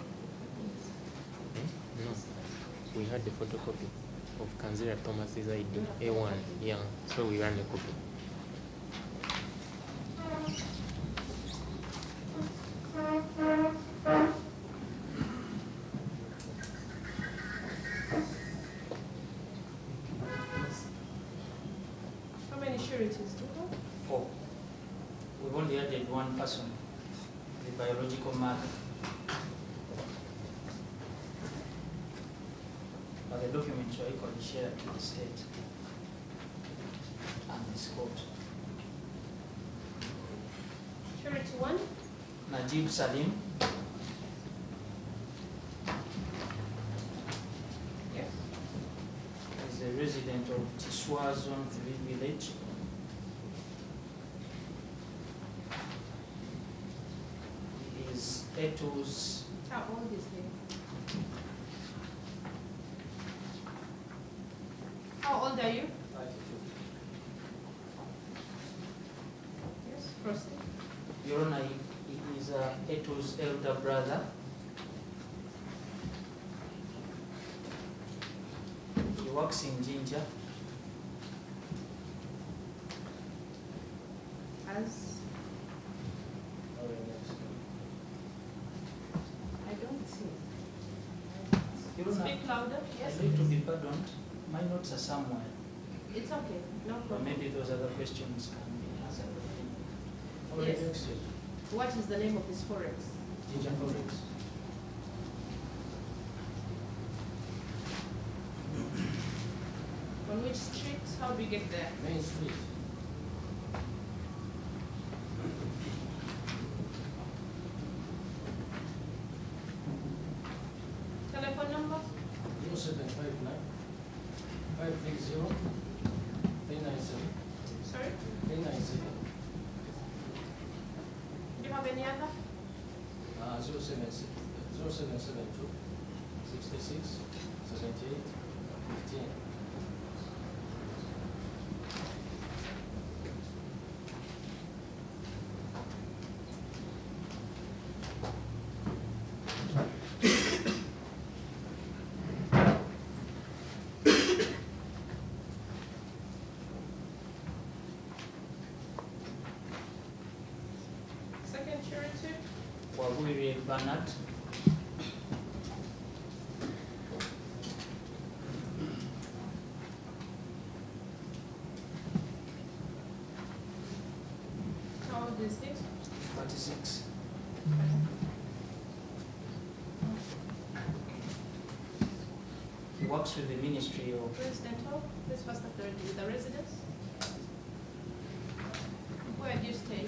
No, we had the photocopy of Kanzira Thomas's ID, A1, yeah, so we ran a copy. How many sureties do you have? 4. We've only added one person, the biological mother. But the documents were equally shared to the state and this court. Surety 1? Najib Salim, Yes. is a resident of Tiswa Zone 3 village. He is Eto's How old is he? How old are you? Yes, proceed. Your Honor, he is Eto's elder brother. He works in Jinja. As Speak louder. Yes. I need to be pardoned. My notes are somewhere. It's okay. No Or problem. maybe those other questions can be answered. Yes. Yes. What is the name of this forex? Ginger Forex. On which street? How do we get there? Main Street. Telephone number? 0759 530 397. Sorry? 397. Do you have any other? 0772 66 78 15. Second charity? Wabwire Bernard. How old is he? 36. He works with the Ministry of Residential? This first authority with the residence? Where do you stay?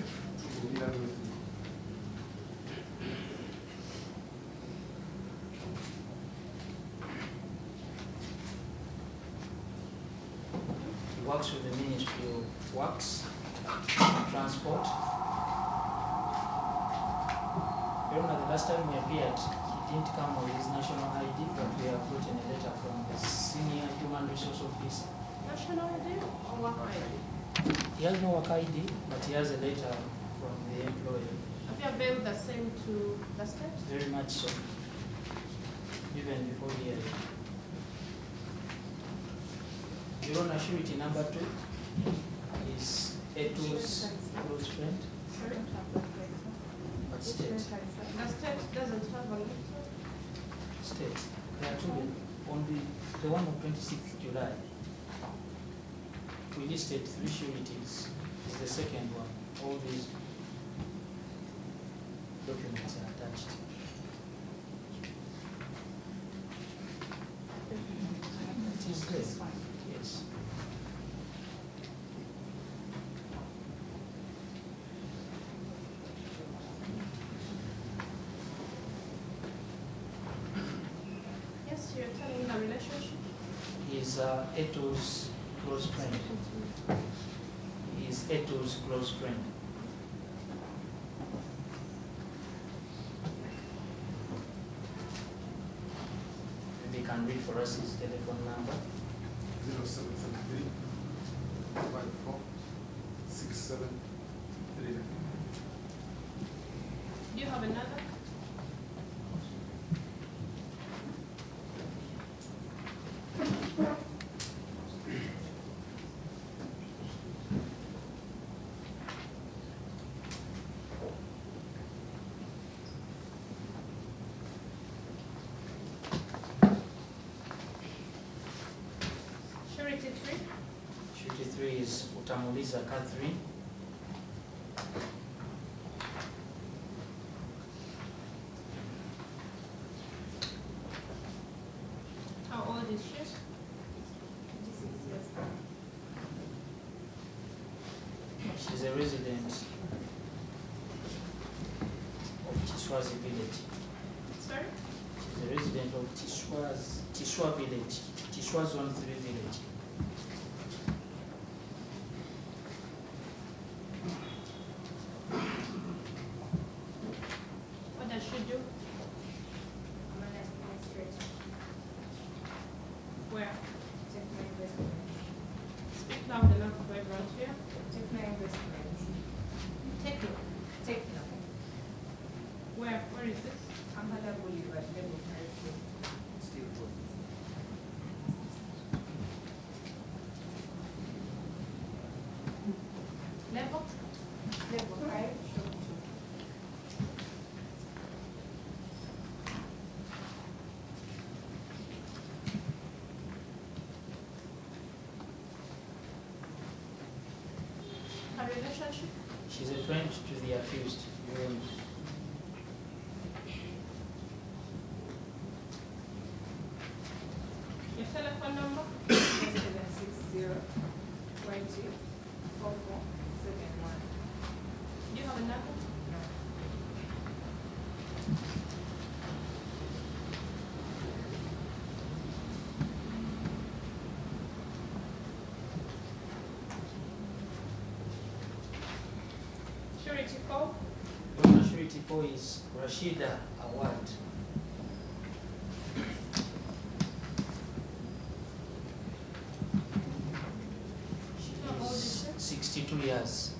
He works with the Ministry of Works, Transport. Remember the last time we appeared, he didn't come with his national ID, but we have gotten a letter from the Senior Human Resource Officer. National ID or work ID? He has no work ID, but he has a letter from the employer. Have you availed the same to the state? Very much so. Even before here. Your Honor, surety number 2 is Eto's close friend. Sorry? But state. The state doesn't have a letter. State. There are two. On the one of 26th July, we listed 3 sureties. It's the second one. All these documents are attached. It is there. Yes. Yes, you're telling me the relationship? He's Eto's close friend. He's Eto's close friend. Maybe you can read for us his telephone number. 0773 54 67 39. Do you have another? Surety 3? Surety 3 is Utamuliza Catherine. How old is she? 26 years. She's a resident of Tiswazi village. Sorry? She's a resident of Tiswa village, Tiswa Zone 3 village. What does she do? I'm an administrator. Where? Techno investment. Speak loud enough for everyone to hear. Techno investment. Techno. Techno. Where is this? Kampala Boulevard, level 5. Still good. Level? Level 5, shop 2. She's a friend to the accused. Your telephone number? 760 20 4471. Do you have a number? Surety 4? Your surety 4 is Rashida Awad. How old is she? 62 years.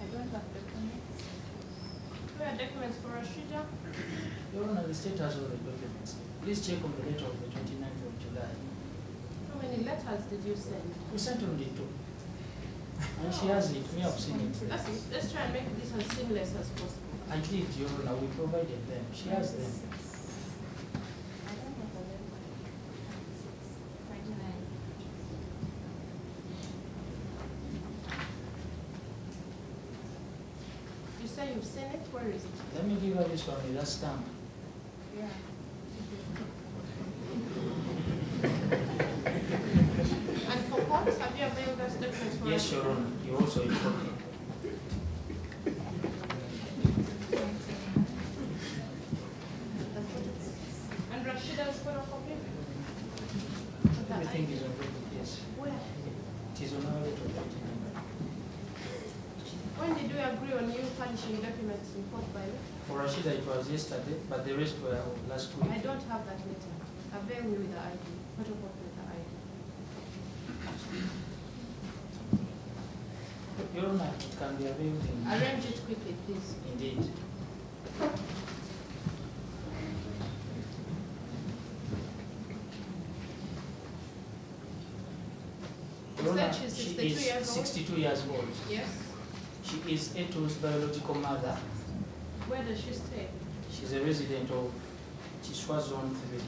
I don't have documents. Where are documents for Rashida? Your Honor, the state has all the documents. Please check on the letter of the 29th of July. How many letters did you send? We sent only 2. And she has it. We have seen it. Let's try and make this as seamless as possible. I did, Your Honor. We provided them. She has them. I don't have a letter. 29. You say you've seen it? Where is it? Let me give her this one with that stamp. Yeah. And for court, have you availed those documents for Yes, Your Honor. You also informed me. And Rashida's photocopy? Everything is on record, yes. Where? It is on our letter of 29th. When did we agree on you furnishing documents in court by law? For Rashida, it was yesterday, but the rest were last week. I don't have that letter. Avail me with the ID, photocopy with the ID. Your Honor, it can be availed in... Arrange it quickly, please. Indeed. You Your Honor, said she's she 62 is years old? 62 years old. Yes. She is Eto's biological mother. Where does she stay? She's a resident of Chiswa Zone 3.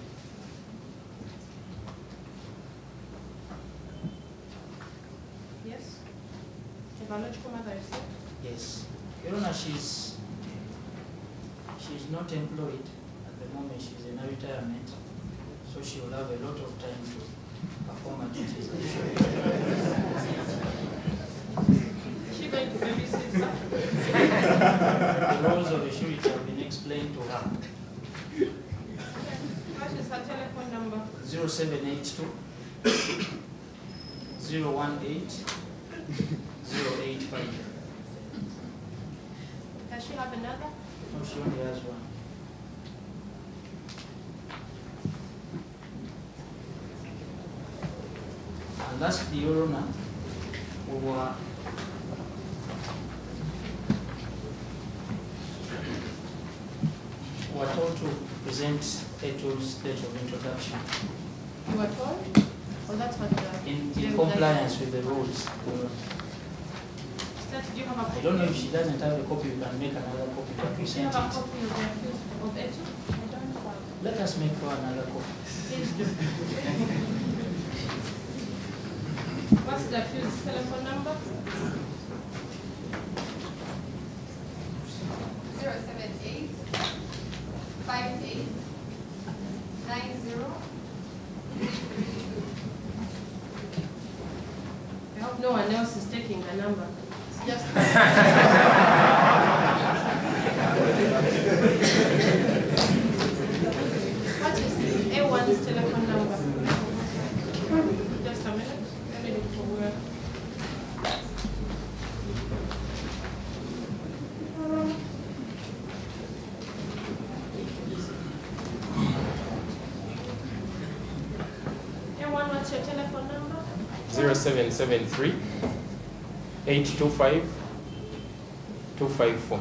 Yes. The biological mother is there? Yes. Your Honor, she's not employed at the moment. She's in a retirement, so she will have a lot of time to perform her duties. Is she going to babysit her? The roles of a surety have been explained to her. What is her telephone number? 0782 018 085. Does she have another? No, she only has one. And lastly, Your Honor, we were told to present Eto's date of introduction You were told? Oh, that's what in compliance with the rules. Sir, do you have a copy? I don't know if she doesn't have a copy, we can make another copy, but we Do you sent have a it. copy of the accused of Eto? I don't have. Let us make her another copy. Please do. What's the accused's telephone number? 078 58 90. I hope no one else is taking the number. It's just What is A1's telephone number? Just a minute. Let me look for where. A1, what's your telephone number? 0773 825 254.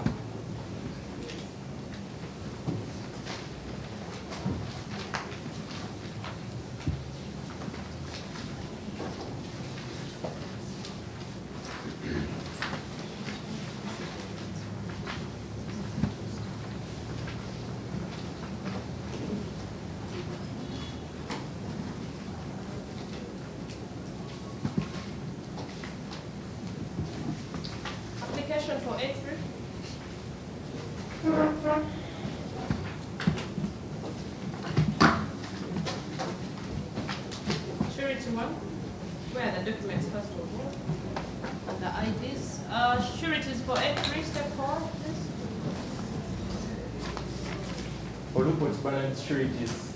Surety 1, where are the documents first of all? And the IDs. Sureties for A3, step 4, please. For Lupo's balance sureties.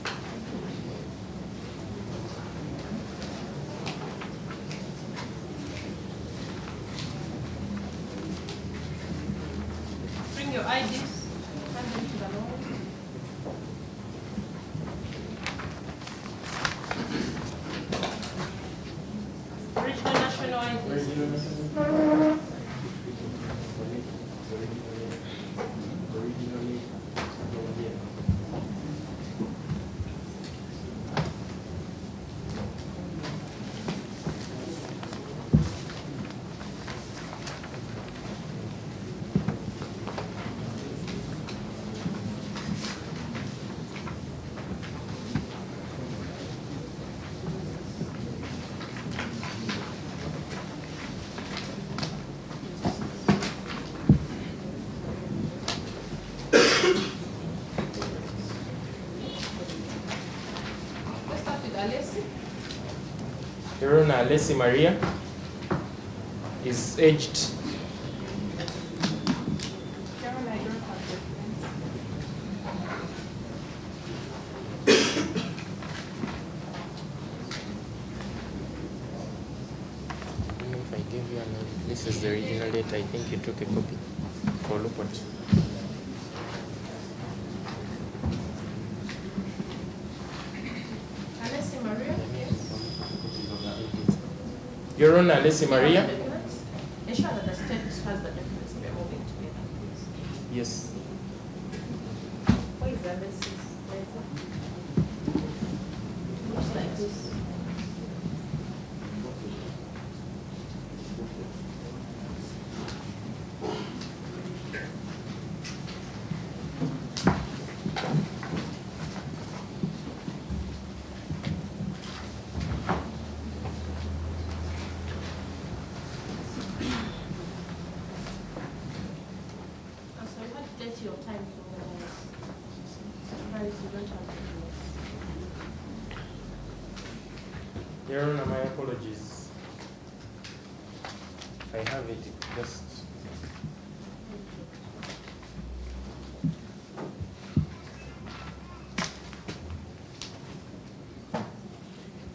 Bring your IDs. Hand them to the Lord. Original national IDs. Let's start with Alessi. Your Honor, Alessi Maria is aged. Caroline, I don't have documents. If I gave you this is the original letter, I think you took a copy for Lupot. Alessi Maria, yes. Your Honor, Alessi Maria. Documents. Ensure that the state has the documents they're moving together, please. Yes. Where is Alessi's letter? Looks like this. So you had to take your time to surprise you don't have documents. Your Honor, my apologies. I have it just.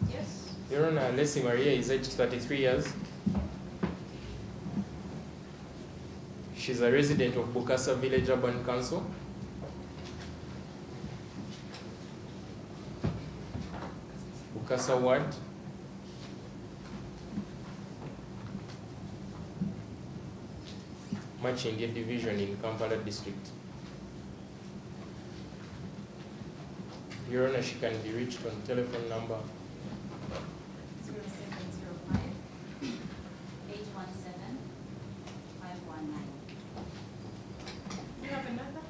Yes. Your Honor, Alessi Maria is aged 33 years. She's a resident of Bukasa Village Urban Council. Bukasa Ward. Machinge Division in Kampala District. Your Honor, she can be reached on telephone number 0705 817 519. You have another?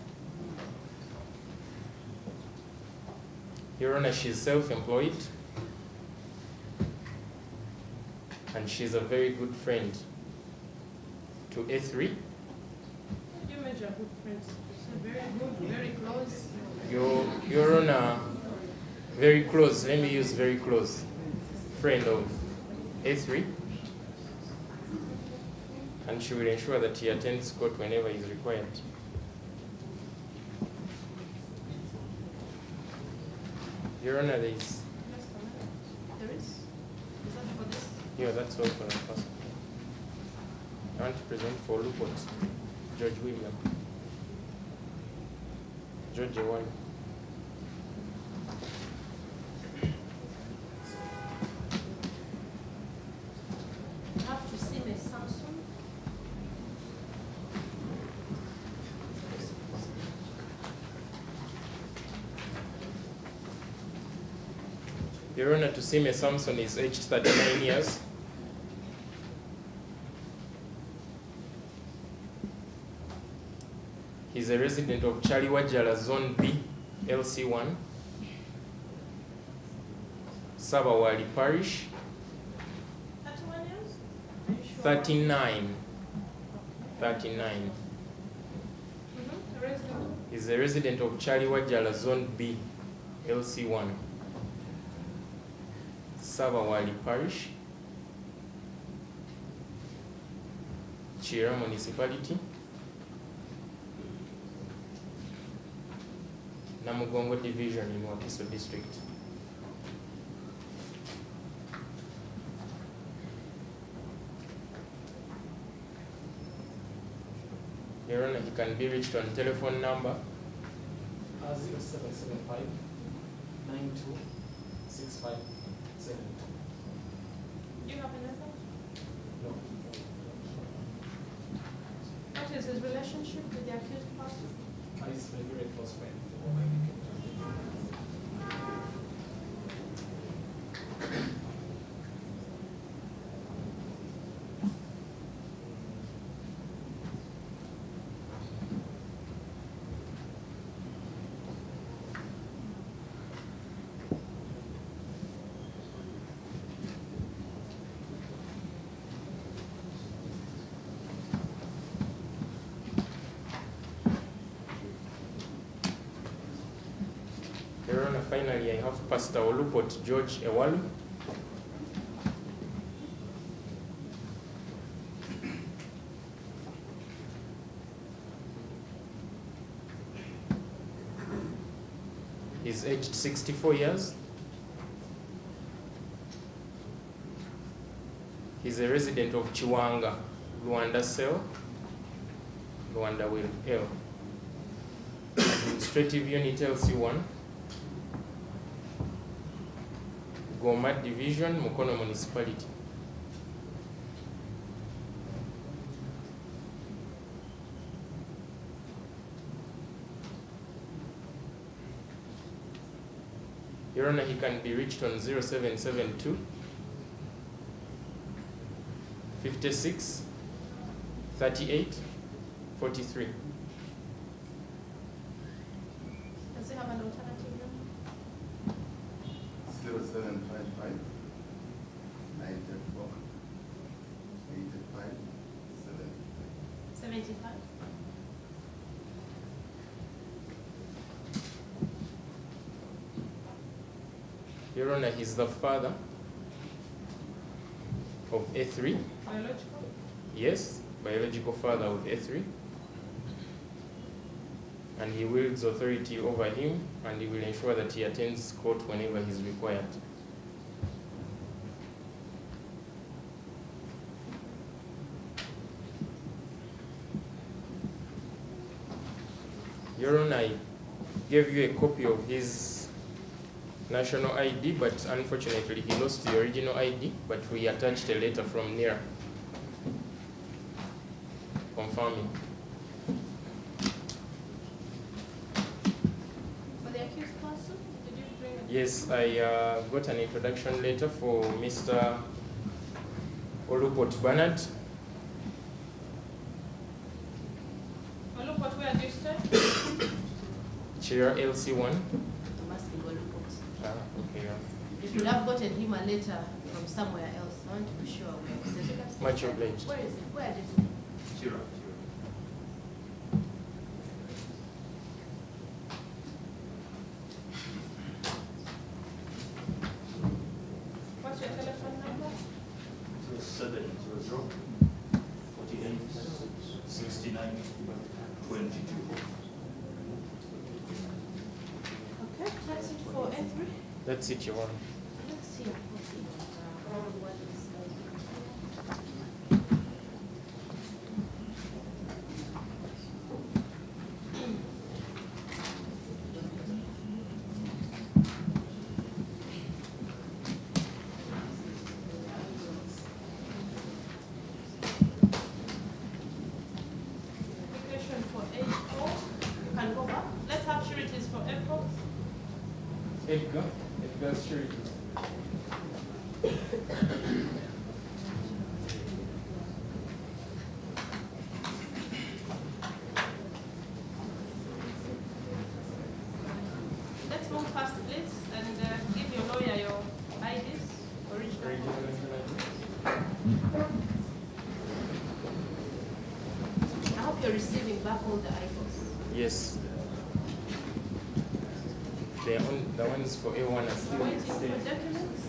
Your Honor, she's self-employed and she's a very good friend to A3. You measure good friends. Very good, very close. Your Honor, very close, let me use very close, friend of A3. And she will ensure that he attends court whenever is required. Your Honor, there is. There is? Is that for this? Yeah, that's all for the person. I want to present for Lupot, George William. George 1. You have to see Miss Samson. Your Honor, Tusime Samson is aged 39 years. He's a resident of Chaliwajala Zone B, LC1, Sabawali Parish. 31 years? Are you sure? 39. 39. A resident He's a resident of Chaliwajala Zone B, LC1, Sabawali Parish, Chira Municipality, Namugongo Division in Wakiso District. Your Honor, he can be reached on telephone number 0775 926572. Do you have a letter? No. What is his relationship with the accused person? He's a very close friend. Your Honor, finally, I have Pastor Olupot George Ewalu. He's aged 64 years. He's a resident of Chiwanga, Luanda Cell, Luanda Will L. Administrative Unit LC1, Goma Division, Mukono Municipality. Your Honor, he can be reached on 0772 56 38 43. Does he have an alternative number? 0755 94 85 75? Your Honor, he's the father of A3. Biological? Yes, biological father of A3. And he wields authority over him, and he will ensure that he attends court whenever he is required. Your Honor, I gave you a copy of his national ID, but unfortunately he lost the original ID, but we attached a letter from NIRA confirming. For the accused person, did you bring it? Yes, I got an introduction letter for Mr. Olupot Bernard. Oh, look what we are doing today. Chair LC1. Must be Golupot. Okay. You should have gotten him a letter from somewhere else. I want to be sure where. Much obliged. Where is it? Where is it? Chira. What's your telephone number? 700 48 69 22. Okay, that's it for A3. That's it, Your Honor. Let's see. What is Application for April. You can go back. Let's have sureties for April. Edgar Surety. Let's move fast, please, and give your lawyer your IDs, original. I hope you're receiving back all the items. Yes. The ones for A1 are still Waiting for documents.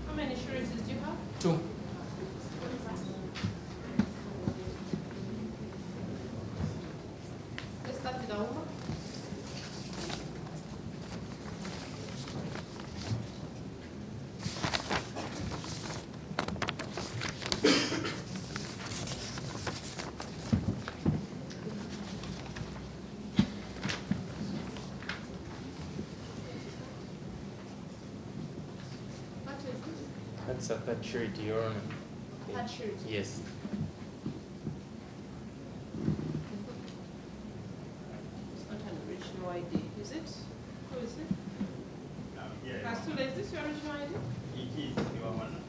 How many sureties do you have? 2. Let's start with Auma. What is it? That's a third surety, Your Honor. Third surety. Yes. It's not an original ID, is it? Who is it? Kastula, is this your original ID? It is, Your Honor.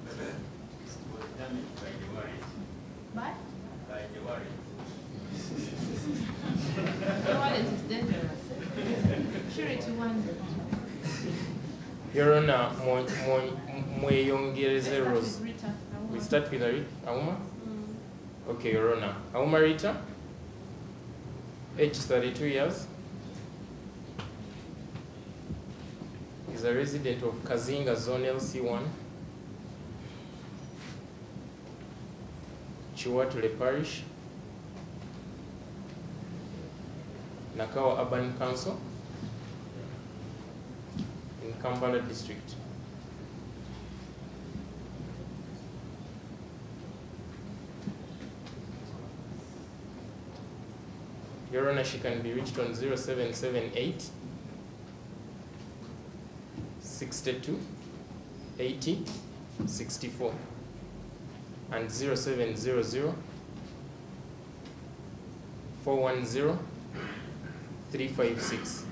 It was damaged by the warrant. By? By the warrant. The wallet is dangerous. Surety one. Your Honor, mweyongereze Let's Rose. start with Rita. Auma. We start with Auma? Mm. Okay, Your Honor. Auma Rita, age 32 years, is a resident of Kazinga Zone LC1, Chiwatule Parish, Nakawa Urban Council, in Kampala District. Your Honor, she can be reached on 0778 62 80 64 and 0700 410 356.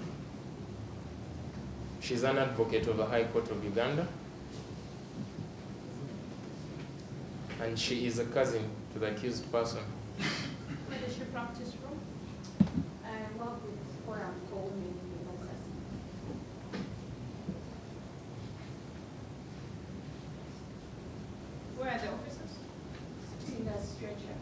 She's an advocate of the High Court of Uganda, and she is a cousin to the accused person. Where does she practice from? I work with Forum Coleman University. Where are the officers? In the stretcher.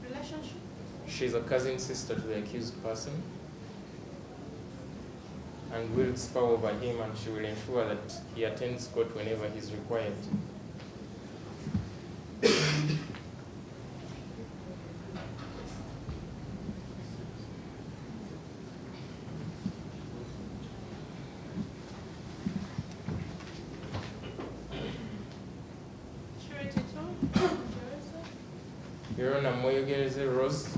Relationship? She's a cousin sister to the accused person and wields power over him, and she will ensure that he attends court whenever he's required. Surety two? Your Honor, Moyogereze Rose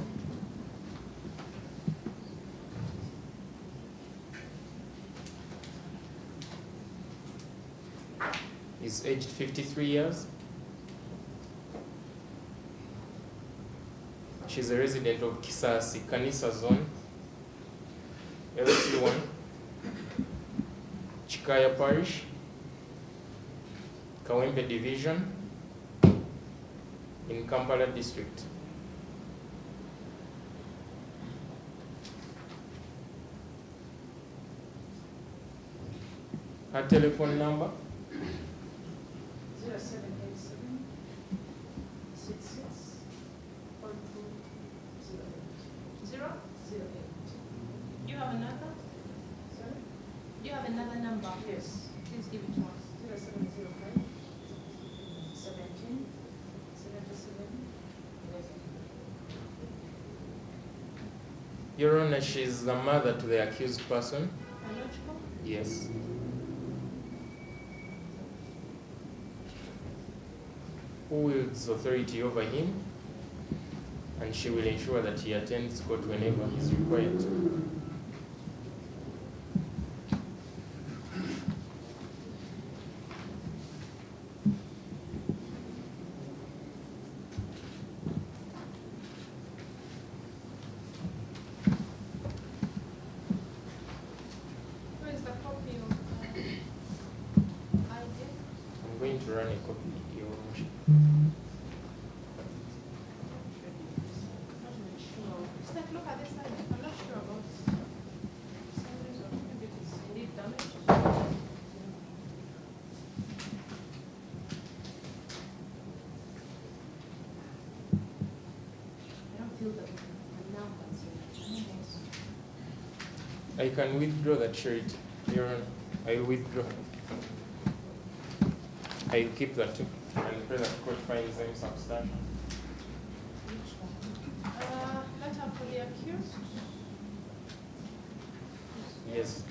is aged 53 years. She's a resident of Kisasi, Kanisa Zone, LC1, Chikaya Parish, Kawempe Division, in Kampala District. Her telephone number 0787 66 4208. 0? 08. You have another? Sorry? You have another number? Yes. Please give it to us. 0705 17 77 11. Your Honor, she's the mother to the accused person. Biological? Yes. Who wields authority over him, and and she will ensure that he attends court whenever he's required. Where is the copy of ID? I'm going to run a copy, Your Worship. Just like, look at this side. I'm not sure about some reason. Maybe it is indeed damaged. I don't feel the numbers. I can withdraw that surety, Your Honor. I will withdraw. I will keep that too, and pray that court finds them substantial. Letter for the accused. Yes.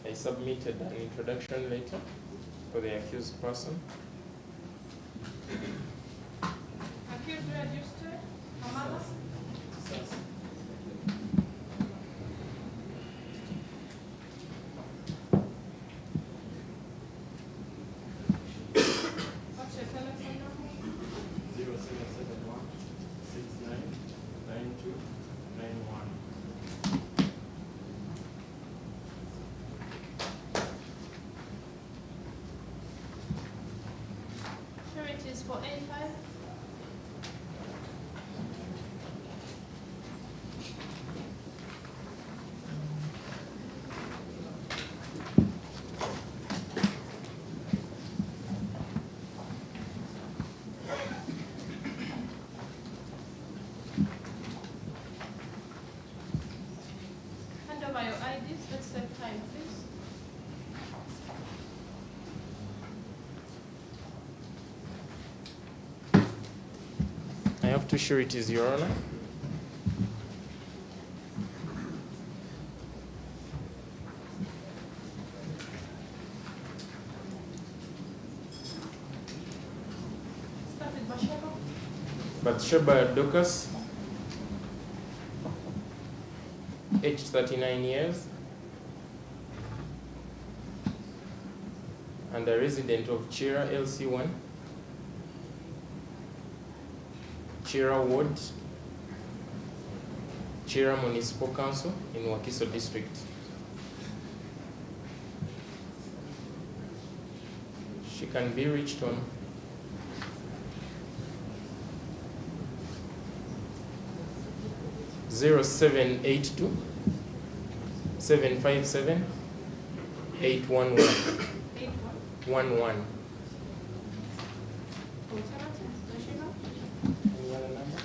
I submitted an introduction letter for the accused person. Accused registered. Kamala. What's your telephone number? 0771 699291. Surety is for A5. Hand over your IDs. Let's save time, please. I have two sureties, Your Honor. Start with Basheba. Bathsheba Dukas, age 39 years, and a resident of Chira LC1, Chira Ward, Chira Municipal Council in Wakiso District. She can be reached on 0782 757 811 11. Any other number?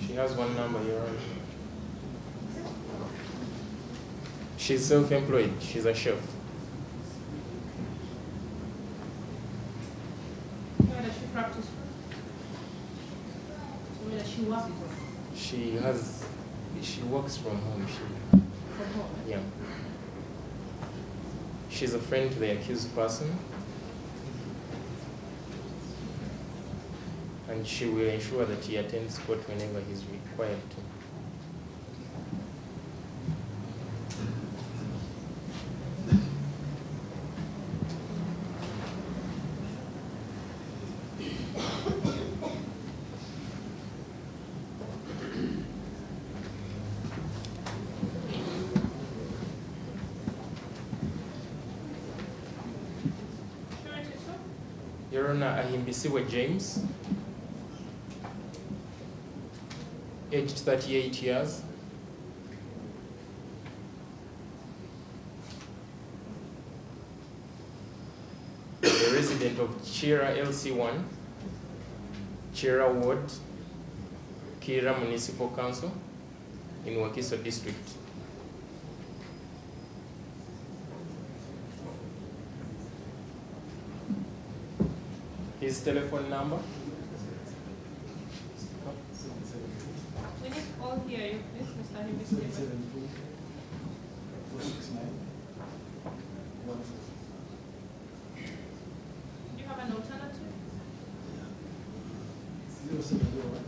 She has one number, Your Honor. She's self-employed. She's a chef. Where does she practice from? Where does she work from? She works from home. From home? Yeah. She's a friend to the accused person, and she will ensure that he attends court whenever he's required to. Your Honor, Ahimbisiwe James, aged 38 years, a resident of Chira LC1, Chira Ward, Kira Municipal Council in Wakiso District. His telephone number? We need all hear you, please, Mr. Hibisi. Do you have an alternative? 0701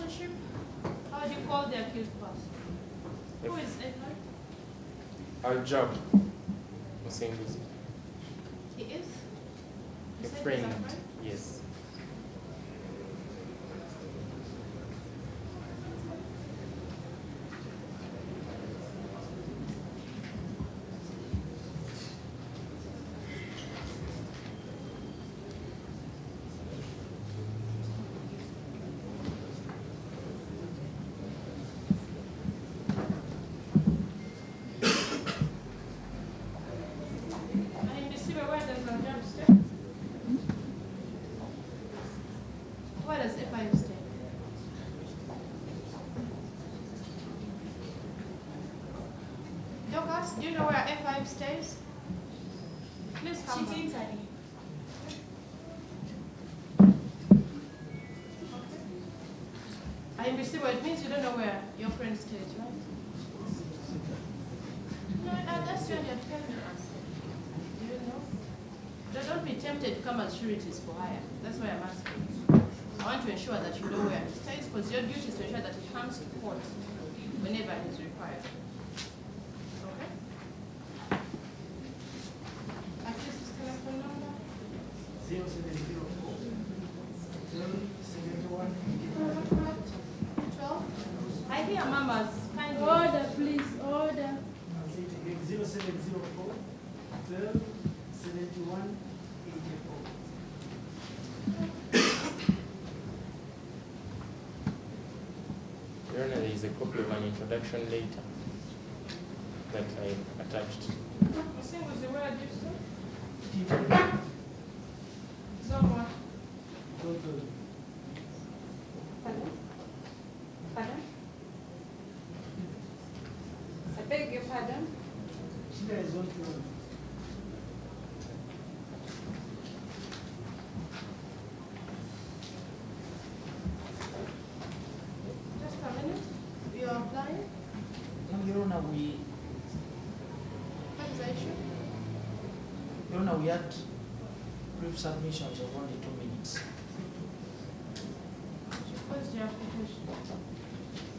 relationship? How do you call the accused person? Who is Edward? Al-Jab Musinguzi. He is? A You said he's friend. a friend? Yes. And in the civil, where does Al-Jab stay? Where does F5 stay? Dorcas, do you know where F5 stays? Please come back. I'm invisible, it means you don't know where your friend stays, right? No, that's when you're telling us. Do you know? Don't be tempted to come as sureties for hire. That's why I'm asking. I want to ensure that you know where he stays, because your duty is to ensure that he comes to court whenever it is required. Okay? Accused telephone number? 0704 71 12. I hear mamas kindly. Order, please, order. 0704 12 71 84. Your Honor, there is a copy of an introduction letter that I attached. Musinguzi, where do you stay? Zomwa. Pardon? Pardon? I beg your pardon? Shida is on to Just a minute. You are applying? Your Honor, we What is the issue? Your Honor, we had brief submissions of only 2 minutes. What is your application?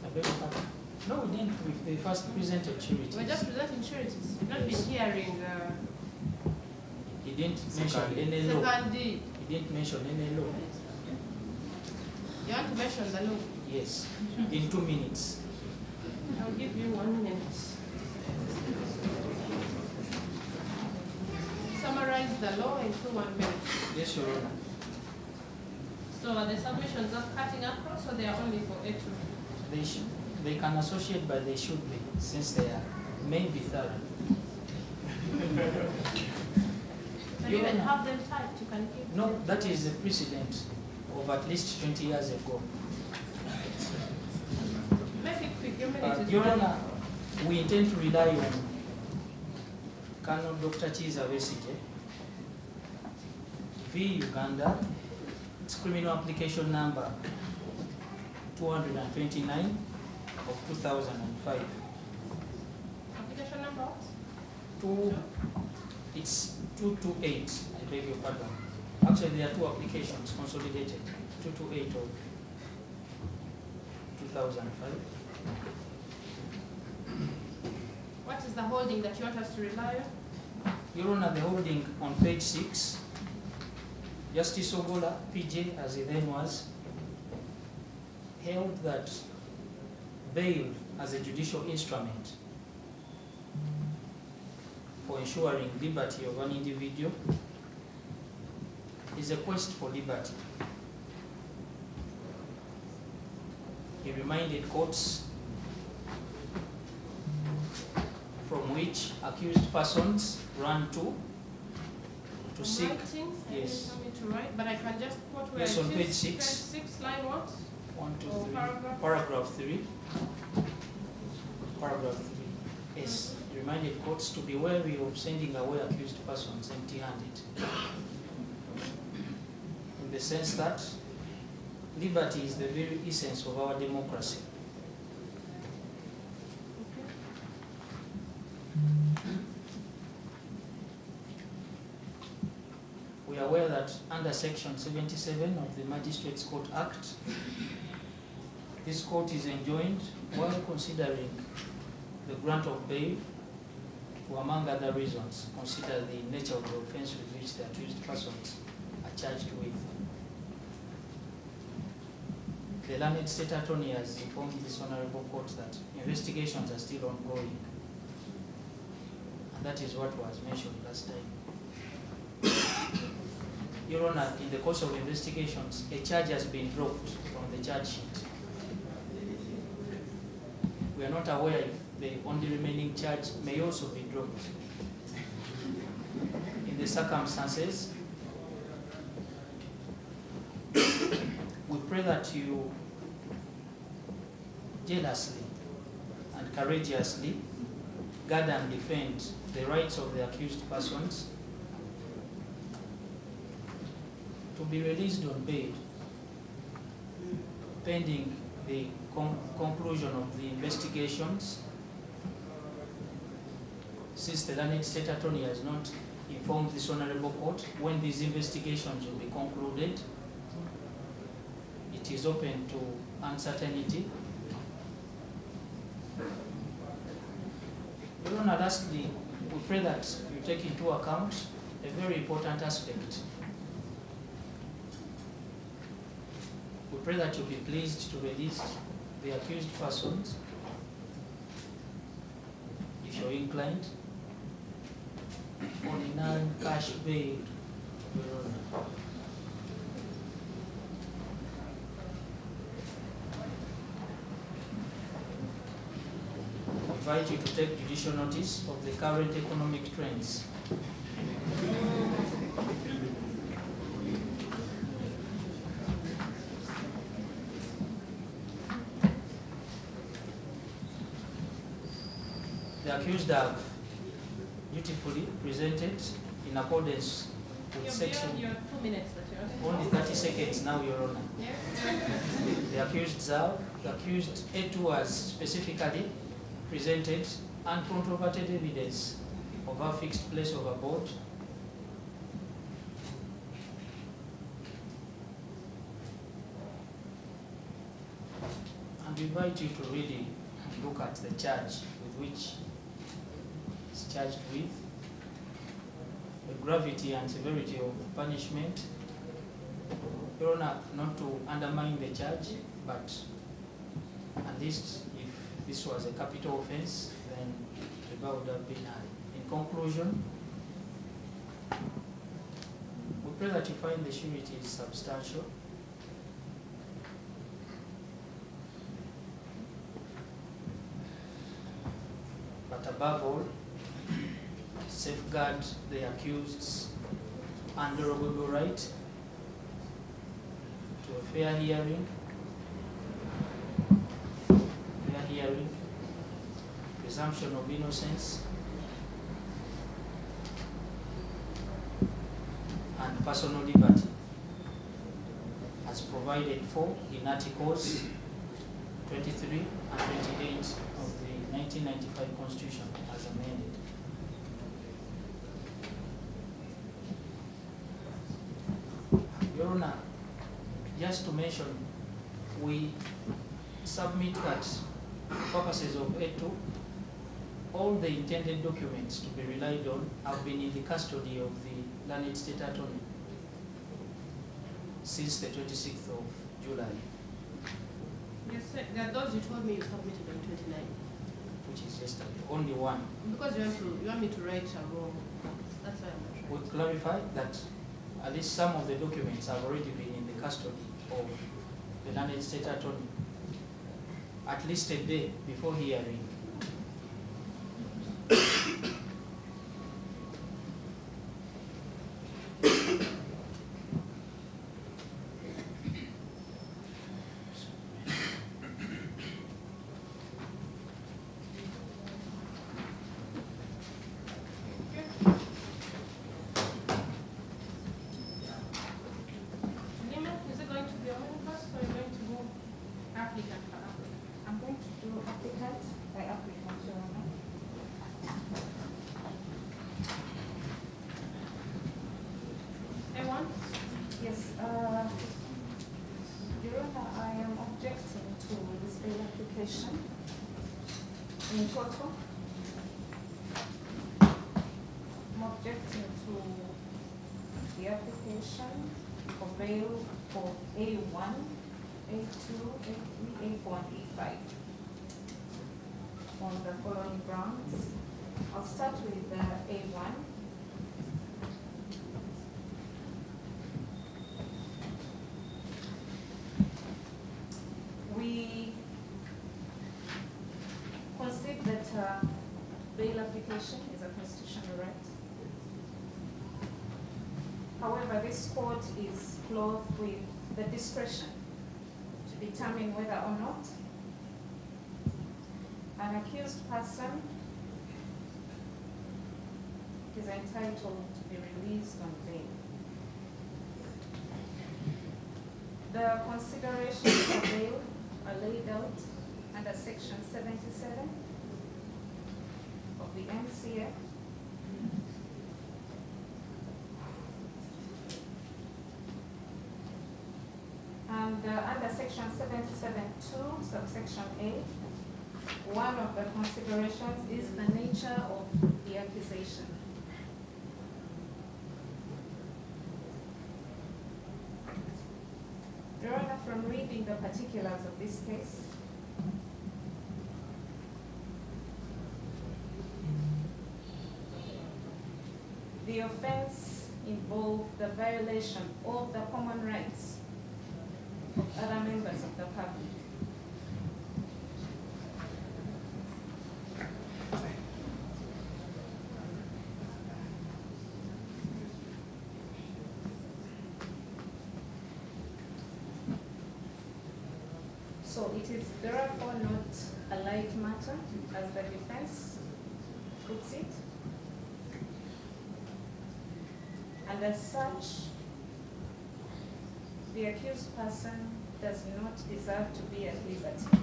I beg your pardon. No, we didn't. They first presented sureties. We're just presenting sureties. You've not been hearing He didn't mention any law. second D. He didn't mention any law. You want to mention the law? Yes, in 2 minutes. I'll give you 1 minute. Summarize the law into 1 minute. Yes, Your Honor. So are the submissions of cutting across, or they are only for A2? They can associate, but they should be, since they are maybe thorough. So you can have them typed, you can give No, them. that is a precedent of at least 20 years ago. Make it quick, your minute is Your running. Honor, we intend to rely on Colonel Dr. Chiza Besigye v. Uganda. It's criminal application number 229 of 2005. Application number what? It's 228, I beg your pardon. Actually, there are 2 applications consolidated. 228 of 2005. What is the holding that you want us to rely on? Your Honor, the holding on page 6, Justice Ogola, PJ, as he then was, held that bail as a judicial instrument for ensuring liberty of an individual is a quest for liberty. He reminded courts from which accused persons run to seek. Writing, Yes. tell me to write, but I can just quote where Yes, it on is. page 6. Page 6, line what? 1, 2, Or 3. paragraph? Paragraph 3. Paragraph 3. Yes. He reminded courts to be wary of sending away accused persons empty-handed. In the sense that liberty is the very essence of our democracy. We are aware that under Section 77 of the Magistrates Court Act, This court is enjoined while considering the grant of bail to, among other reasons, consider the nature of the offence with which the accused persons are charged with. The learned state attorney has informed this honourable court that investigations are still ongoing, and that is what was mentioned last time. Your Honour, in the course of investigations, a charge has been dropped from the charge sheet. We are not aware if the only remaining charge may also be dropped. In the circumstances, we pray that you jealously and courageously guard and defend the rights of the accused persons to be released on bail pending the conclusion of the investigations, since the learned state attorney has not informed this honourable court when these investigations will be concluded. It is open to uncertainty. Your Honour, lastly, we pray that you take into account a very important aspect. We pray that you be pleased to release the accused persons, if you're inclined, on a non-cash bail, Your Honour. I invite you to take judicial notice of the current economic trends. The accused have dutifully presented in accordance with section. Your 2 minutes, Only 30 seconds now, Your Honour. The accused A2 has specifically presented uncontroverted evidence of a fixed place of abode, and we invite you to really look at the charge with which is charged with, the gravity and severity of punishment. Your Honour, not to undermine the charge, but at least if this was a capital offence, then the bar would have been high. In conclusion, we pray that you find the surety is substantial, but above all, safeguard the accused's underogable right to a fair hearing, presumption of innocence, and personal liberty, as provided for in Articles 23 and 28 of the 1995 Constitution as amended. Your Honour, just to mention, we submit that for purposes of A2, all the intended documents to be relied on have been in the custody of the learned state attorney since the 26th of July. Yes, sir. There are those you told me you submitted on 29. Which is yesterday. Only one. Because you want me to write a wrong. That's why I'm not We clarify that at least some of the documents have already been in the custody of the learned state attorney at least a day before hearing. Lima, is it going to be a whole first or are you going to go applicant for applicant? I'm going to do applicant by applicant, Your Honour. A1? Yes, Your Honour, I am objecting to to this bail application. In total, I'm objecting to the application for bail for A1, A2, A3, A4, and A5 on the following grounds. I'll start with A1. We concede that bail application is a constitutional right. However, this court is clothed with the discretion to determine whether or not an accused person is entitled to be released on bail. The considerations of bail are laid out under Section 77 of the MCA. And under Section 77(2), subsection A, one of the considerations is the nature of the accusation. Your Honor, from reading the particulars of this case, the offense involved the violation of the common rights of other members of the public. So it is therefore not a light matter, as the defense puts it. And as such, the accused person does not deserve to be at liberty.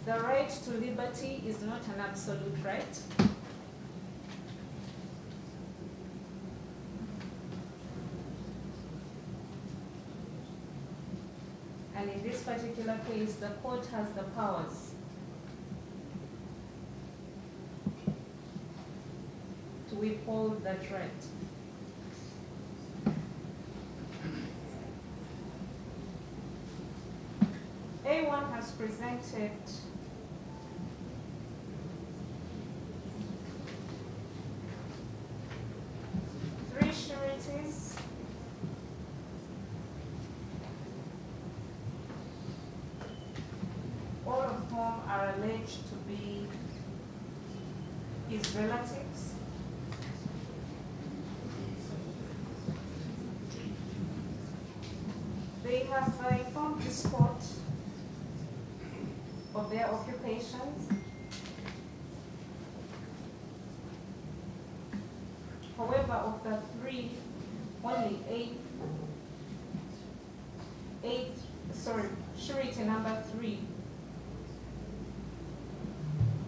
The right to liberty is not an absolute right. And in this particular case, the court has the powers to withhold that right. A1 has presented three sureties all of whom are alleged to be his relatives. They have informed this court of their occupations. However, of the three, only surety number 3,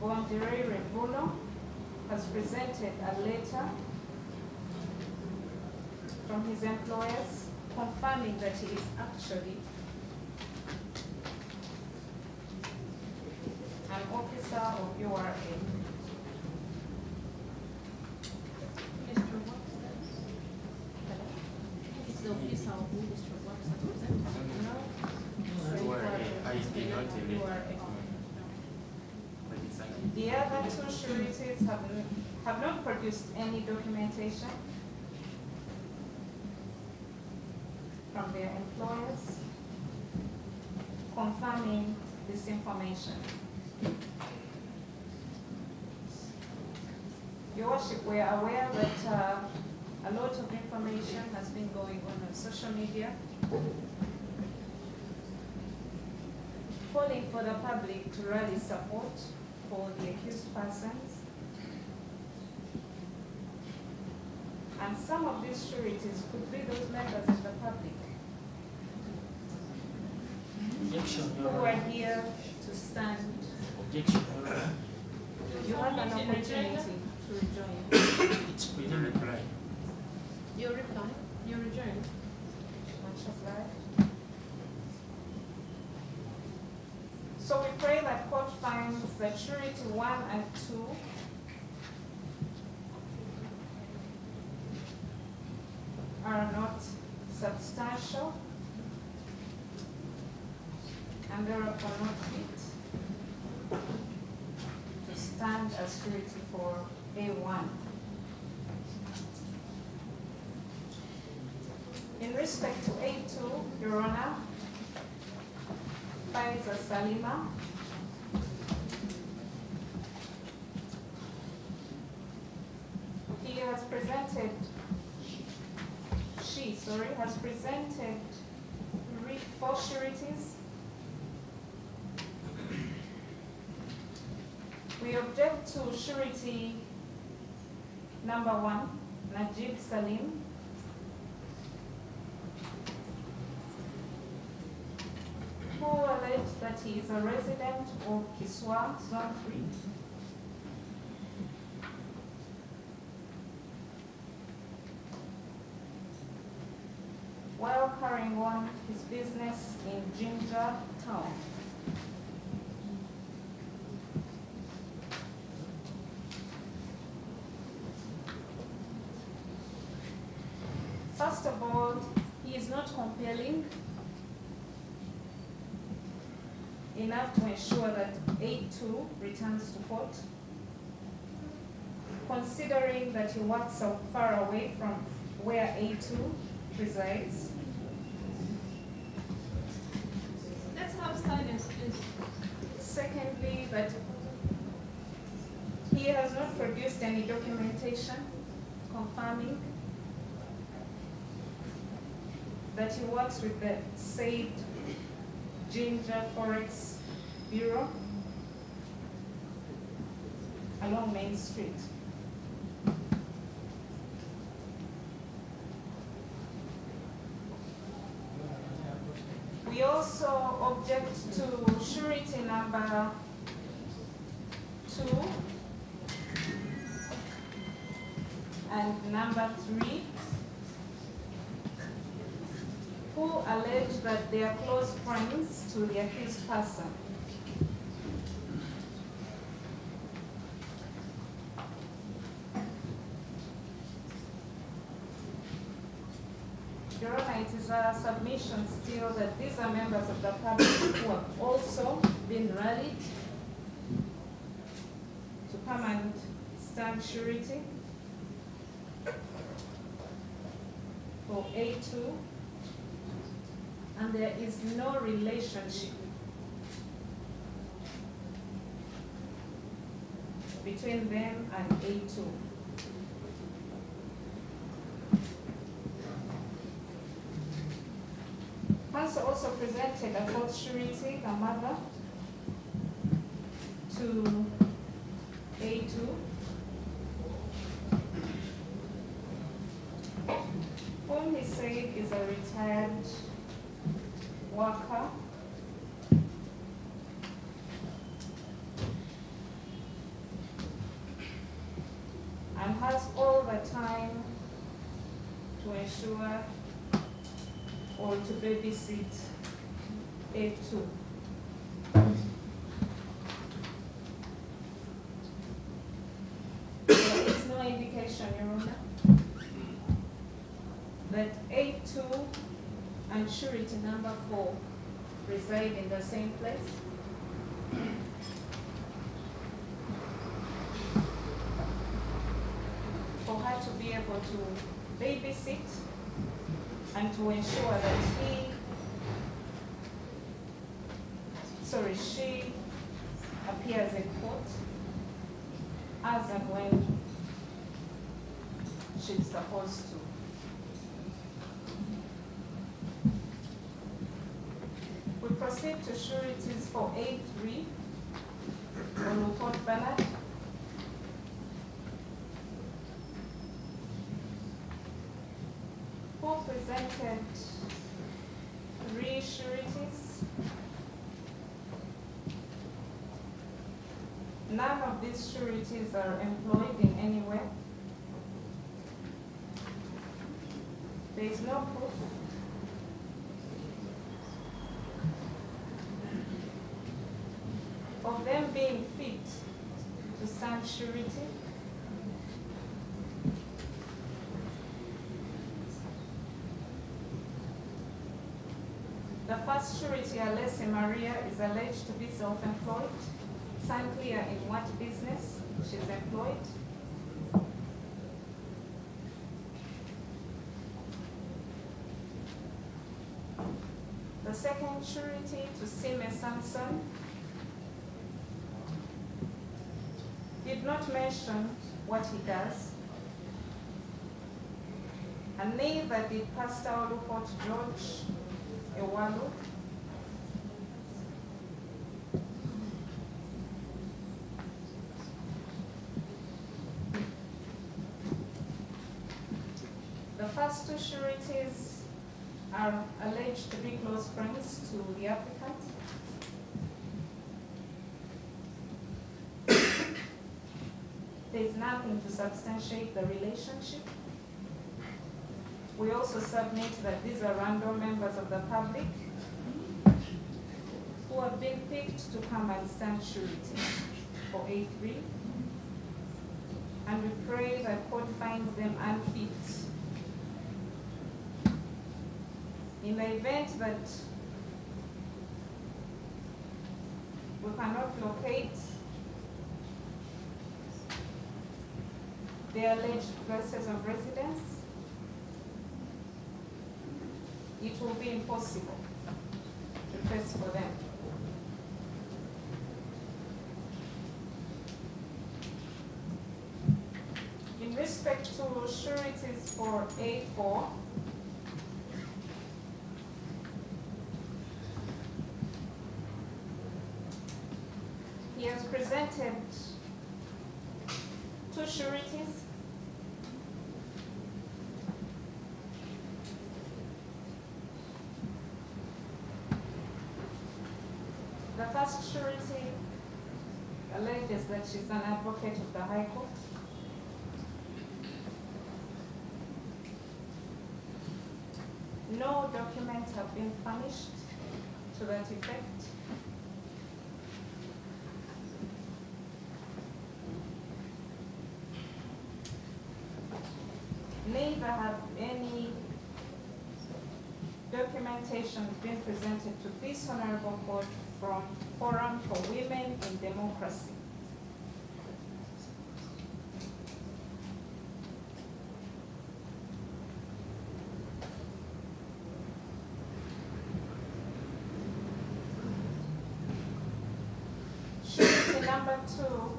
Bondire Revuno, has presented a letter from his employers confirming that he is actually an officer of URA. It's the officer of Ministry of Works and The other two sureties have not produced any documentation from their employers confirming this information. Your Worship, we are aware that a lot of information has been going on social media, calling for the public to rally support for the accused persons. And some of these sureties could be those members of the public who are here to stand. Objection. You have an opportunity to rejoin. It's preliminary. Your reply, your rejoin. Much obliged. So we pray that court finds that surety 1 and 2 are not substantial and therefore not fit to stand as surety for A1. In respect to A2, Your Honor, Faiza Salima, he has presented, she has presented 4 sureties. We object to surety number 1, Najib Salim, who alleged that he is a resident of Kiswa, Zone 3. While carrying on his business in Jinja Town. First of all, he is not compelling enough to ensure that A2 returns to court, considering that he works so far away from where A2 resides. Let's have silence, please. Secondly, that he has not produced any documentation confirming that he works with the said Jinja Forex Bureau along Main Street. We also object to surety number 2 and number 3, who allege that they are close friends to the accused person. Your Honor, it is a submission still that these are members of the public who have also been rallied to come and stand surety for A2, and there is no relationship between them and A2. Counsel also presented a fourth surety, the mother, to A2, whom he said is a retired worker and has all the time to ensure or to babysit A2. There is no indication, Your Honor, that A2 and surety number 4 reside in the same place. For her to be able to babysit and to ensure that she appears in court as and when she's supposed to. We proceed to sureties for A3 on Report Ballard. Who presented 3 sureties. None of these sureties are employed in any way. There is no proof. Of them being fit to stand surety. The first surety, Alessia Maria, is alleged to be self-employed. It's unclear in what business she's employed. The second surety, to Sime Samson, did not mention what he does, and neither did Pastor Oluport George Ewalu. The first two sureties are alleged to be close friends to the applicant. There is nothing to substantiate the relationship. We also submit that these are random members of the public who have been picked to come and stand surety for A3. And we pray that court finds them unfit. In the event that we cannot locate the alleged places of residence, it will be impossible to trace for them. In respect to sureties for A4, he has presented two sureties. The first surety alleges that she's an advocate of the High Court. No documents have been furnished to that effect. Neither have any documentation been presented to this Honorable Court from Forum for Women in Democracy. Surety number 2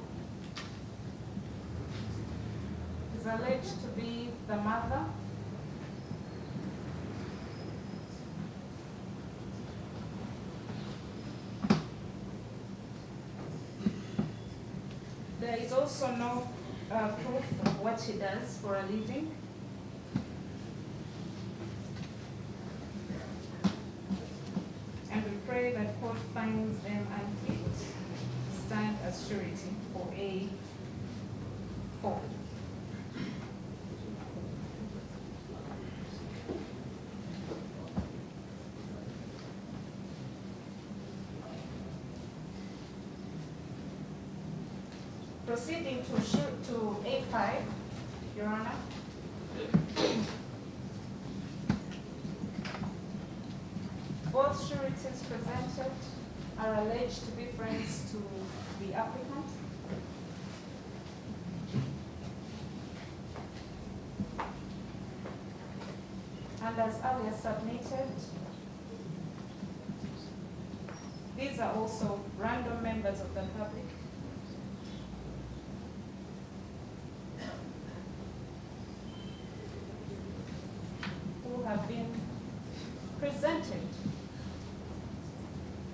is alleged to be the mother There is also no proof of what she does for a living. And we pray that court finds them unfit to stand as surety for A4. Proceeding to A5, Your Honor. Both sureties presented are alleged to be friends to the applicant. And as earlier submitted, these are also random members of the public who have been presented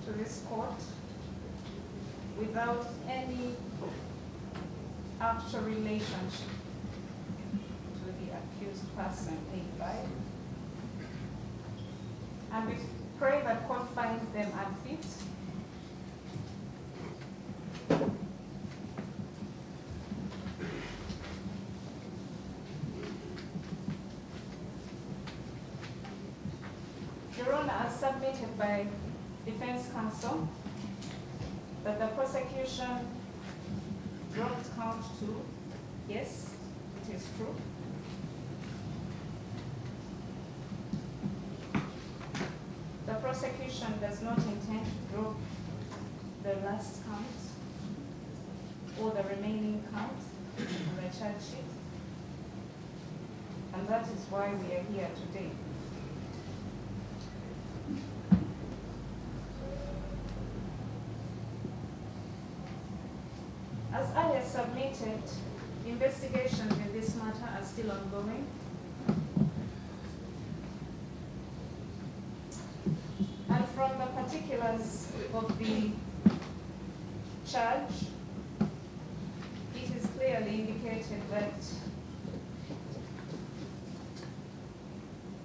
to this court without any actual relationship to the accused person, A5. And we pray that court finds them unfit submitted by defense counsel that the prosecution dropped count 2. Yes, it is true. The prosecution does not intend to drop the last count or the remaining count on the charge sheet. And that is why we are here today. As I have submitted, investigations in this matter are still ongoing. And from the particulars of the charge, it is clearly indicated that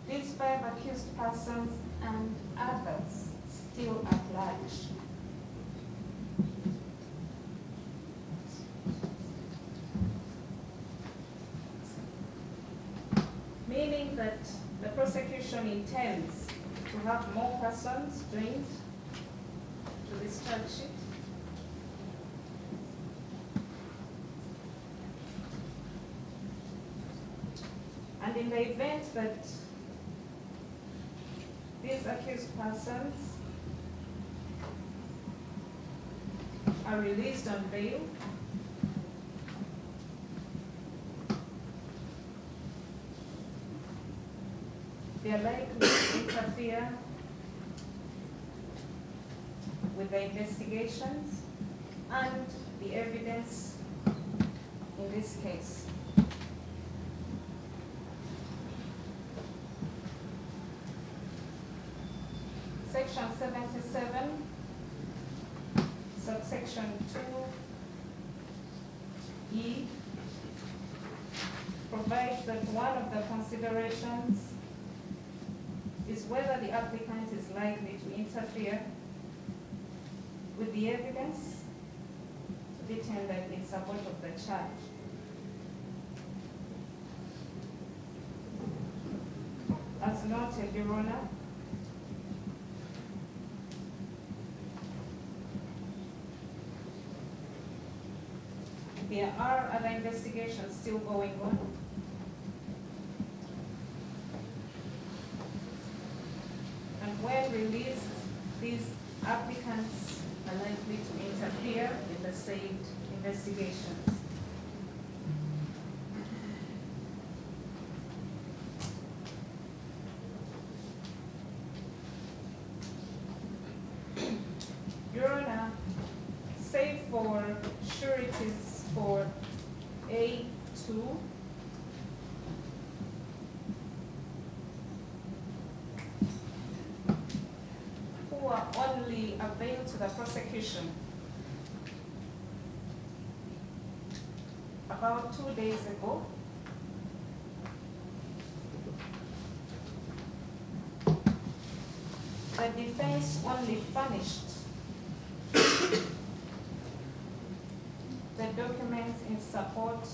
these 5 accused persons and others still at large. Meaning that the prosecution intends to have more persons joined to this charge sheet. And in the event that these accused persons are released on bail, they are likely to interfere with the investigations and the evidence in this case. Section 77, subsection 2E provides that one of the considerations is whether the applicant is likely to interfere with the evidence to be tendered in support of the charge. As noted, Your Honor, there are other investigations still going on. And when released, these applicants are likely to interfere in the said investigations. Your Honor, save for sureties for A2, who are only available to the prosecution about 2 days ago, the defense only furnished the documents in support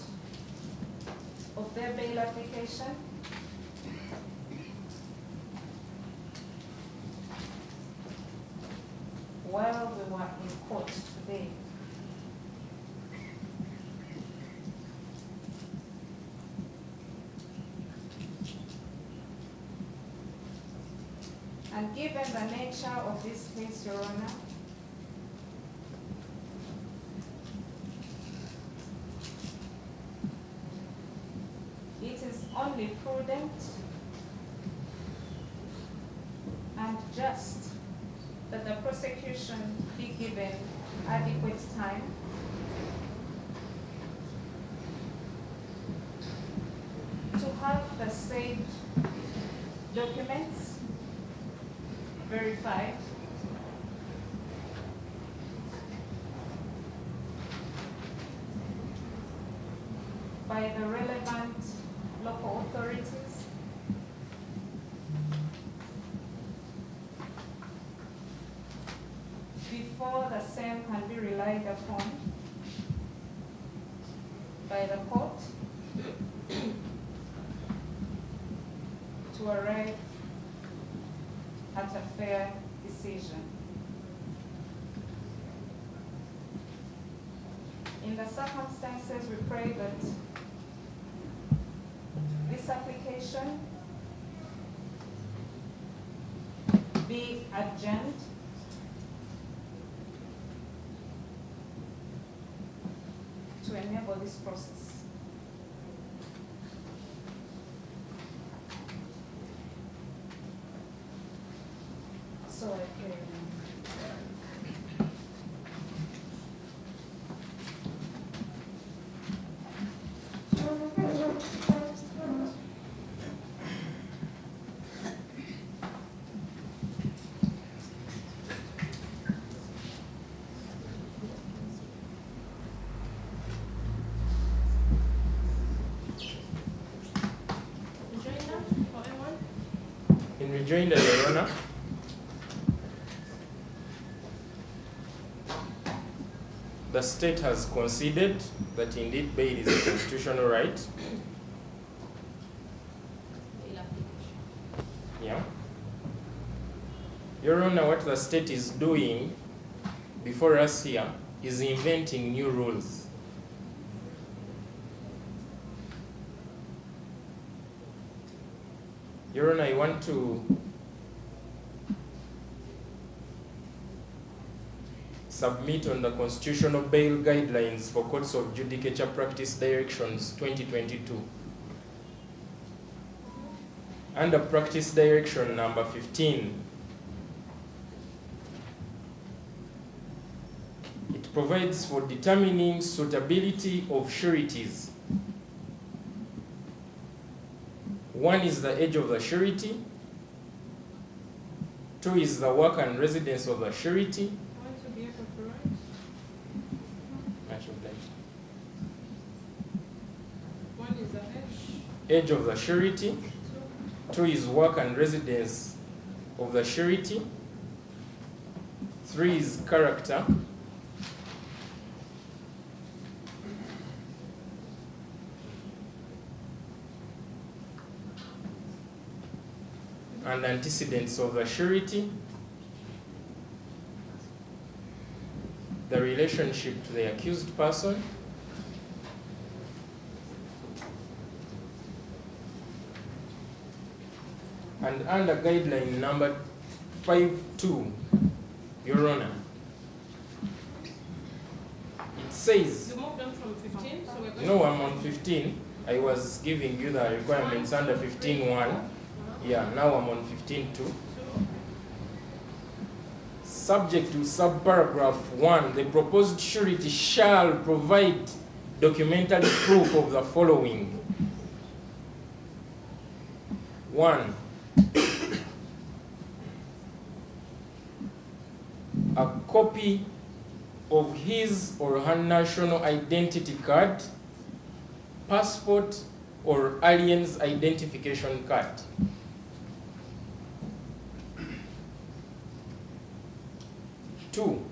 of their bail application while we were in court today. And given the nature of this case, Your Honor, it is only prudent and just that the prosecution be given adequate time to have the said documents verified by the relevant local authorities before the same can be relied upon by the court to arrive at not a fair decision. In the circumstances, we pray that this application be adjourned to enable this process. So In rejoinder, Your Honor, the state has conceded that indeed bail is a constitutional right. Yeah. Your Honor, what the state is doing before us here is inventing new rules. Your Honor, I want to submit on the Constitutional Bail Guidelines for Courts of Judicature Practice Directions 2022. Under Practice Direction number 15, it provides for determining suitability of sureties. One is the age of the surety. Two is the work and residence of the surety. One is the Age of the surety. Two is work and residence of the surety. Three is character. And antecedents of the surety, the relationship to the accused person, and under guideline number 5.2, Your Honor, it says, You moved on from 15, so we're going no, to I'm on 15. I was giving you the requirements under 15.1. Yeah, now I'm on 15.2. Subject to subparagraph 1, the proposed surety shall provide documentary proof of the following. 1. A copy of his or her national identity card, passport, or alien's identification card. 2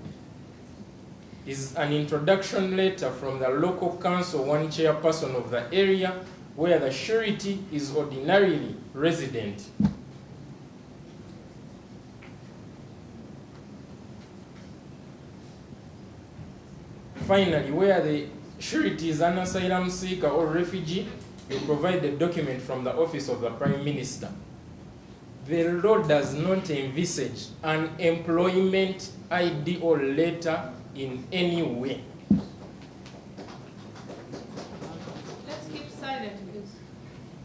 is an introduction letter from the local council, one chairperson of the area where the surety is ordinarily resident. Finally, where the surety is an asylum seeker or refugee, you provide the document from the office of the Prime Minister. The law does not envisage an employment ID or letter in any way. Let's keep silent, please.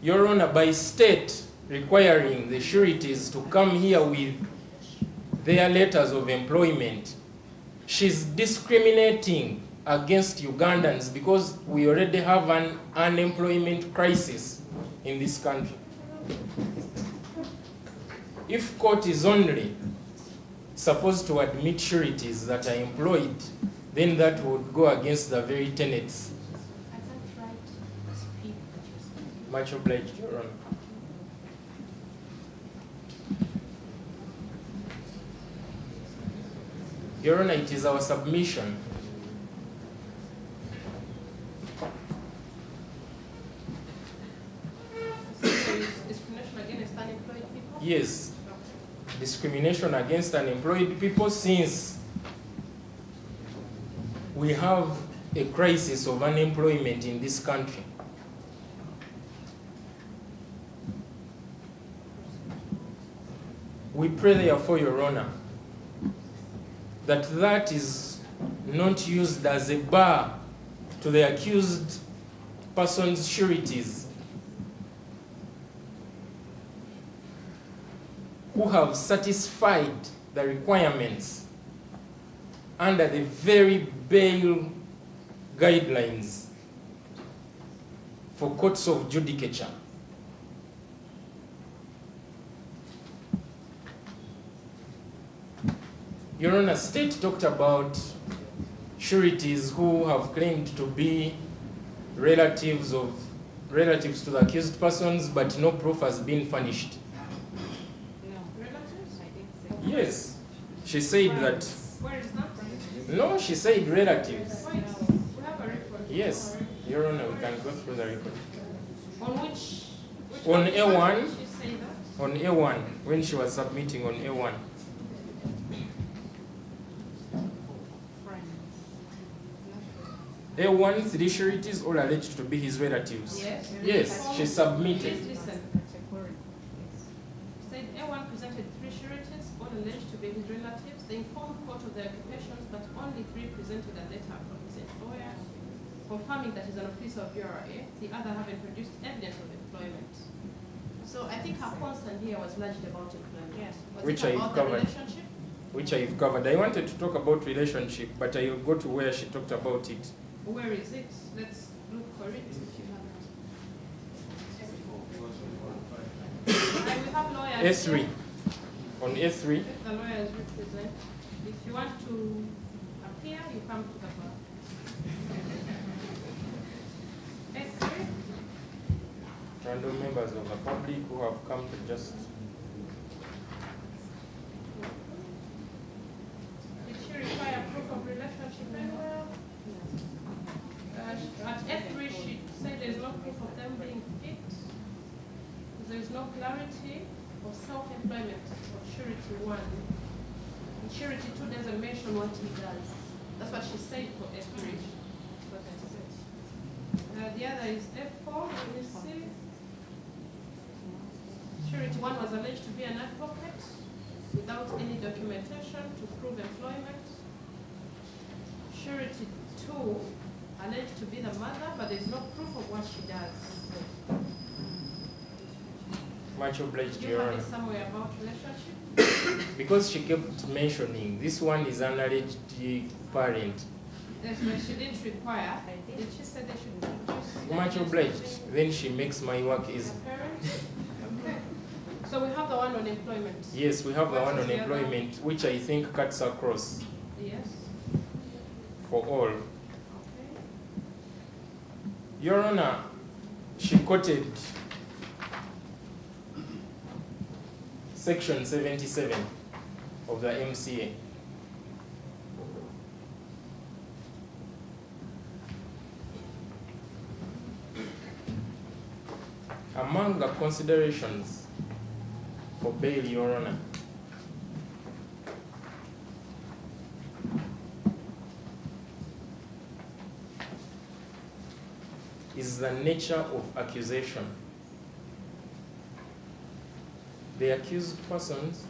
Your Honor, by state requiring the sureties to come here with their letters of employment, she's discriminating against Ugandans because we already have an unemployment crisis in this country. If court is only supposed to admit sureties that are employed, then that would go against the very tenets. Much obliged, Your Honor. Your Honor, it is our submission discrimination against unemployed people? Yes. discrimination against unemployed people, since we have a crisis of unemployment in this country. We pray therefore, Your Honor, that is not used as a bar to the accused person's sureties who have satisfied the requirements under the very bail guidelines for courts of judicature. Your Honor, State talked about sureties who have claimed to be relatives to the accused persons, but no proof has been furnished. Yes, she said that. Where is that? No, she said relatives. Wait, we have a record. Yes, Your Honor, we can go through the record. On which On A1, did she say that? on A1, when she was submitting on A1. A1, 3 sureties all alleged to be his relatives. Yes. Yes, she submitted. Please listen. Said A1 presented 3 sureties, all alleged to be his relatives. They informed court of their occupations, but only 3 presented a letter from his employer confirming that he's an officer of URA. The other haven't produced evidence of employment. So I think her concern here was largely about employment. Yes. Was Which it I've about covered. the relationship? Which I've covered. I wanted to talk about relationship, but I will go to where she talked about it. Where is it? Let's look for it if you have it. I will have lawyers A3. here. On A3. If the lawyers represent. If you want to appear, you come to the bar. A3. Random members of the public who have come to just. Did she require proof of relationship anywhere? At F3, she said there's no proof of them being fit. There's no clarity of self-employment of surety 1. And surety 2 doesn't mention what he does. That's what she said for F3. The other is F4. Let me see. Surety 1 was alleged to be an advocate without any documentation to prove employment. Surety 2 alleged to be the mother, but there's no proof of what she does. Much obliged, Do Your you have Honor. it somewhere about relationship? Because she kept mentioning this one is an alleged parent. Yes, but she didn't require. Did she say they should produce? Much obliged. Then she makes my work easy. Parents? Okay. So we have the one on employment. Yes, we have the What one is on the other? employment, which I think cuts across Yes. for all. Your Honor, she quoted Section 77 of the MCA. Among the considerations for bail, Your Honor, is the nature of accusation. The accused persons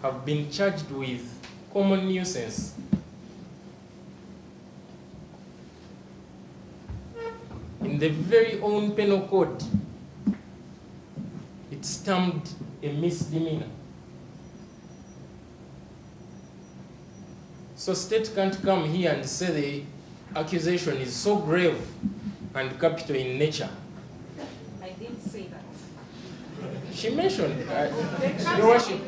have been charged with common nuisance. In the very own penal code, it's termed a misdemeanor. So state can't come here and say the accusation is so grave and capital in nature. I didn't say that. She mentioned, Your Worship,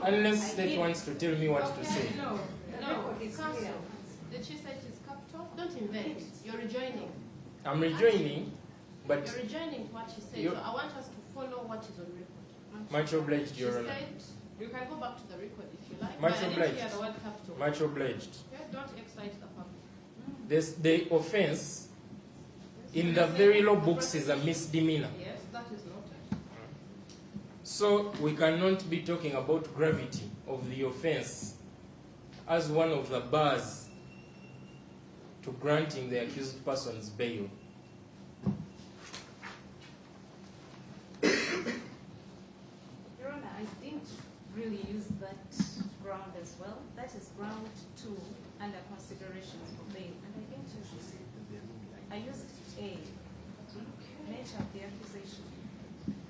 unless state wants to tell me what to say. No, counsel. Did she say it is capital? Don't invent. You're rejoining. I'm rejoining, but You're rejoining what she said, so I want us to follow what is on record. much obliged, Your Honor. She said You can go back to the record if you like. Much but I didn't obliged. hear the word capital. Much obliged. Okay, don't excite the public. The offense in the very law books is a misdemeanor. Yes, that is noted. So we cannot be talking about gravity of the offense as one of the bars to granting the accused person's bail. Your Honor, I didn't really use that ground as well. That is ground 2 under considerations for bail. And I didn't use it. I used A, nature of the accusation.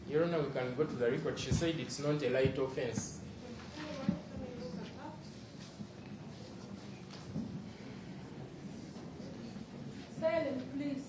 Your Honor, we can go to the record. She said it's not a light offense. Silent, please.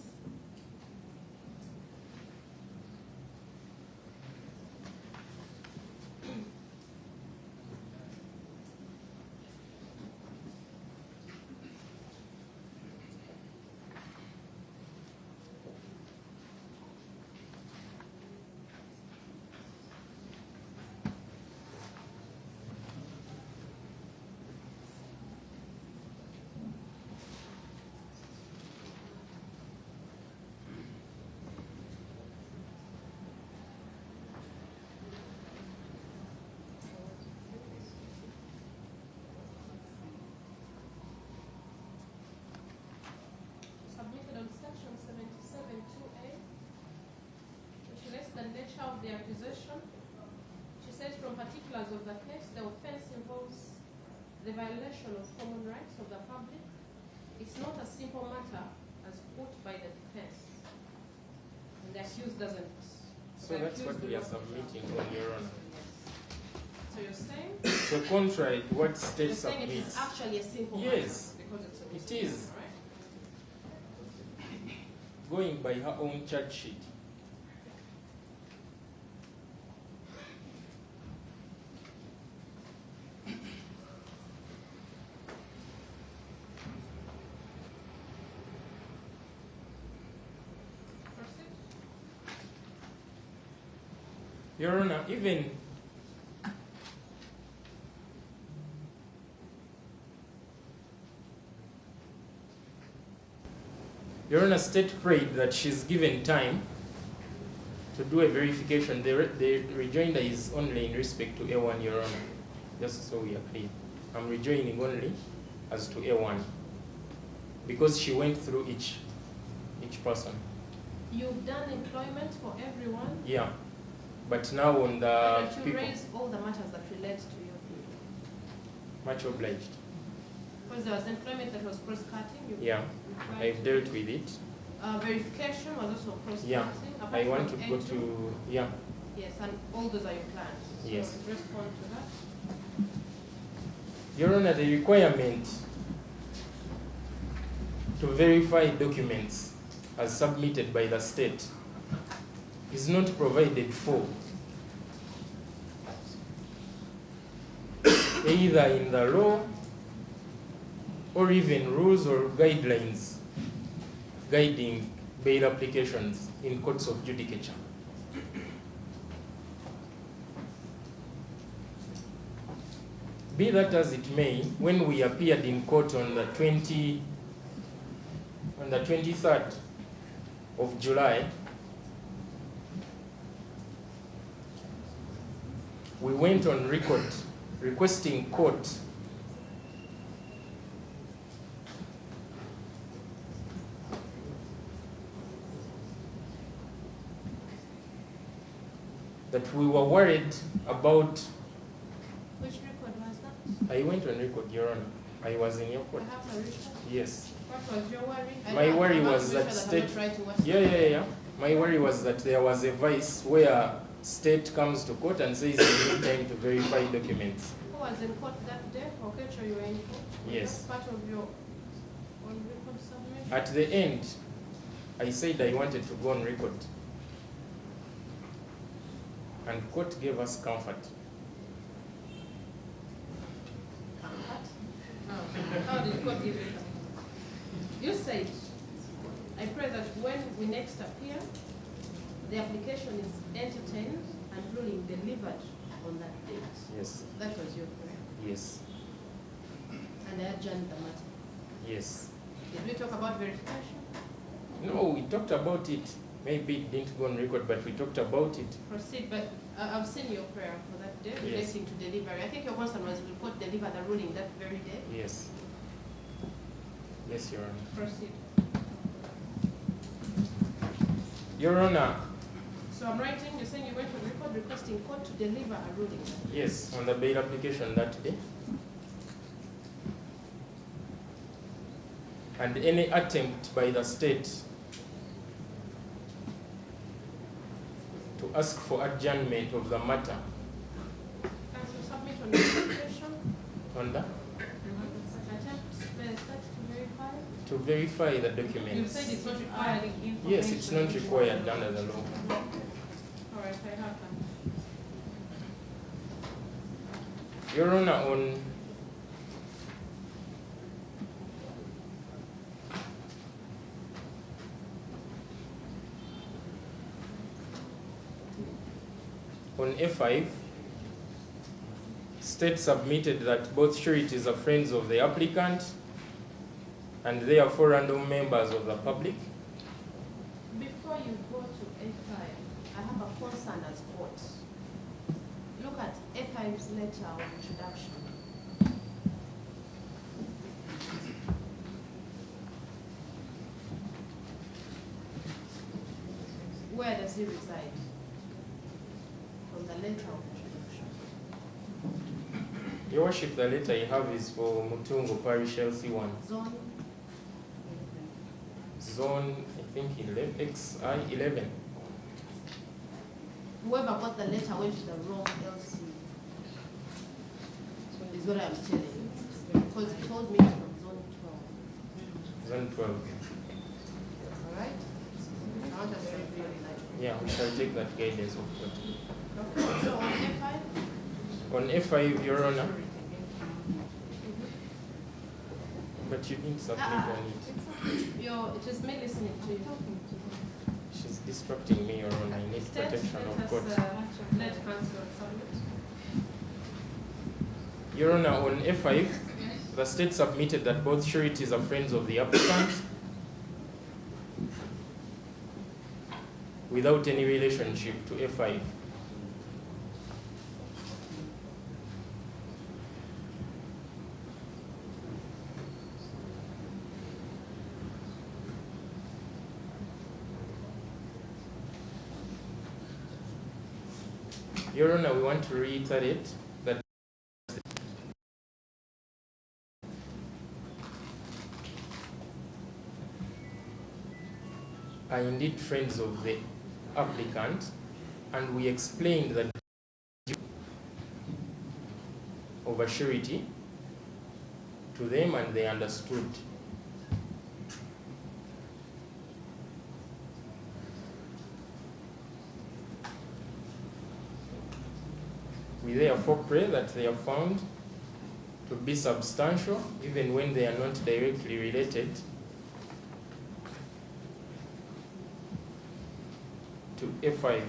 Submitted on section 77(2)(a), which lists the nature of the accusation. She says from particulars of the case, the offense involves the violation of common rights of the public. It's not a simple matter as put by the defense. And the accused doesn't. So that's what we are submitting on, Your Honor. So you're saying? So contrary to what state You're saying it is submits. actually a simple Yes, matter because it's a it misdemeanor, is. right? Going by her own charge sheet. Your Honor, even Your Honor, state prayed that she's given time to do a verification. The rejoinder is only in respect to A1, Your Honor. Just so we are clear. I'm rejoining only as to A1 because she went through each person. You've done employment for everyone. Yeah, but now on the But you people, raise all the matters that relate to your people. much obliged. Because there was employment that was cross-cutting. Yeah, I've dealt with it. Verification was also cross-cutting. Yeah, apart I want to from go A2. to, yeah. Yes, and all those are your plans. Yes. So respond to that. Your Honor, the requirement to verify documents as submitted by the state is not provided for either in the law or even rules or guidelines guiding bail applications in courts of judicature. Be that as it may, when we appeared in court on the 23rd of July, we went on record requesting court that we were worried about. Which record was that? I went on record, Your Honor. I was in your court. I have a record. Yes. What was your worry? My worry was that state. Yeah. My worry was that there was a vice where state comes to court and says they need time to verify documents. Who was in court that day? Okay, so you were in court. Yes. That's part of your on record submission. At the end, I said I wanted to go on record. And court gave us comfort. How did court give it? You said, I pray that when we next appear, the application is entertained and ruling delivered on that date. Yes. That was your prayer. Yes. And I adjourned the matter. Yes. Did we talk about verification? No, we talked about it. Maybe it didn't go on record, but we talked about it. Proceed, but I've seen your prayer for that day Yes. relating to delivery. I think your concern was will court deliver the ruling that very day. Yes. Yes, Your Honor. Proceed. Your Honor, So I'm writing, you're saying you went to record requesting court to deliver a ruling. yes, on the bail application that day. And any attempt by the state to ask for adjournment of the matter Can you submit on the application? on the, Attempt by the state to verify? to verify the You documents. said it's not required. Yes, it's not required under the law. All right, I have that. Your Honor, on A5, state submitted that both sureties are friends of the applicant and therefore random members of the public. Before you go to A5, I have a concern as court. Look at A5's letter of introduction. Where does he reside? From the letter of introduction. Your Worship, the letter you have is for Mutungo Parish LC1. Zone. Zone, I think 11, XI 11. Whoever got the letter went to the wrong LC. Is what I'm telling you. Because he told me from zone 12. Zone 12. All right? I want us to be very light. Yeah, we shall take that guidance of court. Okay, so on A5? On A5, Your Honor. But you didn't submit on it. It is me listening to you. She's distracting me, Your Honor. I need State, protection let of us, court. let counsel submit. Your Honor, on A5, the state submitted that both sureties are friends of the applicant without any relationship to A5. Your Honor, we want to reiterate that are indeed friends of the applicant, and we explained that of a surety to them and they understood. We therefore pray that they are found to be substantial even when they are not directly related to A5.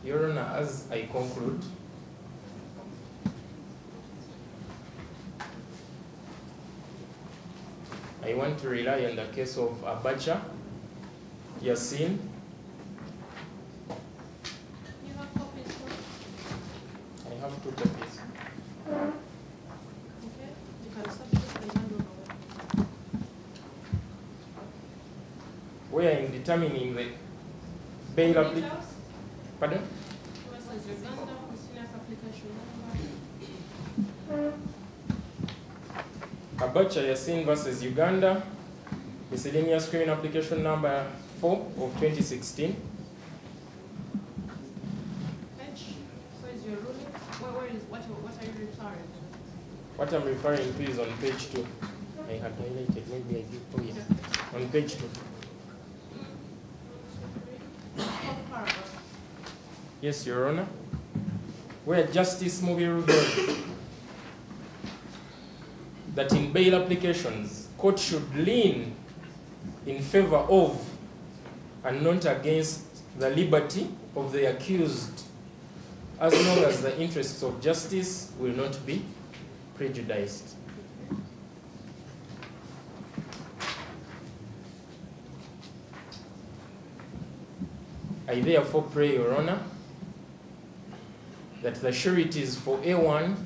Your Honor, as I conclude, I want to rely on the case of Abacha, Yassin. You have copies, sir? I have 2 copies. Okay, you can submit and hand over. Where in determining the bail application. Details? Pardon? Versus Uganda, miscellaneous application number. Abacha Yassin versus Uganda, miscellaneous criminal application number 4 of 2016. Page, where is your ruling? What are you referring to? What I'm referring to is on page 2. I had highlighted, maybe I did. Oh, yeah. On page 2. Fourth paragraph. Yes, Your Honor. Where Justice Mubiru that in bail applications, court should lean in favor of and not against the liberty of the accused, as long as the interests of justice will not be prejudiced. I therefore pray, Your Honor, that the sureties for A1,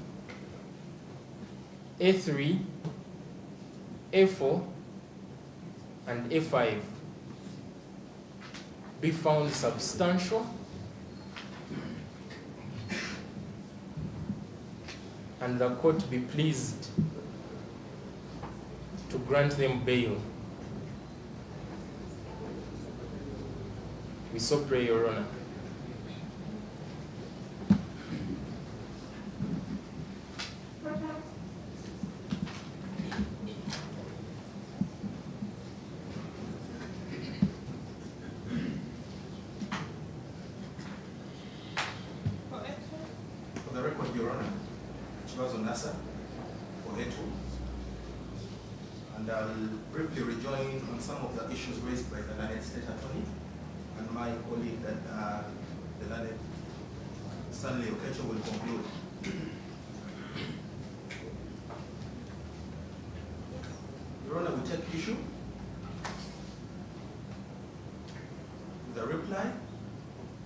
A3, A4, and A5 be found substantial and the court be pleased to grant them bail. We so pray, Your Honor. For the record, Your Honor, Chibazo Nasa for A2. And I'll briefly rejoin on some of the issues raised by the learned State Attorney and my colleague, that the learned Stanley Okecho will conclude. Your Honor, we take issue with the reply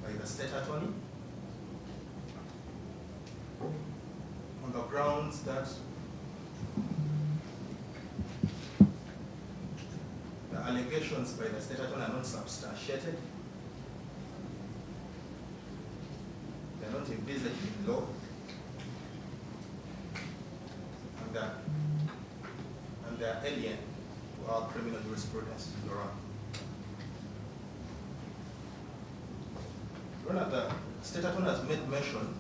by the State Attorney on the grounds that the allegations by the State Attorney are not substantiated, they are not envisaged in law, and they are alien to our criminal jurisprudence, Your Honor. Your Honor, the State Attorney has made mention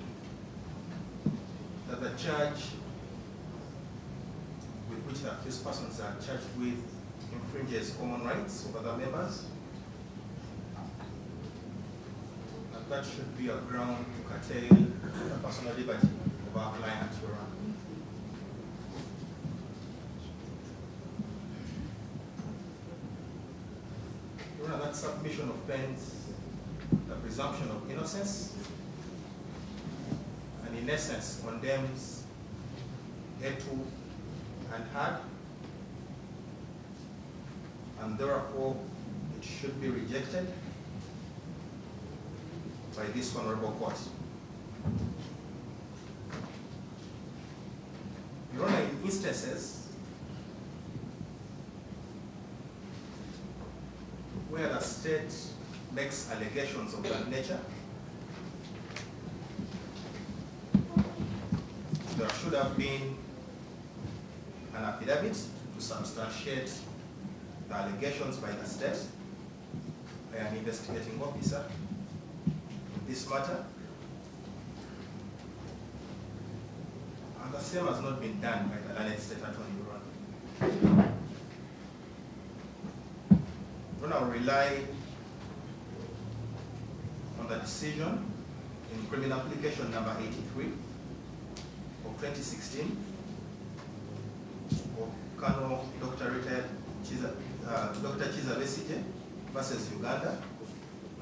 that the charge with which the accused persons are charged with infringes common rights of other members, and that should be a ground to curtail the personal liberty of our client, Your Honor. Your Honor, that submission offends the presumption of innocence, and in essence condemns A2 and HAD, and therefore it should be rejected by this honorable court. Your Honor, in instances where the state makes allegations of that nature, there should have been an affidavit to substantiate the allegations by the state by an investigating officer in this matter, and the same has not been done by the learned State Attorney, Your Honor. Your Honor, rely on the decision in criminal application number 83 of 2016 of Colonel Dr. Retired Dr. Chiza Besije versus Uganda,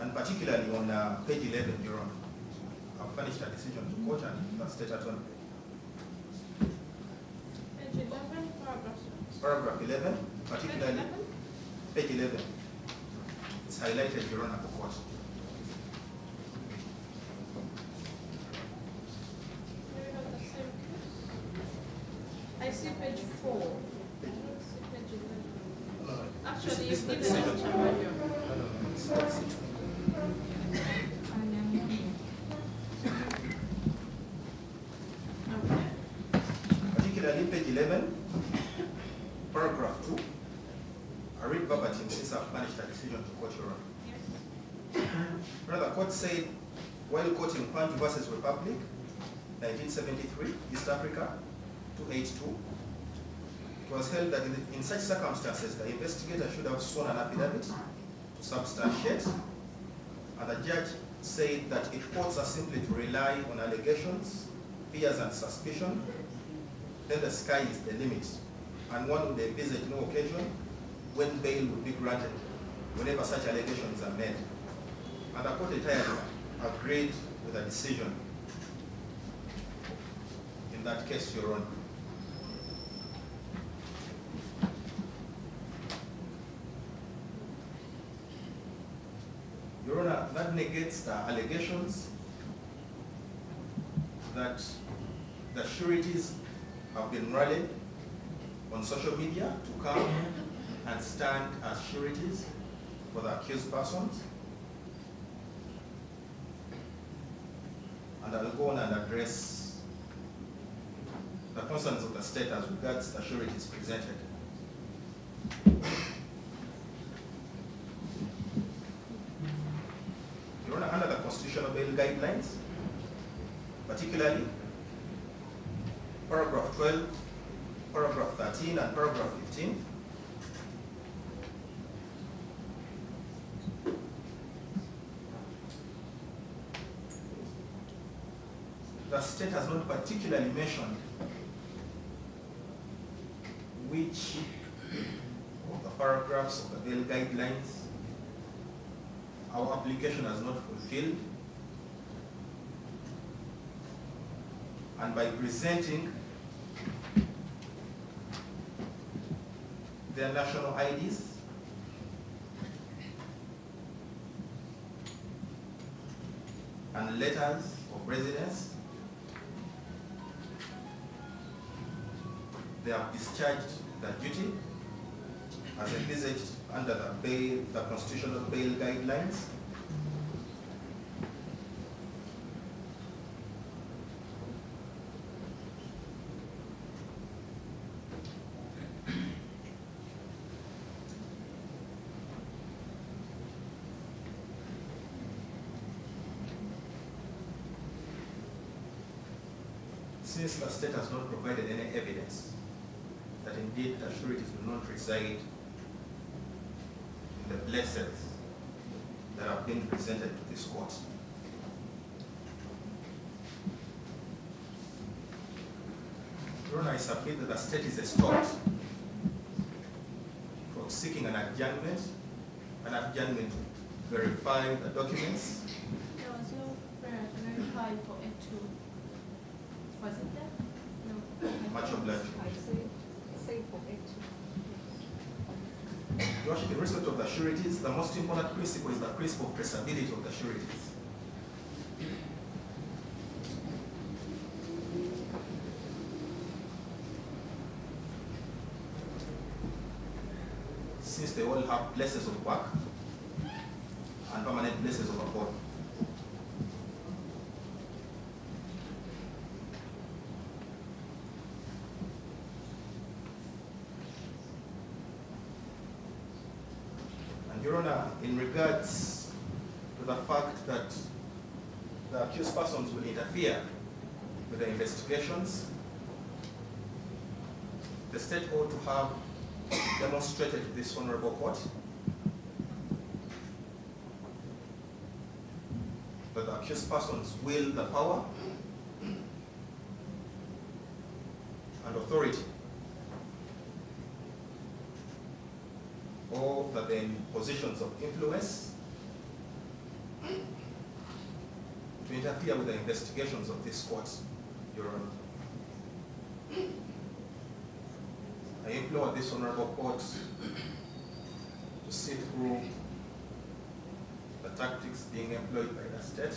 and particularly on page 11, Your Honor. I've furnished a decision to court and the State Attorney. Page 11, Paragraph 11, particularly page 11. It's highlighted, Your Honor, for court. I see page 4. Actually, you've given us Particularly page 11, paragraph 2. I read verbatim since I've managed a decision to court, Your Honor. The court said, while quoting Kwanju versus Republic, 1973, East Africa, 282, it was held that in such circumstances, the investigator should have sworn an affidavit to substantiate, and the judge said that if courts are simply to rely on allegations, fears, and suspicion, then the sky is the limit and one would envisage no occasion when bail would be granted whenever such allegations are made. And the court entirely agreed with the decision in that case, Your Honor. Your Honor, that negates the allegations that the sureties have been rallied on social media to come and stand as sureties for the accused persons. And I'll go on and address the concerns of the state as regards the sureties presented. Your Honor, under the constitutional bail guidelines, particularly paragraph 12, paragraph 13, and paragraph 15, the state has not particularly mentioned which of the paragraphs of the bail guidelines our application has not fulfilled, and by presenting their national IDs, and letters of residence, they have discharged their duty as envisaged under the constitutional bail guidelines. Since the state has not provided any evidence that indeed the sureties do not reside in the places that have been presented to this court, Your Honor, I submit that the state is stopped from seeking an adjournment to verify the documents. There was no prayer to verify for it to. Was it there? No. Much obliged. I say for it. Your Worship, in respect of the sureties, the most important principle is the principle of traceability of the sureties. Since they all have places of work and permanent places of abode. Your Honor, in regards to the fact that the accused persons will interfere with the investigations, the state ought to have demonstrated to this honorable court that the accused persons wield the power and authority, or that they're in positions of influence to interfere with the investigations of this court, Your Honor. I implore this honorable court to see through the tactics being employed by the state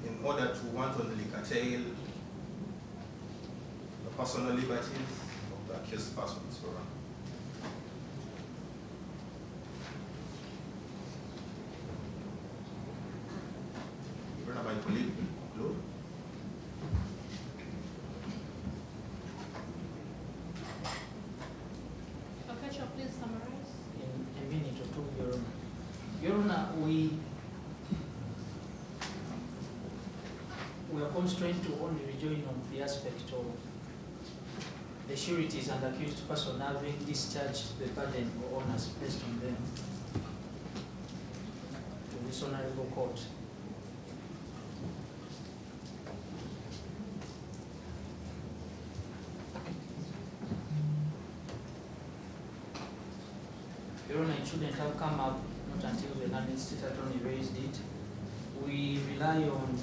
in order to wantonly curtail the personal liberties of the accused persons, Your Honor. Your Honor, my colleague will conclude. Okacho, please summarize. In a minute or two, Your Honor. Your Honor, we are constrained to only rejoin on the aspect of the sureties and accused person having discharged the burden or honors placed on them to this honorable court. shouldn't have come up, not until the learned state attorney raised it. We rely on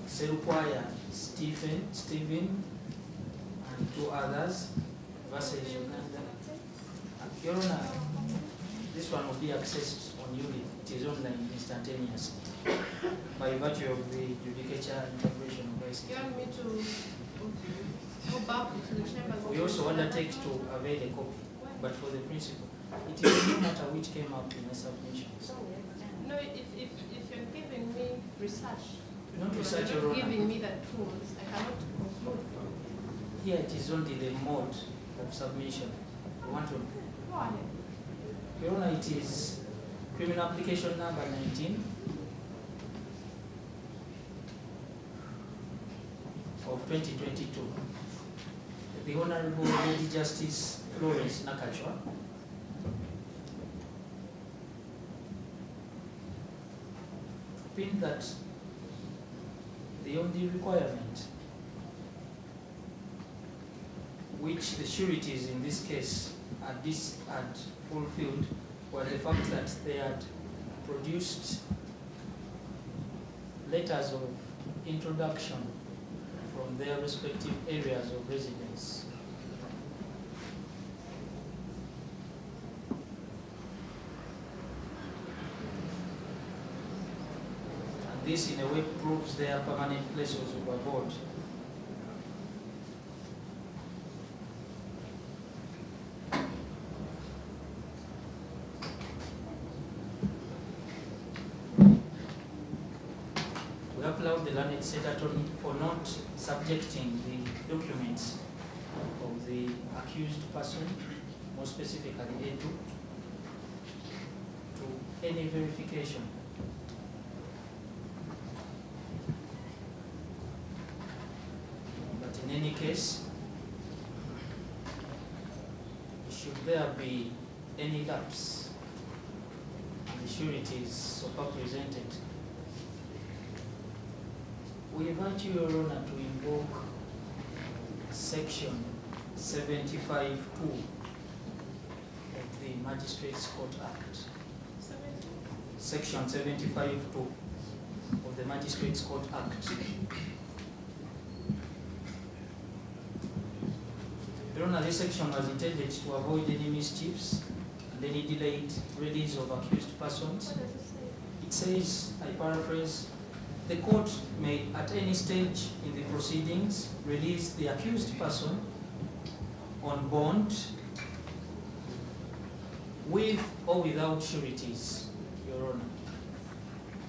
Serukwaya Stephen, and 2 others versus Uganda. Your Honor, this one will be accessed on URI. It is online instantaneously by virtue of the judicature interpretation of ICT. You want me to go back to the chamber? We also undertake to avail a copy, but for the principle, it is no matter which came up in the submission. No, if you're giving me research, Not research, you're Your not Honor. giving me the tools, I cannot conclude from it. Here it is only the mode of submission. We want to. Go ahead. Your Honor, it is criminal application number 19 of 2022. The Honorable Lady Justice Florence Nakachwa opined that the only requirement which the sureties in this case had fulfilled was the fact that they had produced letters of introduction from their respective areas of residence. And this in a way proves their permanent places of abode. Applaud the learned state attorney for not subjecting the documents of the accused person, more specifically A2, to any verification. But in any case, should there be any lapse, and the surety is so far presented, we invite you, Your Honor, to invoke Section 75(2) of the Magistrates Court Act. Section 75(2) of the Magistrates Court Act. Your Honor, this section was intended to avoid any mischiefs and any delayed release of accused persons. It says, I paraphrase, the court may at any stage in the proceedings release the accused person on bond with or without sureties, Your Honor.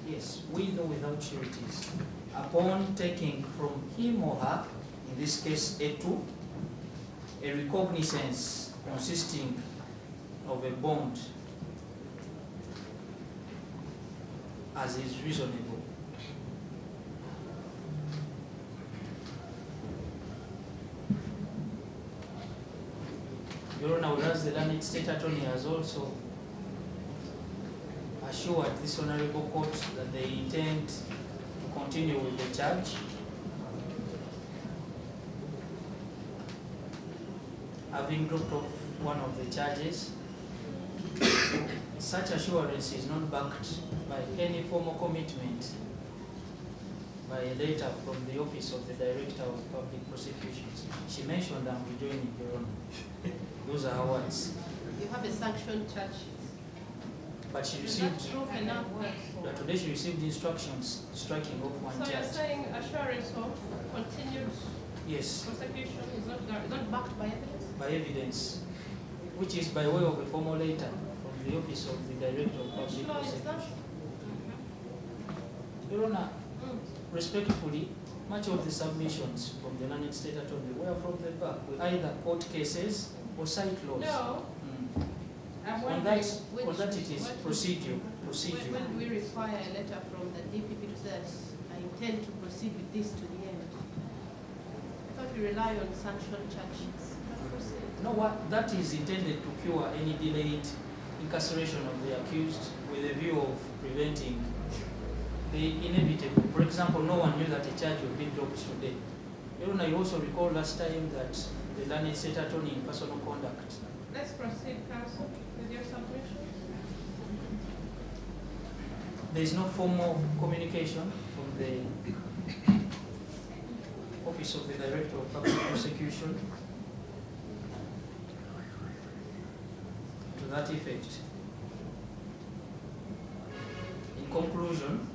Yes, with or without sureties, upon taking from him or her, in this case A2, a recognizance consisting of a bond as is reasonable. Your Honor, whereas the learned state attorney has also assured this honorable court that they intend to continue with the charge, having dropped off one of the charges, such assurance is not backed by any formal commitment by a letter from the Office of the Director of Public Prosecutions. She mentioned I'm rejoining, Your Honor. Those are her words. You have a sanctioned charge. But she Is received, that proof enough? but today she received instructions striking off one So you're charge. saying assurance of continued Yes, prosecution is not backed by evidence? by evidence, which is by way of a formal letter from the Office of the Director of Which Public law is that? Prosecutions. Your Honor, respectfully, much of the submissions from the learned state attorney were from the back, with either court cases or site laws. No. I'm On wondering that it is procedure. When do we require a letter from the DPP to say that I intend to proceed with this to the end? I thought we rely on sanctioned charges. No, what that is intended to cure any delayed incarceration of the accused with a view of preventing the inevitable. For example, no one knew that a charge would be dropped today. Your Honor, you also recall last time that the learned state attorney in personal conduct Let's proceed, Council, with your submission. There is no formal communication from the Office of the Director of Public Prosecution to that effect. In conclusion,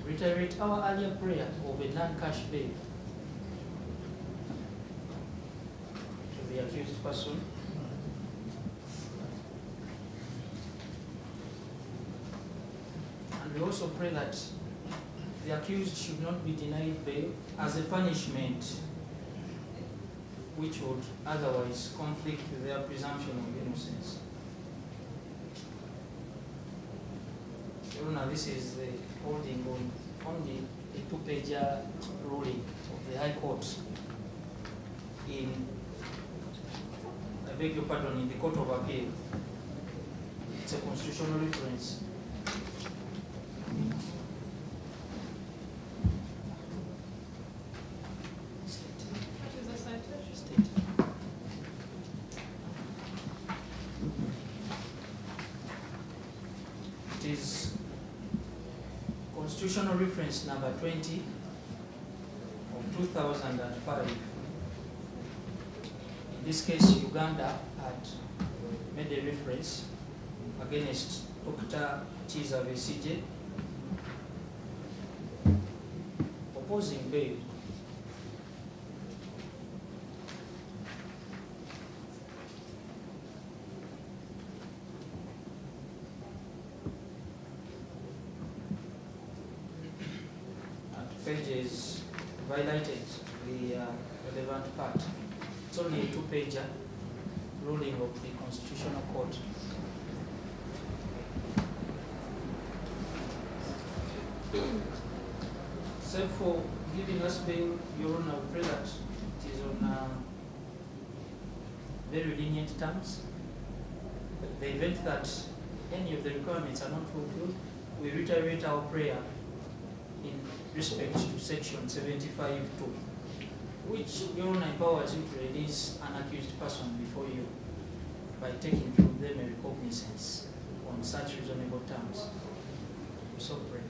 reiterate our earlier prayer of a non-cash bail to the accused person. And we also pray that the accused should not be denied bail as a punishment which would otherwise conflict with their presumption of innocence. Your Honor, this is the holding on the two-page ruling of the High Court in, I beg your pardon, in the Court of Appeal. It's a constitutional reference. What is the citation? State. It is constitutional reference number 20 of 2005. In this case, Uganda had made a reference against Dr. Chiza Besigye opposing bail. Pages violated the relevant part. It's only a two-pager ruling of the Constitutional Court. Except for giving us bail, Your Honor, we pray that it is on very lenient terms. The event that any of the requirements are not fulfilled, we reiterate our prayer in respect to section 75(2), which Your Honor empowers you to release an accused person before you by taking from them a recognizance on such reasonable terms. We so pray.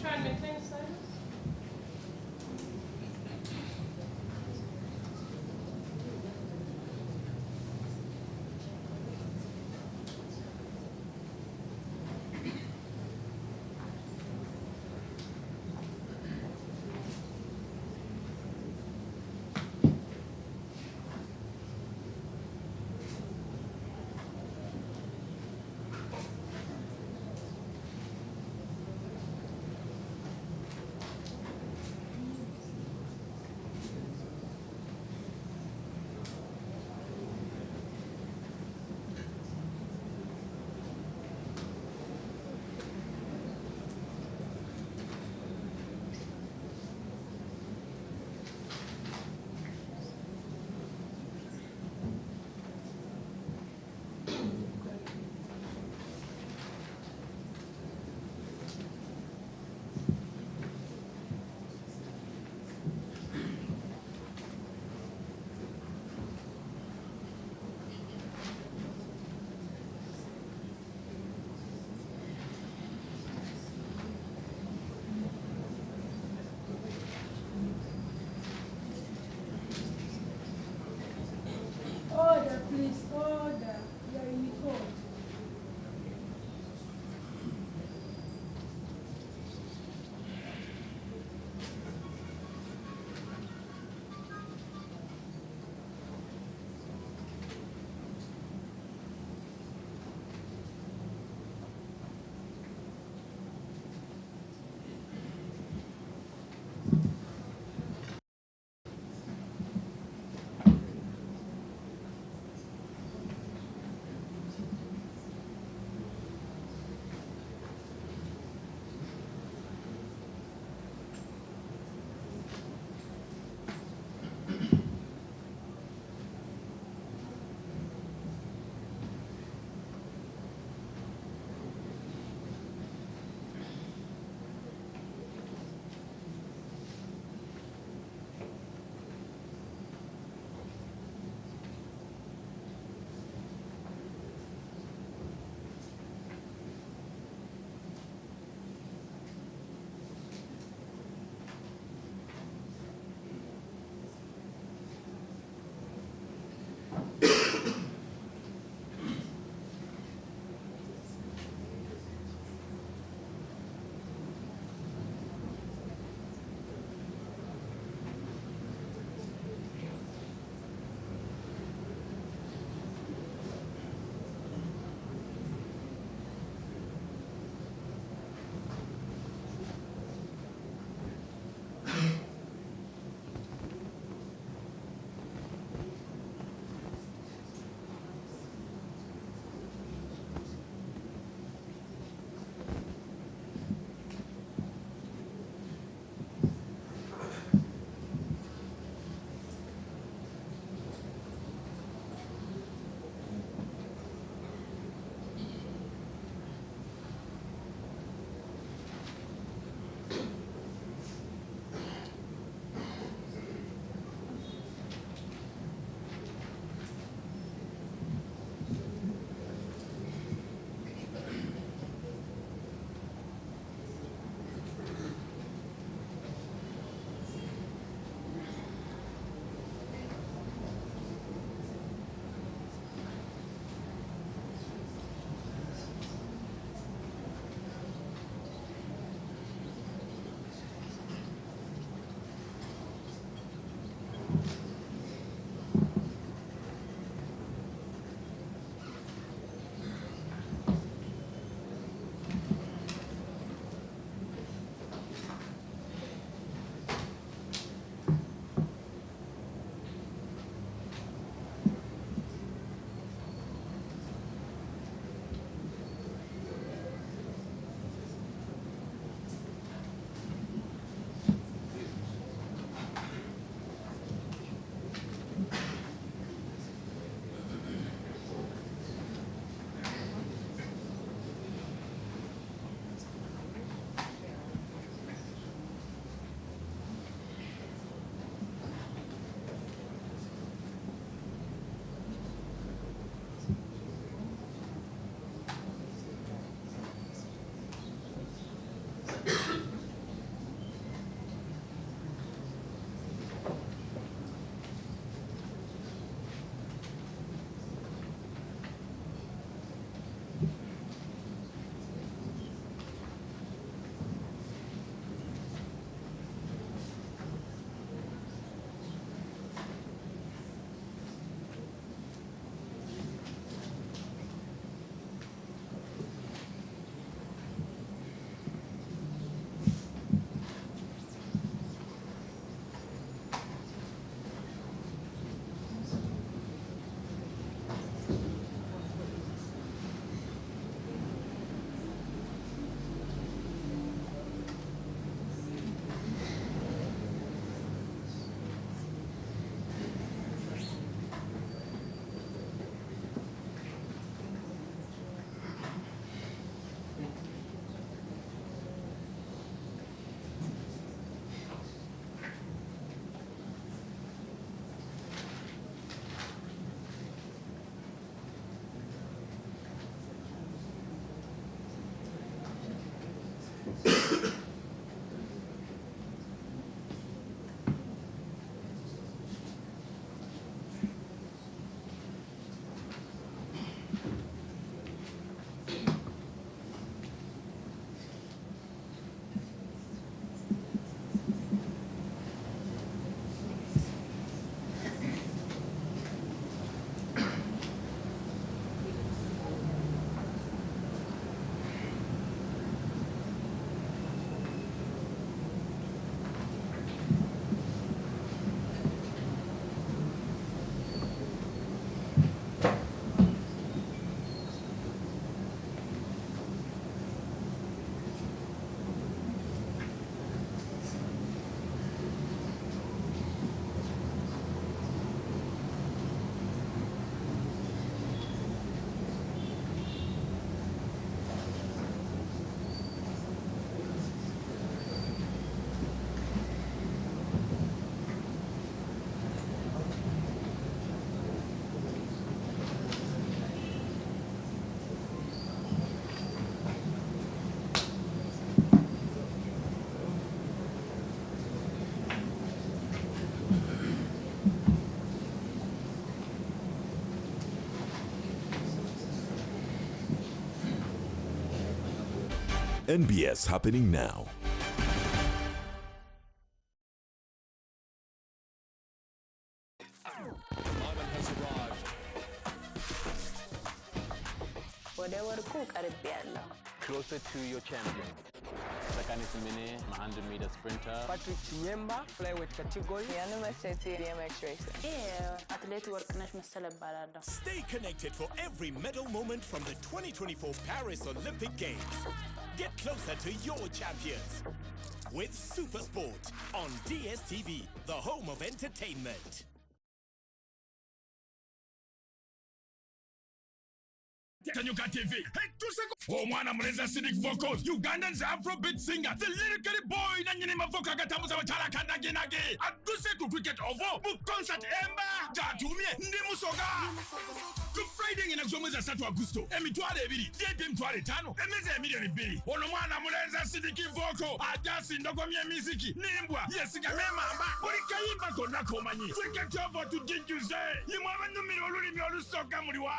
try and maintain silence? Order, please, order. You are in NBS happening now. Closer to your champion. Sakani Simene, 100-meter sprinter. Patrick Chinyemba, flyweight category. BMX racer. Stay connected for every medal moment from the 2024 Paris Olympic Games. Get closer to your champions with Supersport on DSTV, the home of entertainment. Tanyuka TV. Hey, 2 seconds. Oh, mwana mreza acidic vocals. Ugandan's Afrobeat singer. The lyrically boy na nyini mavoka gatamuza wachala kanda ginage. Aduse to cricket ovo. Bu concert emba. Jatumie. Ndi musoga. Good Friday ngina kuzomweza 3 Agosto. Emitwale ebiri. Diepe mtwale 5. Emeze emilioni 2. Ono mwana mreza acidic vocal. Ajasi ndogomye miziki. Nimbwa. Yesiga memamba. Urikaimba kona komanyi. Cricket ovo to jinjuze. Yimwa numiro olulimi olusoga muliwa.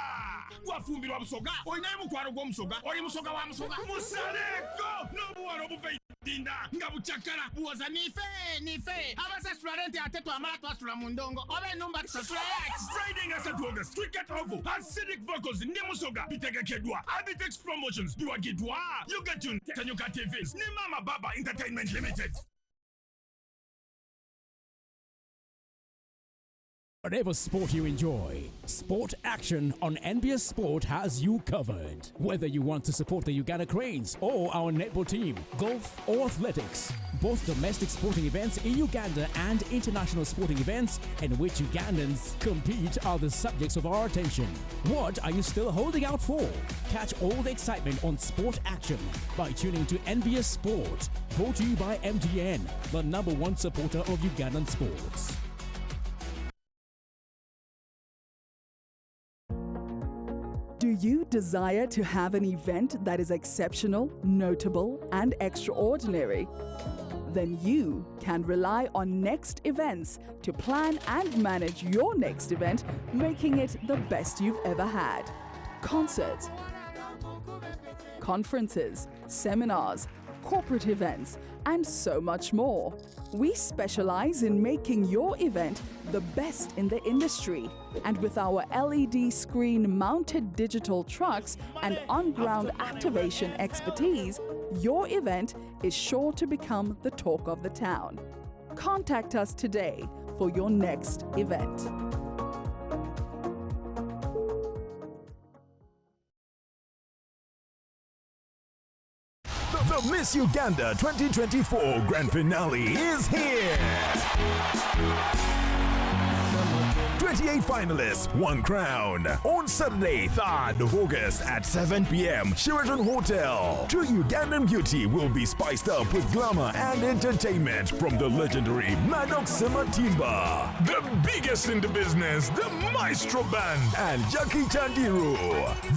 Wafumbirwa busoga. Oinaye mukwano gw'omusoga oli musoga wa musoga musaleko n'obuwala obuva dinda nga bucakala buwoza nife abasasula lente ate twamala twasula mu ndongo oba enumba tusasula yaki Friday nga 3 August Cricket Oval acidic vocals ndi musoga bitegekeddwa Abitex Promotions biwagidwa You Get Tuned Tanyuka TVs ne Mama Baba Entertainment Limited. Whatever sport you enjoy, Sport Action on NBS Sport has you covered. Whether you want to support the Uganda Cranes or our netball team, golf or athletics, both domestic sporting events in Uganda and international sporting events in which Ugandans compete are the subjects of our attention. What are you still holding out for? Catch all the excitement on Sport Action by tuning to NBS Sport, brought to you by MTN, the #1 supporter of Ugandan sports. Do you desire to have an event that is exceptional, notable, and extraordinary? Then you can rely on Next Events to plan and manage your next event, making it the best you've ever had. Concerts, conferences, seminars, corporate events, and so much more. We specialize in making your event the best in the industry. And with our LED screen mounted digital trucks and on-ground activation expertise, your event is sure to become the talk of the town. Contact us today for your next event. The Miss Uganda 2024 Grand Finale is here. 28 finalists, 1 crown. On Saturday, 3rd of August at 7 p.m. Sheraton Hotel. True Ugandan Beauty will be spiced up with glamour and entertainment from the legendary Maddox Matimba. The biggest in the business, the Maestro Band, and Jackie Chandiru.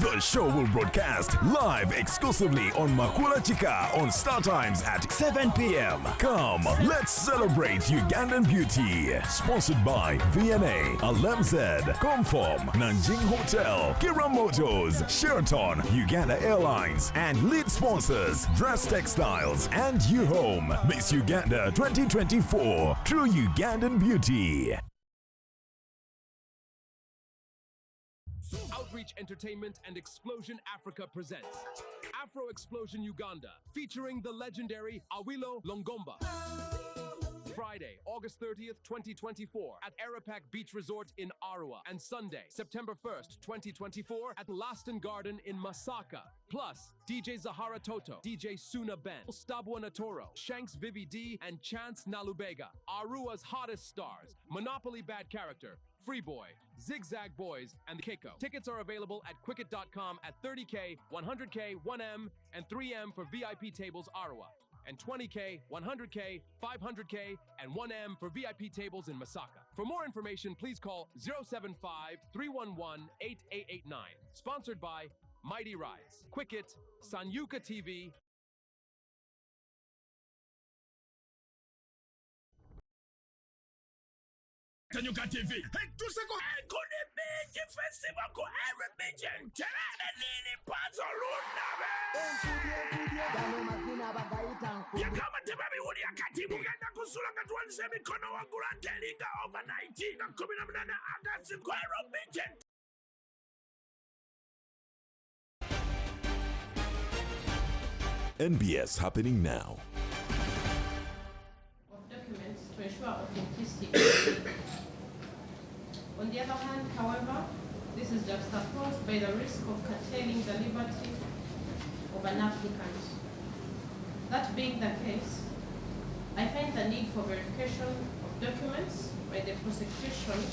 The show will broadcast live exclusively on Makula Chika on Star Times at 7 p.m. Come, let's celebrate Ugandan beauty. Sponsored by VNA, Alemzed, Comform, Nanjing Hotel, Kira Motors, Sheraton, Uganda Airlines, and lead sponsors Dress Textiles and U-Home. Miss Uganda 2024, True Ugandan Beauty. Outreach Entertainment and Explosion Africa presents Afro Explosion Uganda, featuring the legendary Awilo Longomba. Friday, August 30th, 2024 at Arapac Beach Resort in Arua, and Sunday, September 1st, 2024 at Laston Garden in Masaka. Plus, DJ Zahara Toto, DJ Suna Ben, Stabwa Natoro, Shanks Vivi D, and Chance Nalubega. Arua's hottest stars, Monopoly Bad Character, Freeboy, Zigzag Boys, and the Keiko. Tickets are available at Quicket.com at 30K, 100K, 1M, and 3M for VIP tables Arua, and 20K, 100K, 500K, and 1M for VIP tables in Masaka. For more information, please call 075-311-8889. Sponsored by Mighty Rise, Quicket, Sanyuka TV, Tanyuka TV. Hey, tuseko kune beji festival ko every beji nterane nini panzo lunda be. Ya kama tebabi uli akati mugenda kusula katuanise mikono wa Gurante Liga over 19 na 18 August kwa every beji. NBS happening now. Of documents to ensure authenticity. On the other hand, however, this is juxtaposed by the risk of curtailing the liberty of an applicant. That being the case, I find the need for verification of documents by the prosecution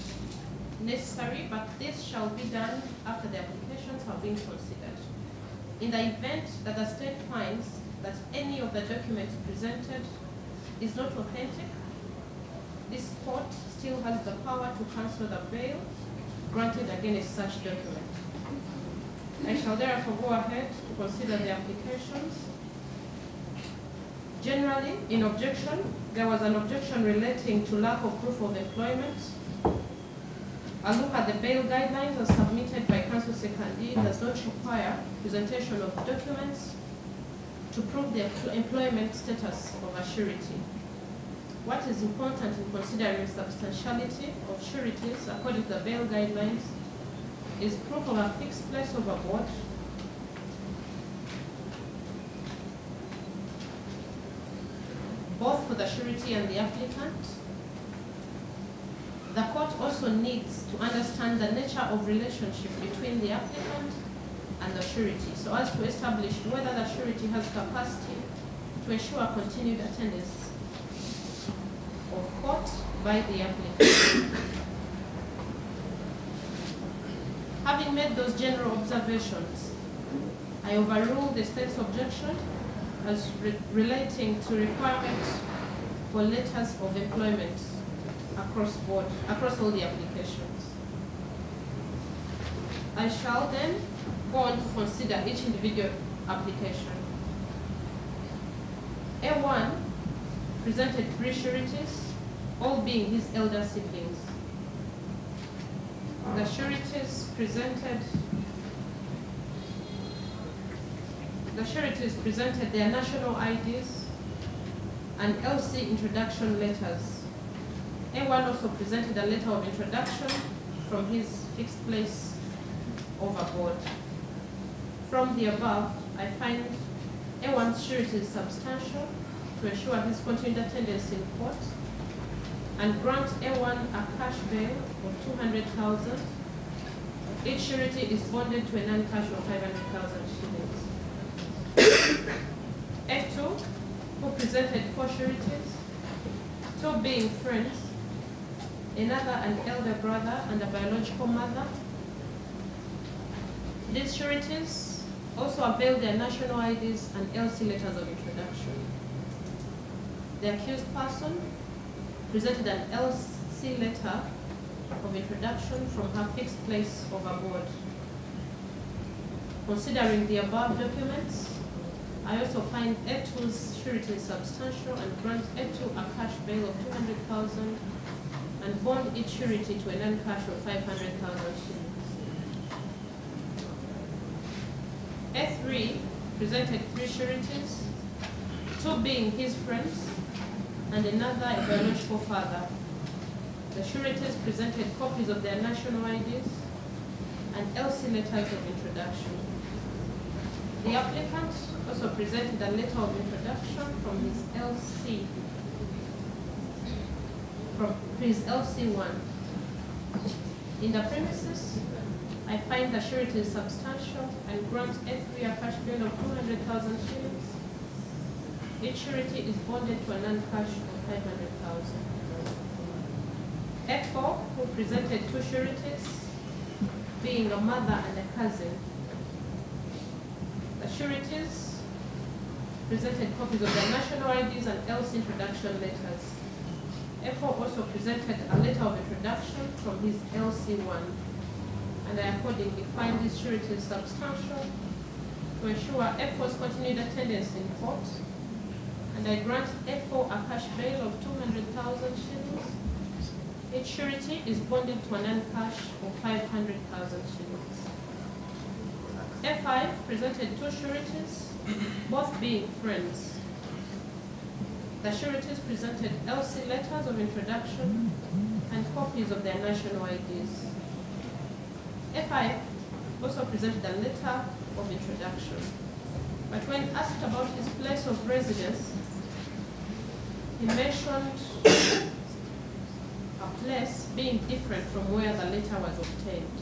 necessary, but this shall be done after the applications have been considered. In the event that the state finds that any of the documents presented is not authentic, this court still has the power to cancel the bail granted against such document. I shall therefore go ahead to consider the applications. Generally, in objection, there was an objection relating to lack of proof of employment. A look at the bail guidelines as submitted by Counsel Secondee does not require presentation of documents to prove the employment status of a surety. What is important in considering substantiality of sureties according to the bail guidelines is proof of a fixed place of abode, both for the surety and the applicant. The court also needs to understand the nature of relationship between the applicant and the surety, so as to establish whether the surety has capacity to ensure continued attendance of court by the applicant. Having made those general observations, I overrule the state's objection as relating to requirements for letters of employment across all the applications. I shall then go on to consider each individual application. A1 presented 3 sureties, all being his elder siblings. The sureties presented their national IDs and LC introduction letters. A1 also presented a letter of introduction from his fixed place of abode. From the above, I find A1's surety is substantial to ensure his continued attendance in court, and grant A1 a cash bail of 200,000. Each surety is bonded to a non-cash of 500,000 shillings. A2, who presented 4 sureties, 2 being friends. another an elder brother and a biological mother. These sureties also availed their national IDs and LC letters of introduction. The accused person presented an LC letter of introduction from her fixed place of abode. Considering the above documents, I also find A2's surety substantial and grant A2 a cash bail of 200,000 and bond each surety to a non-cash of 500,000 shillings. A3 presented 3 sureties, 2 being his friends and another a biological father. The sureties presented copies of their national IDs and LC letters of introduction. The applicant also presented a letter of introduction from his LC, LC1. In the premises, I find the surety is substantial and grant A3 a cash bail of 200,000 shillings. Each surety is bonded to a non-cash of 500,000. A4, who presented 2 sureties, being a mother and a cousin. The sureties presented copies of their national IDs and LC introduction letters. A4 also presented a letter of introduction from his LC1, and I accordingly find these sureties substantial to ensure A4's continued attendance in court, and I grant A4 a cash bail of 200,000 shillings. Each surety is bonded to a non-cash of 500,000 shillings. A5 presented 2 sureties, both being friends. The sureties presented LC letters of introduction and copies of their national IDs. A5 also presented a letter of introduction, but when asked about his place of residence, he mentioned a place being different from where the letter was obtained.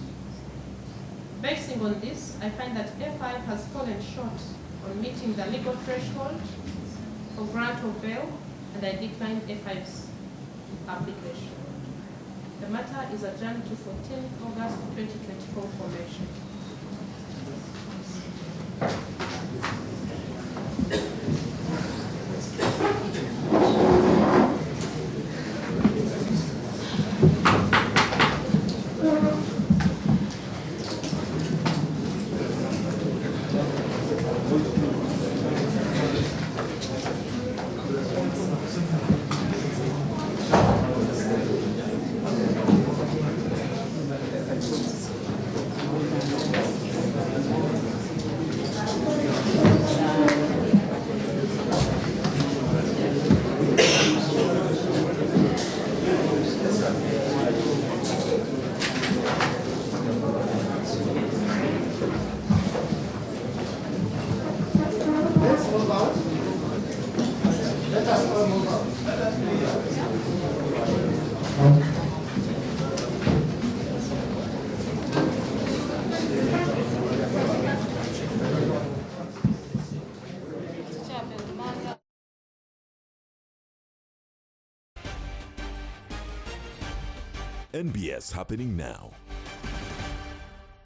Basing on this, I find that A5 has fallen short on meeting the legal threshold for grant of bail, and I declined A5's application. The matter is adjourned to 14 August 2024 formation. NBS happening now.